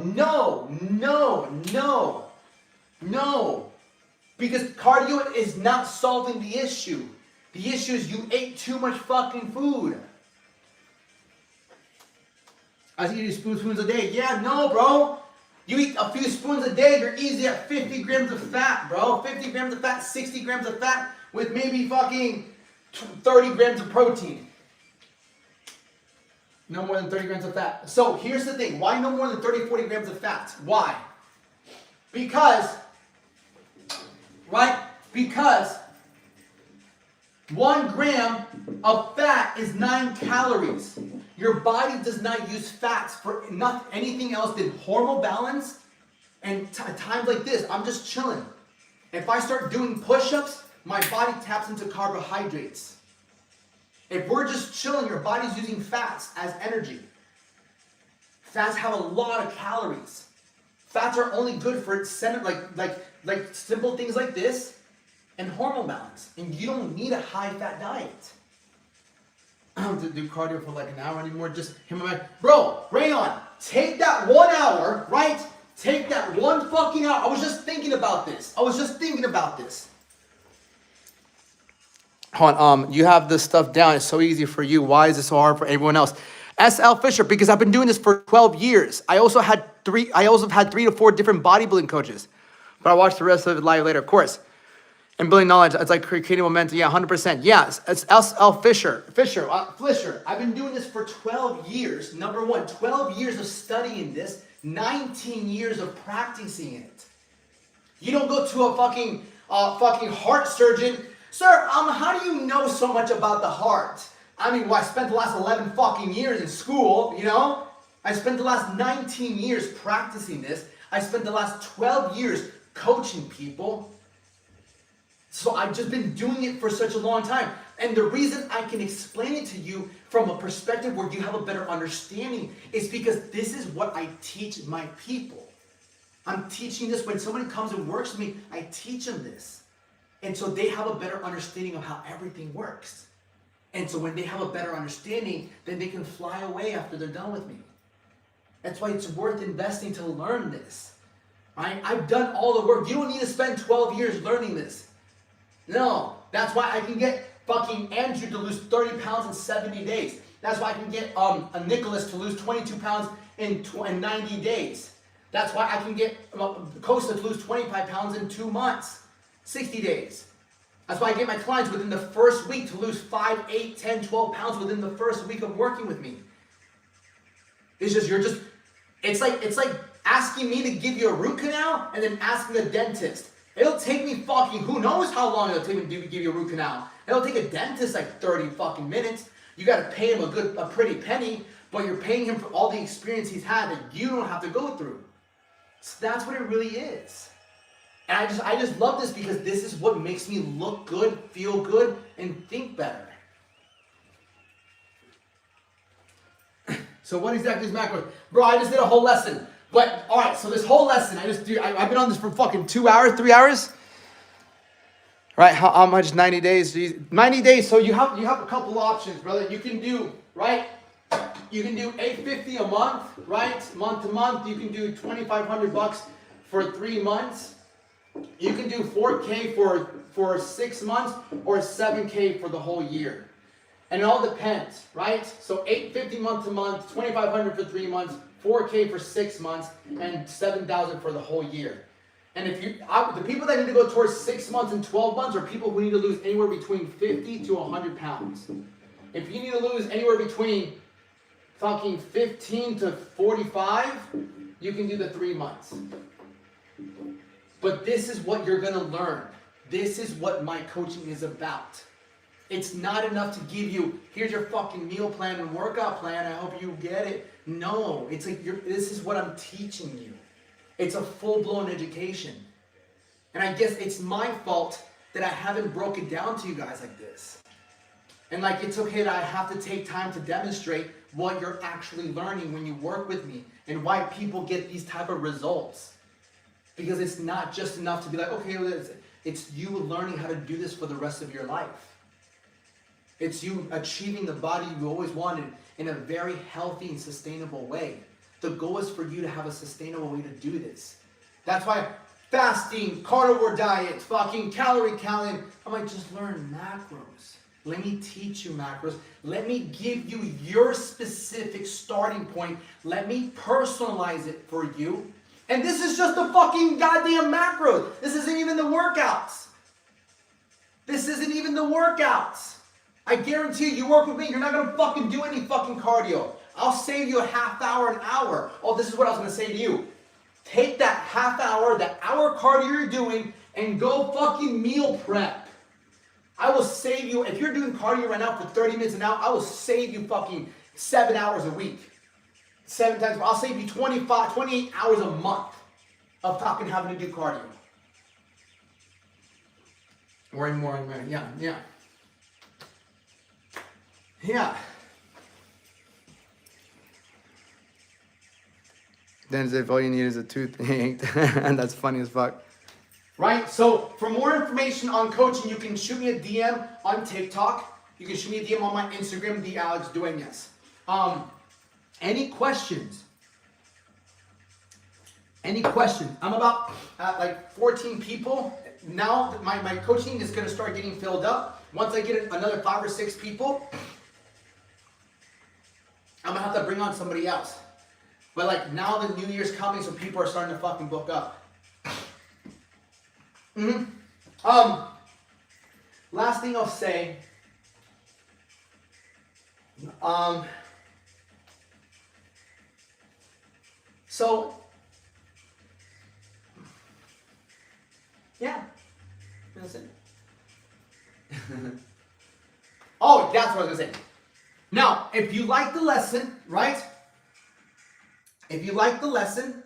Because cardio is not solving the issue. The issue is you ate too much fucking food. I was eating spoons a day. Yeah, no, bro. You eat a few spoons a day, you're easy at 50 grams of fat, bro. 50 grams of fat, 60 grams of fat with maybe fucking 30 grams of protein. No more than 30 grams of fat. So here's the thing. Why no more than 30, 40 grams of fat? Why? Because 1 gram of fat is 9 calories. Your body does not use fats for anything else than hormonal balance. And times like this, I'm just chilling. If I start doing push-ups, my body taps into carbohydrates. If we're just chilling, your body's using fats as energy. Fats have a lot of calories. Fats are only good for like simple things like this and hormone balance. And you don't need a high-fat diet. I don't have to do cardio for like an hour anymore. Just hit my back. Bro, Rayon, take that 1 hour, right? Take that 1 fucking hour. I was just thinking about this. Hold on, you have this stuff down. It's so easy for you. Why is it so hard for everyone else? SL Fisher, because I've been doing this for 12 years. I also had 3 to 4 different bodybuilding coaches. But I watched the rest of it live later, of course. And building knowledge, it's like creating momentum. Yeah, 100%. Yes, it's SL Fisher. Fisher. I've been doing this for 12 years. Number 1, 12 years of studying this. 19 years of practicing it. You don't go to a fucking heart surgeon. Sir, how do you know so much about the heart? I mean, I spent the last 11 fucking years in school, you know? I spent the last 19 years practicing this. I spent the last 12 years coaching people. So I've just been doing it for such a long time. And the reason I can explain it to you from a perspective where you have a better understanding is because this is what I teach my people. I'm teaching this when somebody comes and works with me, I teach them this. And so they have a better understanding of how everything works. And so when they have a better understanding, then they can fly away after they're done with me. That's why it's worth investing to learn this. Right? I've done all the work. You don't need to spend 12 years learning this. No, that's why I can get fucking Andrew to lose 30 pounds in 70 days. That's why I can get a Nicholas to lose 22 pounds in 90 days. That's why I can get Costa to lose 25 pounds in 2 months, 60 days. That's why I get my clients within the first week to lose 5, 8, 10, 12 pounds within the first week of working with me. It's just, it's like asking me to give you a root canal and then asking a dentist. It'll take me fucking, who knows how long it'll take me to give you a root canal. It'll take a dentist like 30 fucking minutes. You gotta pay him a pretty penny, but you're paying him for all the experience he's had that you don't have to go through. So that's what it really is. And I just love this because this is what makes me look good, feel good, and think better. So what exactly is macros? Bro, I just did a whole lesson. But, all right, so this whole lesson, I've been on this for fucking 2 hours, 3 hours. Right, how much? 90 days? 90 days, so you have a couple options, brother. You can do, right? You can do $850 a month, right? Month to month. You can do $2,500 for 3 months. You can do $4K for 6 months or $7K for the whole year. And it all depends, right? So $850 month to month, $2,500 for 3 months, $4K for 6 months, and $7,000 for the whole year. And the people that need to go towards 6 months and 12 months are people who need to lose anywhere between 50 to 100 pounds. If you need to lose anywhere between fucking 15 to 45, you can do the 3 months. But this is what you're gonna learn. This is what my coaching is about. It's not enough to give you, here's your fucking meal plan and workout plan, I hope you get it. No, it's like, this is what I'm teaching you. It's a full-blown education. And I guess it's my fault that I haven't broken down to you guys like this. And like, it's okay that I have to take time to demonstrate what you're actually learning when you work with me and why people get these type of results. Because it's not just enough to be like, okay, it's you learning how to do this for the rest of your life. It's you achieving the body you always wanted in a very healthy and sustainable way. The goal is for you to have a sustainable way to do this. That's why fasting, carnivore diet, fucking calorie counting, I'm like, just learn macros. Let me teach you macros. Let me give you your specific starting point. Let me personalize it for you. And this is just the fucking goddamn macros. This isn't even the workouts. This isn't even the workouts. I guarantee you work with me, you're not gonna fucking do any fucking cardio. I'll save you a half hour, an hour. Oh, this is what I was gonna say to you. Take that half hour, that hour cardio you're doing, and go fucking meal prep. I will save you, if you're doing cardio right now for 30 minutes an hour, I will save you fucking 7 hours a week. 7 times, I'll save you 28 hours a month of fucking having to do cardio. Or more, yeah. Then as if all you need is a tooth yanked. And that's funny as fuck. Right? So for more information on coaching, you can shoot me a DM on TikTok. You can shoot me a DM on my Instagram, the Alex Duenas. Any questions? Any questions? I'm about at like 14 people. Now my coaching is going to start getting filled up. Once I get another 5 or 6 people, I'm going to have to bring on somebody else. But like now the new year's coming, so people are starting to fucking book up. Last thing I'll say. So yeah, that's it. Oh, that's what I was gonna say. Now, if you like the lesson, right? If you like the lesson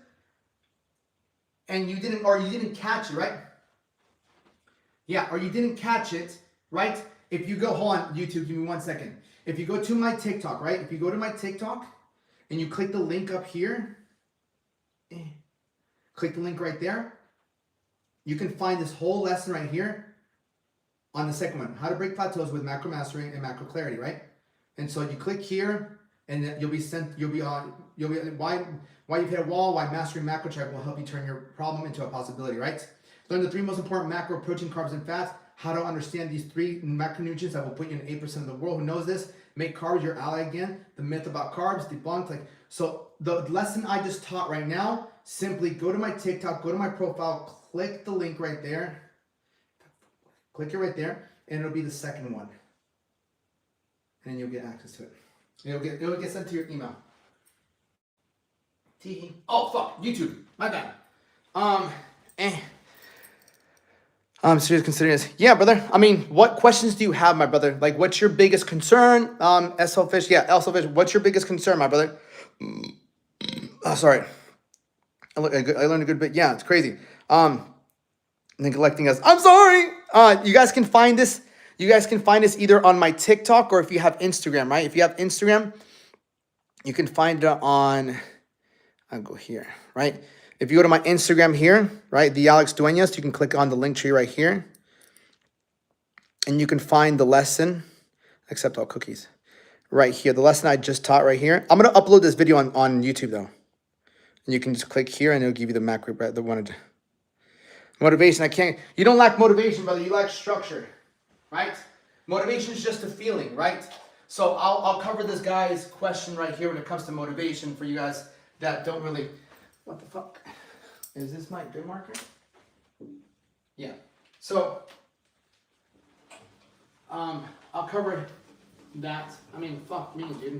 and you didn't catch it, right? Yeah, or you didn't catch it, right? If you go, hold on, YouTube, give me 1 second. If you go to my TikTok, right? If you go to my TikTok and you click the link up here, click the link right there, you can find this whole lesson right here on the second one, how to break plateaus with macro mastery and macro clarity, right? And so you click here and then you'll be why you've hit a wall, why mastering macro track will help you turn your problem into a possibility, right? Learn the 3 most important macro: protein, carbs, and fats. How to understand these 3 macronutrients that will put you in 8% of the world who knows this. Make carbs your ally again. The myth about carbs debunked. Like, so the lesson I just taught right now, simply go to my TikTok, go to my profile, click the link right there. Click it right there, and it'll be the second one. And then you'll get access to it. It'll get sent to your email. Oh fuck, YouTube. My bad. I'm serious considering this. Yeah, brother. I mean, what questions do you have, my brother? Like, what's your biggest concern? SLFish. Yeah, SLFish. What's your biggest concern, my brother? Oh, sorry. I learned a good bit. Yeah, it's crazy. Neglecting us. I'm sorry. You guys can find this. You guys can find this either on my TikTok or if you have Instagram, right? If you have Instagram, you can find it on. I'll go here, right? If you go to my Instagram here, right, the Alex Duenas, you can click on the link tree right here. And you can find the lesson, accept all cookies, right here. The lesson I just taught right here. I'm going to upload this video on YouTube, though. And you can just click here, and it'll give you the macro, the one. Motivation, you don't lack motivation, brother. You lack structure, right? Motivation is just a feeling, right? So I'll cover this guy's question right here when it comes to motivation for you guys that don't really... What the fuck? Is this my good marker? Yeah. So, I'll cover that. I mean, fuck me, dude.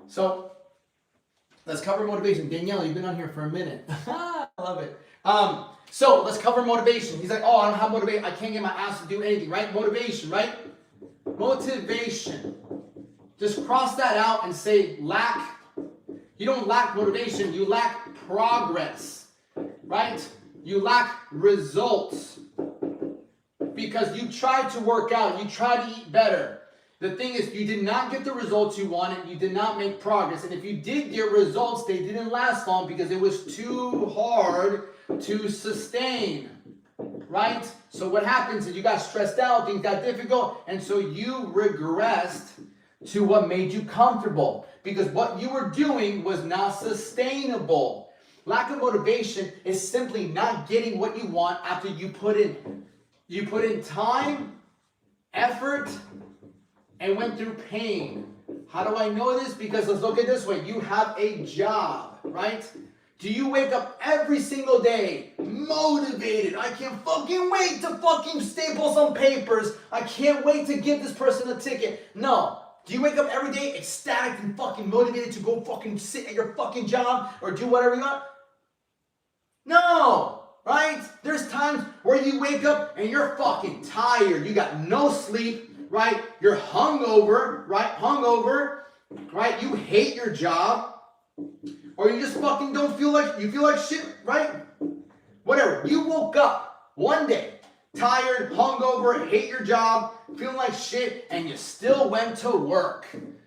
So, let's cover motivation. Danielle, you've been on here for a minute. I love it. So let's cover motivation. He's like, oh, I don't have motivation. I can't get my ass to do anything, right? Motivation, right? Motivation. Just cross that out and say lack. You don't lack motivation. You lack progress, right? You lack results because you tried to work out. You tried to eat better. The thing is, you did not get the results you wanted. You did not make progress. And if you did get results, they didn't last long because it was too hard to sustain, right? So what happens is you got stressed out, things got difficult, and so you regressed to what made you comfortable because what you were doing was not sustainable. Lack of motivation is simply not getting what you want after you put in time, effort, and went through pain. How do I know this? Because let's look at it this way. You have a job, right? Do you wake up every single day motivated? I can't fucking wait to fucking staple some papers. I can't wait to give this person a ticket. No. Do you wake up every day ecstatic and fucking motivated to go fucking sit at your fucking job or do whatever you want? No. Right? There's times where you wake up and you're fucking tired. You got no sleep, right? You're hungover, right? Hungover, right? You hate your job. Or you just fucking don't feel like, you feel like shit, right? Whatever. You woke up one day, tired, hungover, hate your job, feeling like shit, and you still went to work,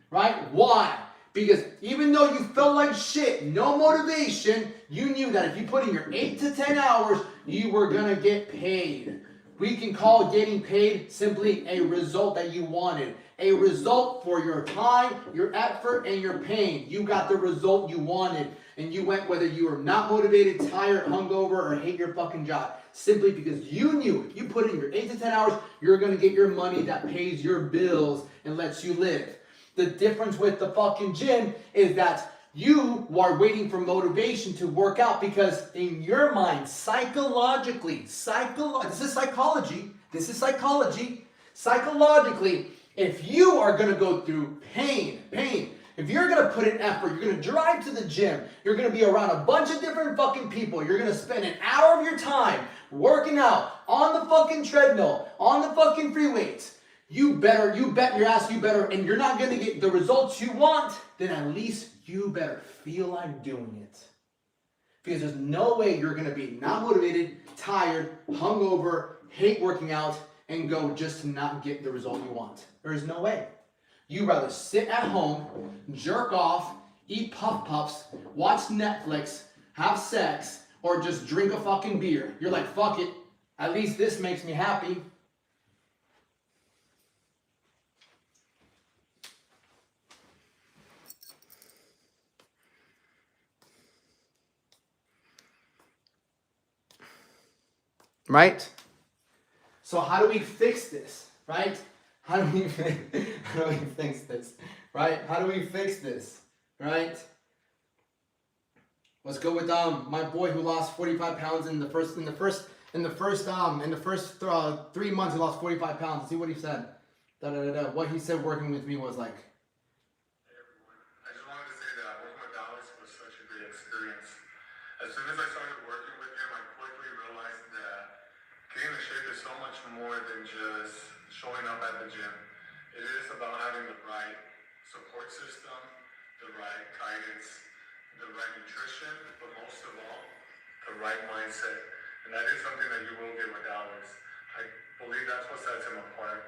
right? Why? Because even though you felt like shit, no motivation, you knew that if you put in your 8 to 10 hours, you were gonna get paid. We can call getting paid simply a result that you wanted. A result for your time, your effort, and your pain. You got the result you wanted. And you went whether you were not motivated, tired, hungover, or hate your fucking job. Simply because you knew if you put in your 8 to 10 hours, you're going to get your money that pays your bills and lets you live. The difference with the fucking gym is that you are waiting for motivation to work out because in your mind, psychologically, this is psychology, psychologically, if you are going to go through pain, if you're going to put in effort, you're going to drive to the gym, you're going to be around a bunch of different fucking people, you're going to spend an hour of your time working out on the fucking treadmill, on the fucking free weights, you bet your ass you better, and you're not going to get the results you want, then at least you better feel like doing it. Because there's no way you're going to be not motivated, tired, hungover, hate working out, and go just to not get the result you want. There's no way. You'd rather sit at home, jerk off, eat Puff Puffs, watch Netflix, have sex, or just drink a fucking beer. You're like, fuck it. At least this makes me happy. Right? So how do we fix this, right? How do we fix this, right? How do we fix this, right? Let's go with my boy who lost 45 pounds in the first 3 months. He lost 45 pounds. See what he said. What he said working with me was like. Hey everyone, I just wanted to say that working with Alex was such a great experience. As soon as I started working with him, I quickly realized that getting in shape is so much more than just showing up at the gym. It is about having the right support system, the right guidance, the right nutrition, but most of all, the right mindset. And that is something that you will get with Alex. I believe that's what sets him apart.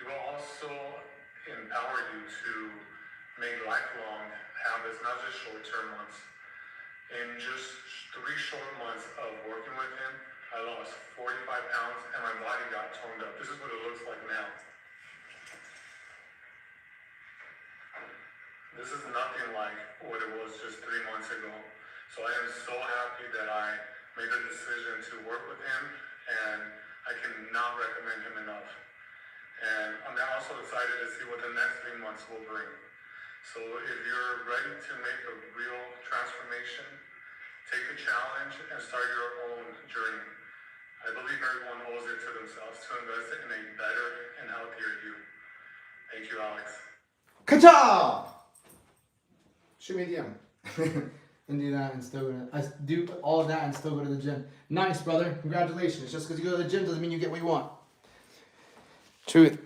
He will also empower you to make lifelong habits, not just short-term ones. In just 3 short months of working with him, I lost 45 pounds and my body got toned up. This is what it looks like now. This is nothing like what it was just 3 months ago. So I am so happy that I made the decision to work with him, and I cannot recommend him enough. And I'm also excited to see what the next 3 months will bring. So if you're ready to make a real transformation, take the challenge and start your own journey. I believe everyone owes it to themselves to invest in a better and healthier you. Thank you, Alex. Ka-cha! Shoot me a DM. And do that and still go to, I do all of that and still go to the gym. Nice, brother. Congratulations. Just because you go to the gym doesn't mean you get what you want. Truth.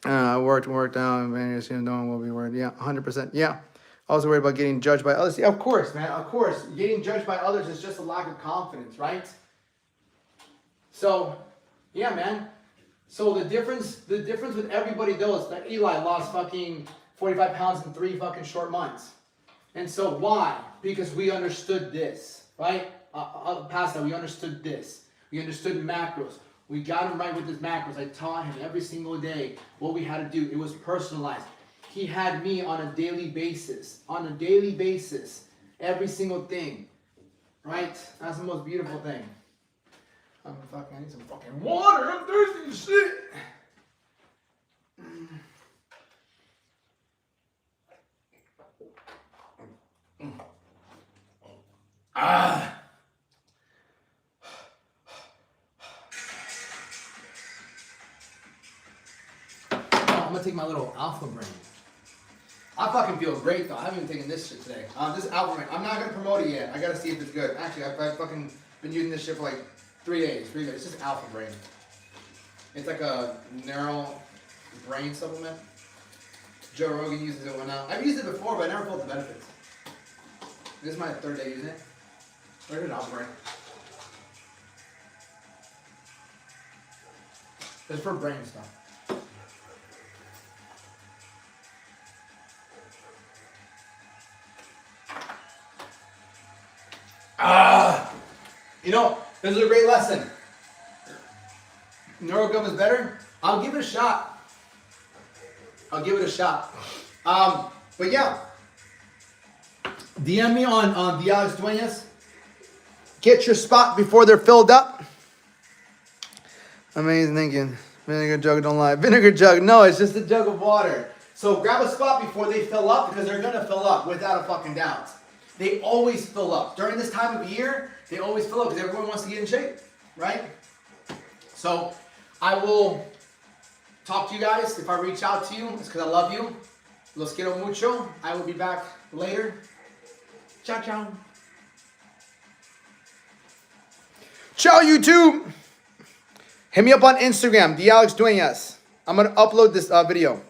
Worked out. Man, no one will be worried. Yeah, 100%. Yeah. Also worried about getting judged by others. Yeah, of course, man. Of course. Getting judged by others is just a lack of confidence, right? So, yeah, man. So the difference with everybody though is that Eli lost fucking 45 pounds in 3 fucking short months. And so why? Because we understood this, right? Past that, we understood this. We understood macros. We got him right with his macros. I taught him every single day what we had to do. It was personalized. He had me on a daily basis. Every single thing. Right? That's the most beautiful thing. I need some fucking water. I'm thirsty as shit. I'm gonna take my little Alpha Brain. I fucking feel great though. I haven't even taken this shit today. This is Alpha Brain. I'm not gonna promote it yet. I gotta see if it's good. Actually, I've fucking been using this shit for like 3 days. 3 days. It's just Alpha Brain. It's like a neural brain supplement. Joe Rogan uses it now. I've used it before, but I never felt the benefits. This is my 3rd day using it. Where's it, Alpha Brain? It's for brain stuff. You know, this is a great lesson. NeuroGum is better. I'll give it a shot. But yeah, DM me on the Alex Duenas. Get your spot before they're filled up. Amazing thinking. Vinegar jug, don't lie. Vinegar jug, no, it's just a jug of water. So grab a spot before they fill up because they're gonna fill up without a fucking doubt. They always fill up. During this time of year, they always fill up because everyone wants to get in shape, right? So I will talk to you guys. If I reach out to you, it's because I love you. Los quiero mucho. I will be back later. Ciao, ciao. Ciao, YouTube. Hit me up on Instagram, the Alex Duenas. I'm going to upload this video.